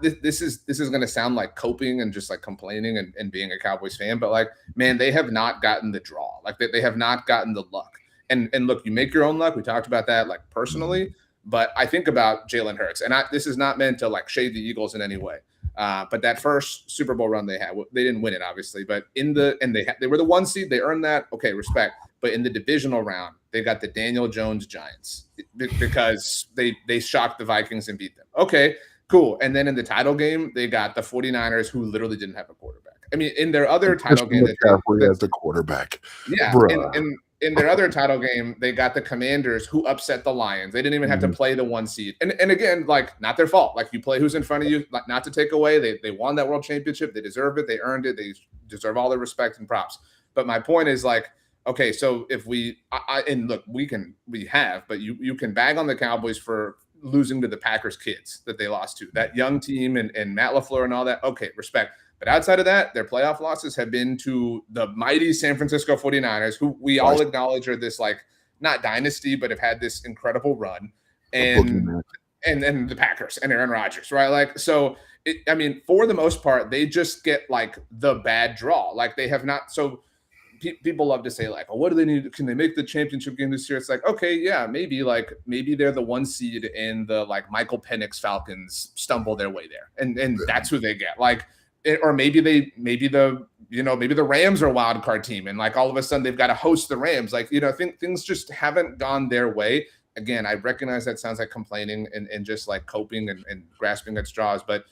This is going to sound like coping and just like complaining and being a Cowboys fan, but like, man, they have not gotten the draw. Like, they have not gotten the luck. And look, you make your own luck. We talked about that, like, personally, but I think about Jalen Hurts, and this is not meant to like shade the Eagles in any way. But that first Super Bowl run they had, they didn't win it, obviously, but they were the 1 seed. They earned that. Okay, respect. But in the divisional round, they got the Daniel Jones Giants because they shocked the Vikings and beat them. Okay, cool. And then in the title game, they got the 49ers, who literally didn't have a quarterback. I mean, in their other title game, as the quarterback. Yeah. In their other title game, they got the Commanders, who upset the Lions. They didn't even have to play the 1 seed. And again, like, not their fault. Like, you play who's in front of you, like, not to take away. They won that world championship. They deserve it. They earned it. They deserve all their respect and props. But my point is, like, okay, so if and look, we have, but you can bag on the Cowboys for losing to the Packers kids that they lost to, that young team and Matt LaFleur and all that. Okay, respect. But outside of that, their playoff losses have been to the mighty San Francisco 49ers, who we all acknowledge are this, like, not dynasty, but have had this incredible run. And then the Packers and Aaron Rodgers, right? Like, so, I mean, for the most part, they just get, like, the bad draw. Like, they have not – so – people love to say, like, oh, what do they need? Can they make the championship game this year? It's like, okay, yeah, maybe they're the 1 seed and the, like, Michael Penix Falcons stumble their way there. And that's who they get. Like, or maybe the Rams are a wild card team. And, like, all of a sudden they've got to host the Rams. Like, you know, things just haven't gone their way. Again, I recognize that sounds like complaining and just like coping and grasping at straws. But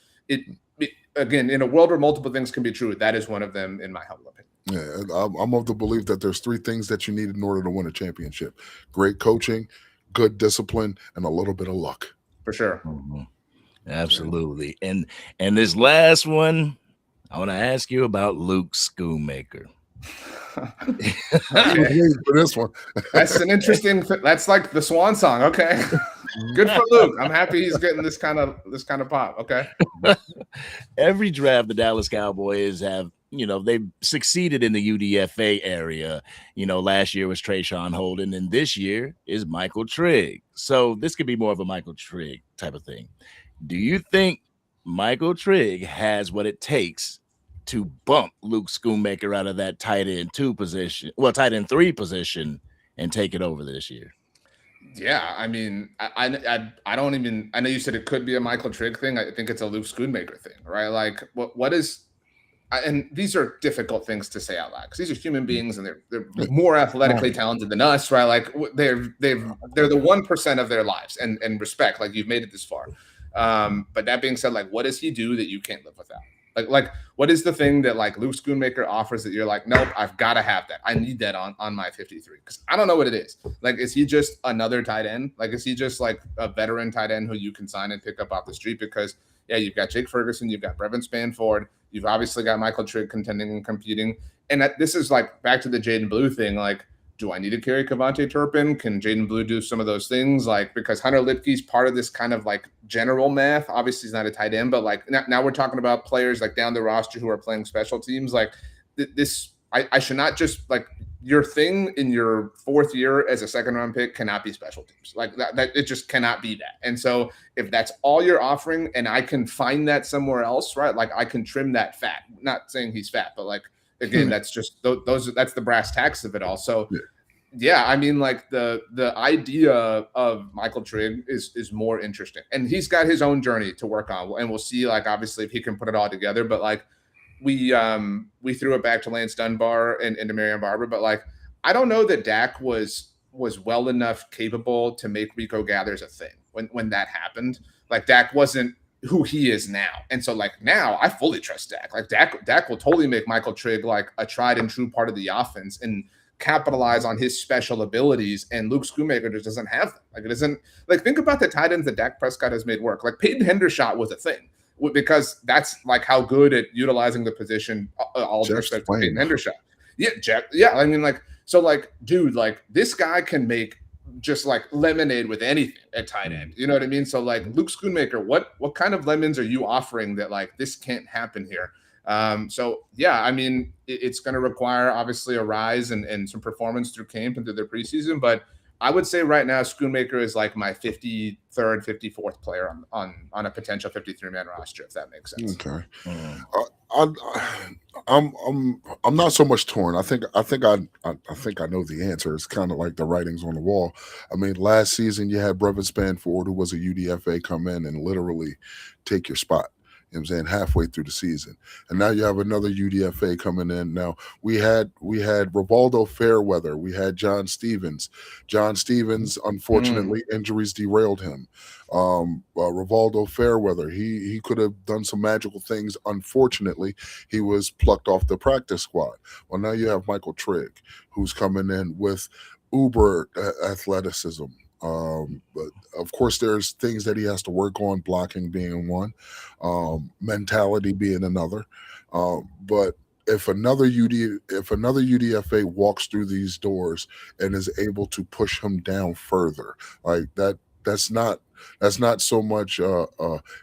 again, in a world where multiple things can be true, that is one of them, in my humble opinion. Yeah, I'm of the belief that there's 3 things that you need in order to win a championship: great coaching, good discipline, and a little bit of luck. For sure. Mm-hmm. Absolutely. And this last one, I want to ask you about Luke Schoonmaker. Okay. For this one. That's an interesting that's like the swan song. Okay. Good for Luke. I'm happy he's getting this kind of pop. Okay. Every draft the Dallas Cowboys have, you know, they've succeeded in the UDFA area. You know, last year was Trayshawn Holden, and this year is Michael Trigg. So this could be more of a Michael Trigg type of thing. Do you think Michael Trigg has what it takes to bump Luke Schoonmaker out of that tight end 2 position, tight end 3 position, and take it over this year? Yeah, I mean, I don't even. I know you said it could be a Michael Trigg thing. I think it's a Luke Schoonmaker thing, right? Like, what is? And these are difficult things to say out loud because these are human beings and they're more athletically talented than us, right? Like they're the 1% of their lives, and respect. Like you've made it this far. But that being said, like, what does he do that you can't live without? Like what is the thing that like Luke Schoonmaker offers that you're like, nope, I've got to have that. I need that on my 53 because I don't know what it is. Like, is he just another tight end? Like, is he just like a veteran tight end who you can sign and pick up off the street? Because yeah, you've got Jake Ferguson, you've got Brevin Spanford, you've obviously got Michael Trigg contending and competing. And this is like back to the Jaden Blue thing. Like, do I need to carry Kevontae Turpin? Can Jaden Blue do some of those things? Like, because Hunter Lipke's part of this kind of like general math. Obviously, he's not a tight end, but like now we're talking about players like down the roster who are playing special teams. Like I should not just like your thing in your 4th year as a 2nd round pick cannot be special teams. Like that it just cannot be that. And so if that's all you're offering and I can find that somewhere else, right? Like I can trim that fat. Not saying he's fat, but like, again, that's just that's the brass tacks of it all. So yeah, I mean, like the idea of Michael Trigg is more interesting, and he's got his own journey to work on, and we'll see. Like, obviously, if he can put it all together. But like, we threw it back to Lance Dunbar and to Marion Barber, but like, I don't know that Dak was well enough capable to make Rico Gathers a thing when that happened. Like, Dak wasn't who he is now, and so like now I fully trust Dak. Like Dak will totally make Michael Trigg like a tried and true part of the offense and capitalize on his special abilities, and Luke Schoonmaker just doesn't have them. Like, it isn't like, think about the tight ends that Dak Prescott has made work. Like Peyton Hendershot was a thing because that's like how good at utilizing the position. All due respect to Peyton Hendershot. Yeah. I mean, like, so like, dude, like this guy can make just like lemonade with anything at tight end. You know what I mean? So like Luke Schoonmaker, what kind of lemons are you offering that like this can't happen here? So yeah, I mean, it's going to require obviously a rise and some performance through camp and through the preseason, but I would say right now Schoonmaker is like my 53rd, 54th player on a potential 53-man roster, if that makes sense. Okay. I'm not so much torn. I think I know the answer. It's kind of like the writings on the wall. I mean, last season you had Brevin Spanford, who was a UDFA, come in and literally take your spot. You know what I'm saying, halfway through the season, and now you have another UDFA coming in. Now we had Rivaldo Fairweather, we had John Stevens. Unfortunately, injuries derailed him. Rivaldo Fairweather, he could have done some magical things. Unfortunately, he was plucked off the practice squad. Well, now you have Michael Trigg, who's coming in with uber athleticism. But of course, there's things that he has to work on, blocking being one, mentality being another. But if another UDFA walks through these doors and is able to push him down further, like that's not so much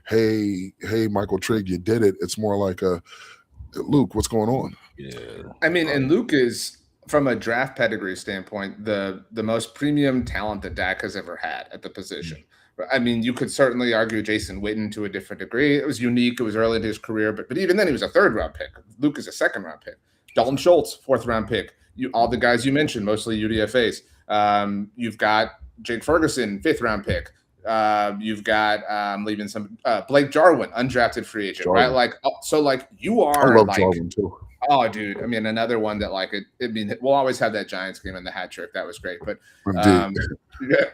hey Michael Trigg, you did it. It's more like Luke, what's going on? Yeah, I mean, and Luke is, from a draft pedigree standpoint, the most premium talent that Dak has ever had at the position. I mean, you could certainly argue Jason Witten to a different degree. It was unique. It was early in his career, but even then he was a 3rd round pick. Luke is a 2nd round pick. Dalton Schultz, 4th round pick. All the guys you mentioned, mostly UDFAs. You've got Jake Ferguson, 5th round pick. You've got leaving some Blake Jarwin, undrafted free agent, right? Like, so like you are, I love like, Jarwin too. Oh, dude. I mean, another one that like I mean, we'll always have that Giants game in the hat trick. That was great. But yeah,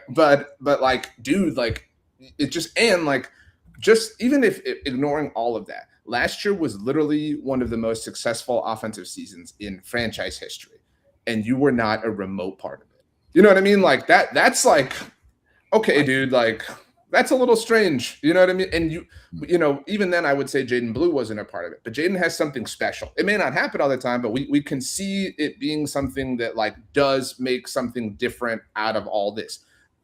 but like, dude, like it just, and like, just even if ignoring all of that, last year was literally one of the most successful offensive seasons in franchise history. And you were not a remote part of it. You know what I mean? Like that's like, okay, dude, like that's a little strange. You know what I mean? And you know, even then I would say Jaden Blue wasn't a part of it, but Jaden has something special. It may not happen all the time, but we can see it being something that like does make something different out of all this.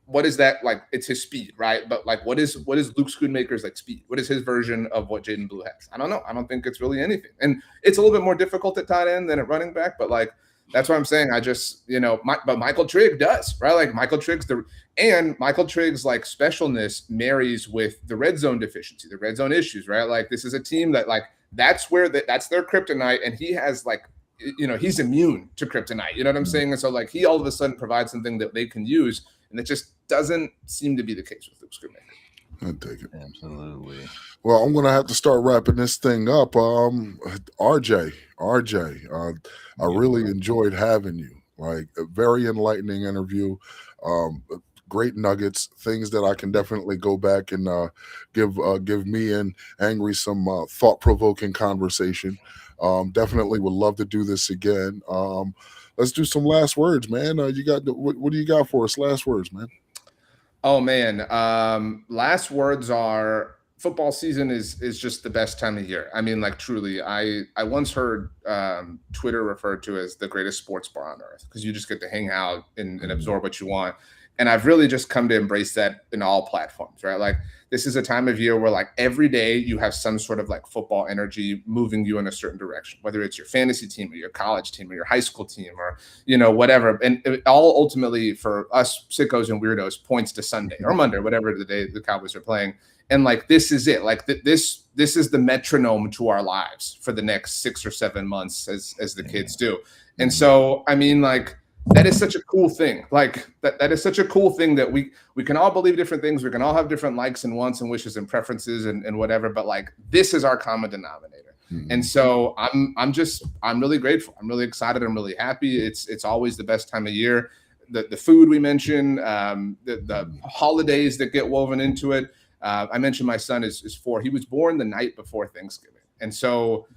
What is that? Like, it's his speed, right? But like, what is Luke Schoonmaker's like speed? What is his version of what Jaden Blue has? I don't know. I don't think it's really anything. And it's a little bit more difficult at tight end than at running back, but like, That's what I'm saying. I just, but Michael Trigg does, right? Like Michael Trigg's Michael Trigg's like specialness marries with the red zone deficiency, the red zone issues, right? Like this is a team that like that's their kryptonite, and he has like, he's immune to kryptonite. You know what I'm saying? And so like he all of a sudden provides something that they can use, and it just doesn't seem to be the case with Luke Schoonmaker. I take it. Absolutely. Well, I'm gonna have to start wrapping this thing up. RJ, I really enjoyed having you. Like a very enlightening interview. Great nuggets, things that I can definitely go back and give me and Angry some thought-provoking conversation. Definitely would love to do this again. Let's do some last words, man. You got what do you got for us? Last words, man. Oh man, last words are football season is just the best time of year. I mean, like truly, I once heard Twitter referred to as the greatest sports bar on earth because you just get to hang out and absorb what you want. And I've really just come to embrace that in all platforms, right? Like this is a time of year where like every day you have some sort of like football energy moving you in a certain direction, whether it's your fantasy team or your college team or your high school team or, whatever. And it all ultimately for us sickos and weirdos points to Sunday or Monday, whatever the day the Cowboys are playing. And like, this is it. Like this is the metronome to our lives for the next 6 or 7 months as the kids do. And so, I mean, like, that is such a cool thing. Like that is such a cool thing that we can all believe different things. We can all have different likes and wants and wishes and preferences and whatever. But like this is our common denominator. Mm-hmm. And so I'm really grateful. I'm really excited. I'm really happy. It's always the best time of year. The food we mentioned, the holidays that get woven into it. I mentioned my son is 4. He was born the night before Thanksgiving, and so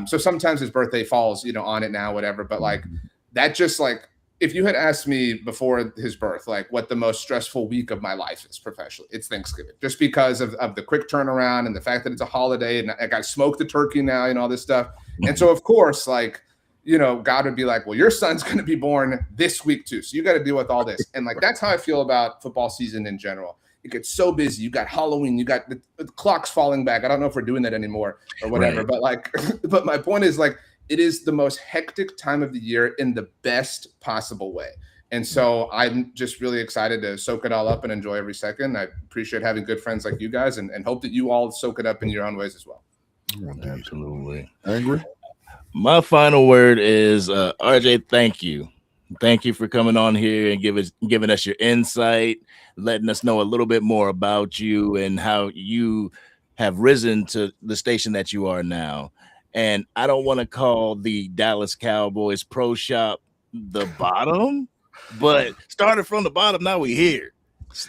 sometimes his birthday falls on it now, whatever. But like that just like. If you had asked me before his birth, like what the most stressful week of my life is professionally, it's Thanksgiving, just because of the quick turnaround and the fact that it's a holiday and I got to smoke the turkey now and all this stuff. And so, of course, like, God would be like, well, your son's going to be born this week too. So you got to deal with all this. And like, that's how I feel about football season in general. It gets so busy. You got Halloween, you got the clocks falling back. I don't know if we're doing that anymore or whatever, right. But like, but my point is like, it is the most hectic time of the year in the best possible way. And so I'm just really excited to soak it all up and enjoy every second. I appreciate having good friends like you guys and hope that you all soak it up in your own ways as well. Absolutely. Angry? My final word is, RJ, thank you. Thank you for coming on here and giving us your insight, letting us know a little bit more about you and how you have risen to the station that you are now. And I don't want to call the Dallas Cowboys Pro Shop the bottom, but started from the bottom, now we're here.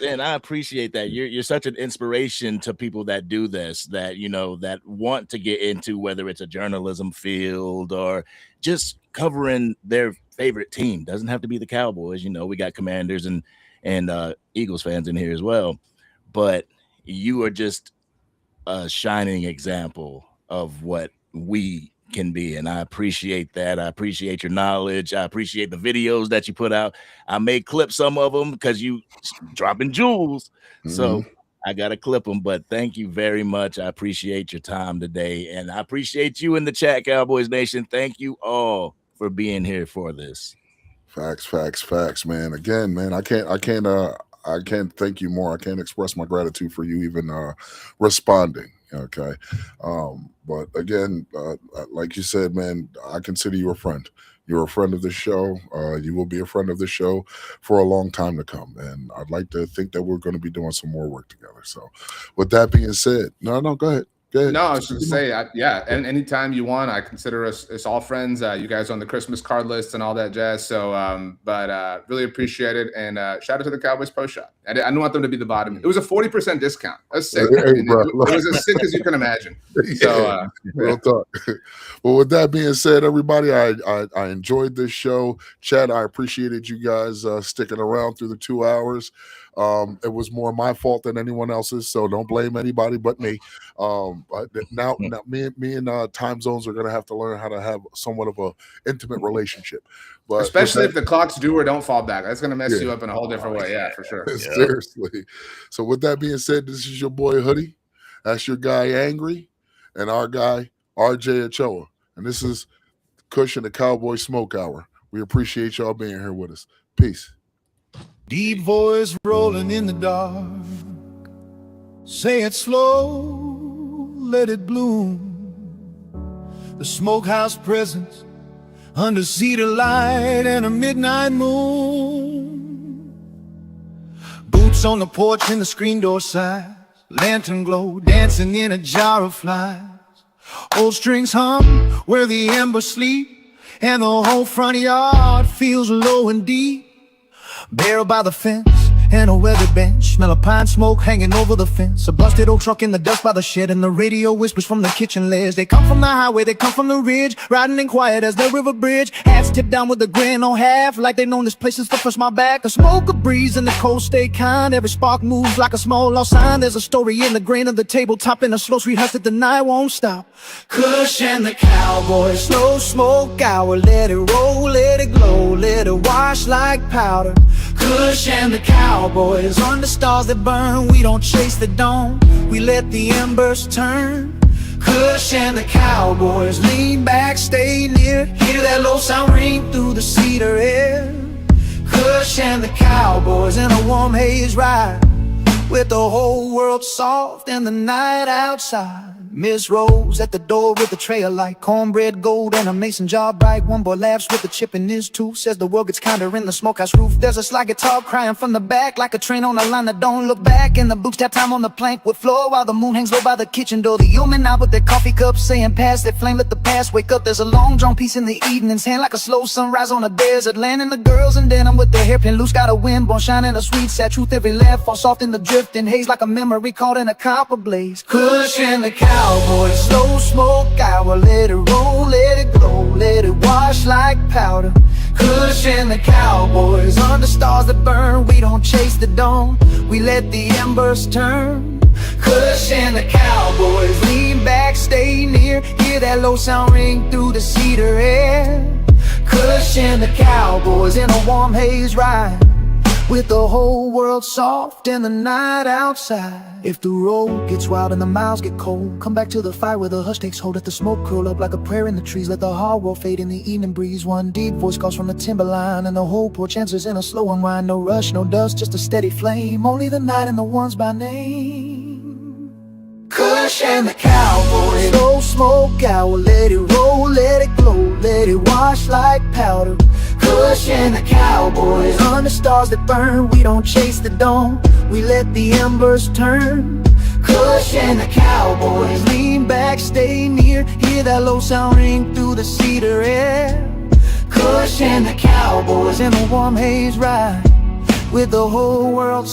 And I appreciate that. You're such an inspiration to people that do this, that, that want to get into whether it's a journalism field or just covering their favorite team. Doesn't have to be the Cowboys. We got Commanders and Eagles fans in here as well. But you are just a shining example of what we can be, and I appreciate that. I appreciate your knowledge. I appreciate the videos that you put out. I may clip some of them because you dropping jewels, so I gotta clip them. But thank you very much. I appreciate your time today, and I appreciate you in the chat, Cowboys Nation. Thank you all for being here for this. Facts, man. Again, man, I can't thank you more. I can't express my gratitude for you even responding. Okay. But again, like you said, man, I consider you a friend. You're a friend of the show. You will be a friend of the show for a long time to come. And I'd like to think that we're going to be doing some more work together. So with that being said, no, go ahead. No, I was going to say, and anytime you want, I consider us all friends. You guys on the Christmas card list and all that jazz. So, but really appreciate it. And shout out to the Cowboys Pro Shop. I didn't want them to be the bottom. It was a 40% discount. That's sick. Hey, it was as sick as you can imagine. So, real talk. Well, with that being said, everybody, I enjoyed this show. Chad, I appreciated you guys sticking around through the 2 hours. It was more my fault than anyone else's, so don't blame anybody but me. Now me and time zones are going to have to learn how to have somewhat of a intimate relationship. But especially if the clocks do or don't fall back, that's going to mess you up in a whole different way. Yeah, for sure. Seriously. So with that being said, this is your boy Hoodie. That's your guy Angry, and our guy RJ Ochoa, and this is Kush and the Cowboy Smoke Hour. We appreciate y'all being here with us. Peace. Deep voice rolling in the dark. Say it slow, let it bloom. The smokehouse presence under cedar light and a midnight moon. Boots on the porch and the screen door size. Lantern glow dancing in a jar of flies. Old strings hum where the embers sleep, and the whole front yard feels low and deep. Barrel by the fence and a weather bench, smell of pine smoke hanging over the fence. A busted old truck in the dust by the shed, and the radio whispers from the kitchen ledge. They come from the highway, they come from the ridge, riding in quiet as the river bridge. Hats tipped down with a grin on half, like they known this place since the first my back. The smoke, a breeze, and the cold stay kind. Every spark moves like a small lost sign. There's a story in the grain of the tabletop, in a slow sweet hush that the night won't stop. Kush and the Cowboy, slow smoke hour. Let it roll, let it glow, let it wash like powder. Kush and the Cowboys, on the stars that burn. We don't chase the dawn, we let the embers turn. Kush and the Cowboys, lean back, stay near. Hear that low sound ring through the cedar air. Kush and the Cowboys in a warm haze ride, with the whole world soft and the night outside. Miss Rose at the door with a tray of light, cornbread gold and a mason jar bright. One boy laughs with a chip in his tooth, says the world gets kinder in the smokehouse roof. There's a slide guitar crying from the back, like a train on a line that don't look back. And the boots tap time on the plank wood floor, while the moon hangs low by the kitchen door. The human out with their coffee cups, saying pass that flame, let the past wake up. There's a long drawn piece in the evening's hand, like a slow sunrise on a desert land. And the girls in denim with their hairpin loose, got a windbone shining a sweet sad truth. Every laugh falls soft in the drifting haze, like a memory caught in a copper blaze. Kush and the Cowboys, slow smoke hour. Let it roll, let it glow, let it wash like powder. Kush and the Cowboys, under stars that burn. We don't chase the dawn, we let the embers turn. Kush and the Cowboys, lean back, stay near. Hear that low sound ring through the cedar air. Kush and the Cowboys in a warm haze ride, with the whole world soft and the night outside. If the road gets wild and the miles get cold, come back to the fire where the hush takes hold. Let the smoke curl up like a prayer in the trees, let the hard world fade in the evening breeze. One deep voice calls from the timberline, and the whole porch answers in a slow unwind. No rush, no dust, just a steady flame, only the night and the ones by name. Kush and the Cowboy, slow smoke hour. Let it roll, let it glow, let it wash like powder. Kush and the Cowboys, under stars that burn. We don't chase the dawn, we let the embers turn. Kush and the Cowboys, lean back, stay near. Hear that low sound ring through the cedar air. Kush and the Cowboys in a warm haze ride, with the whole world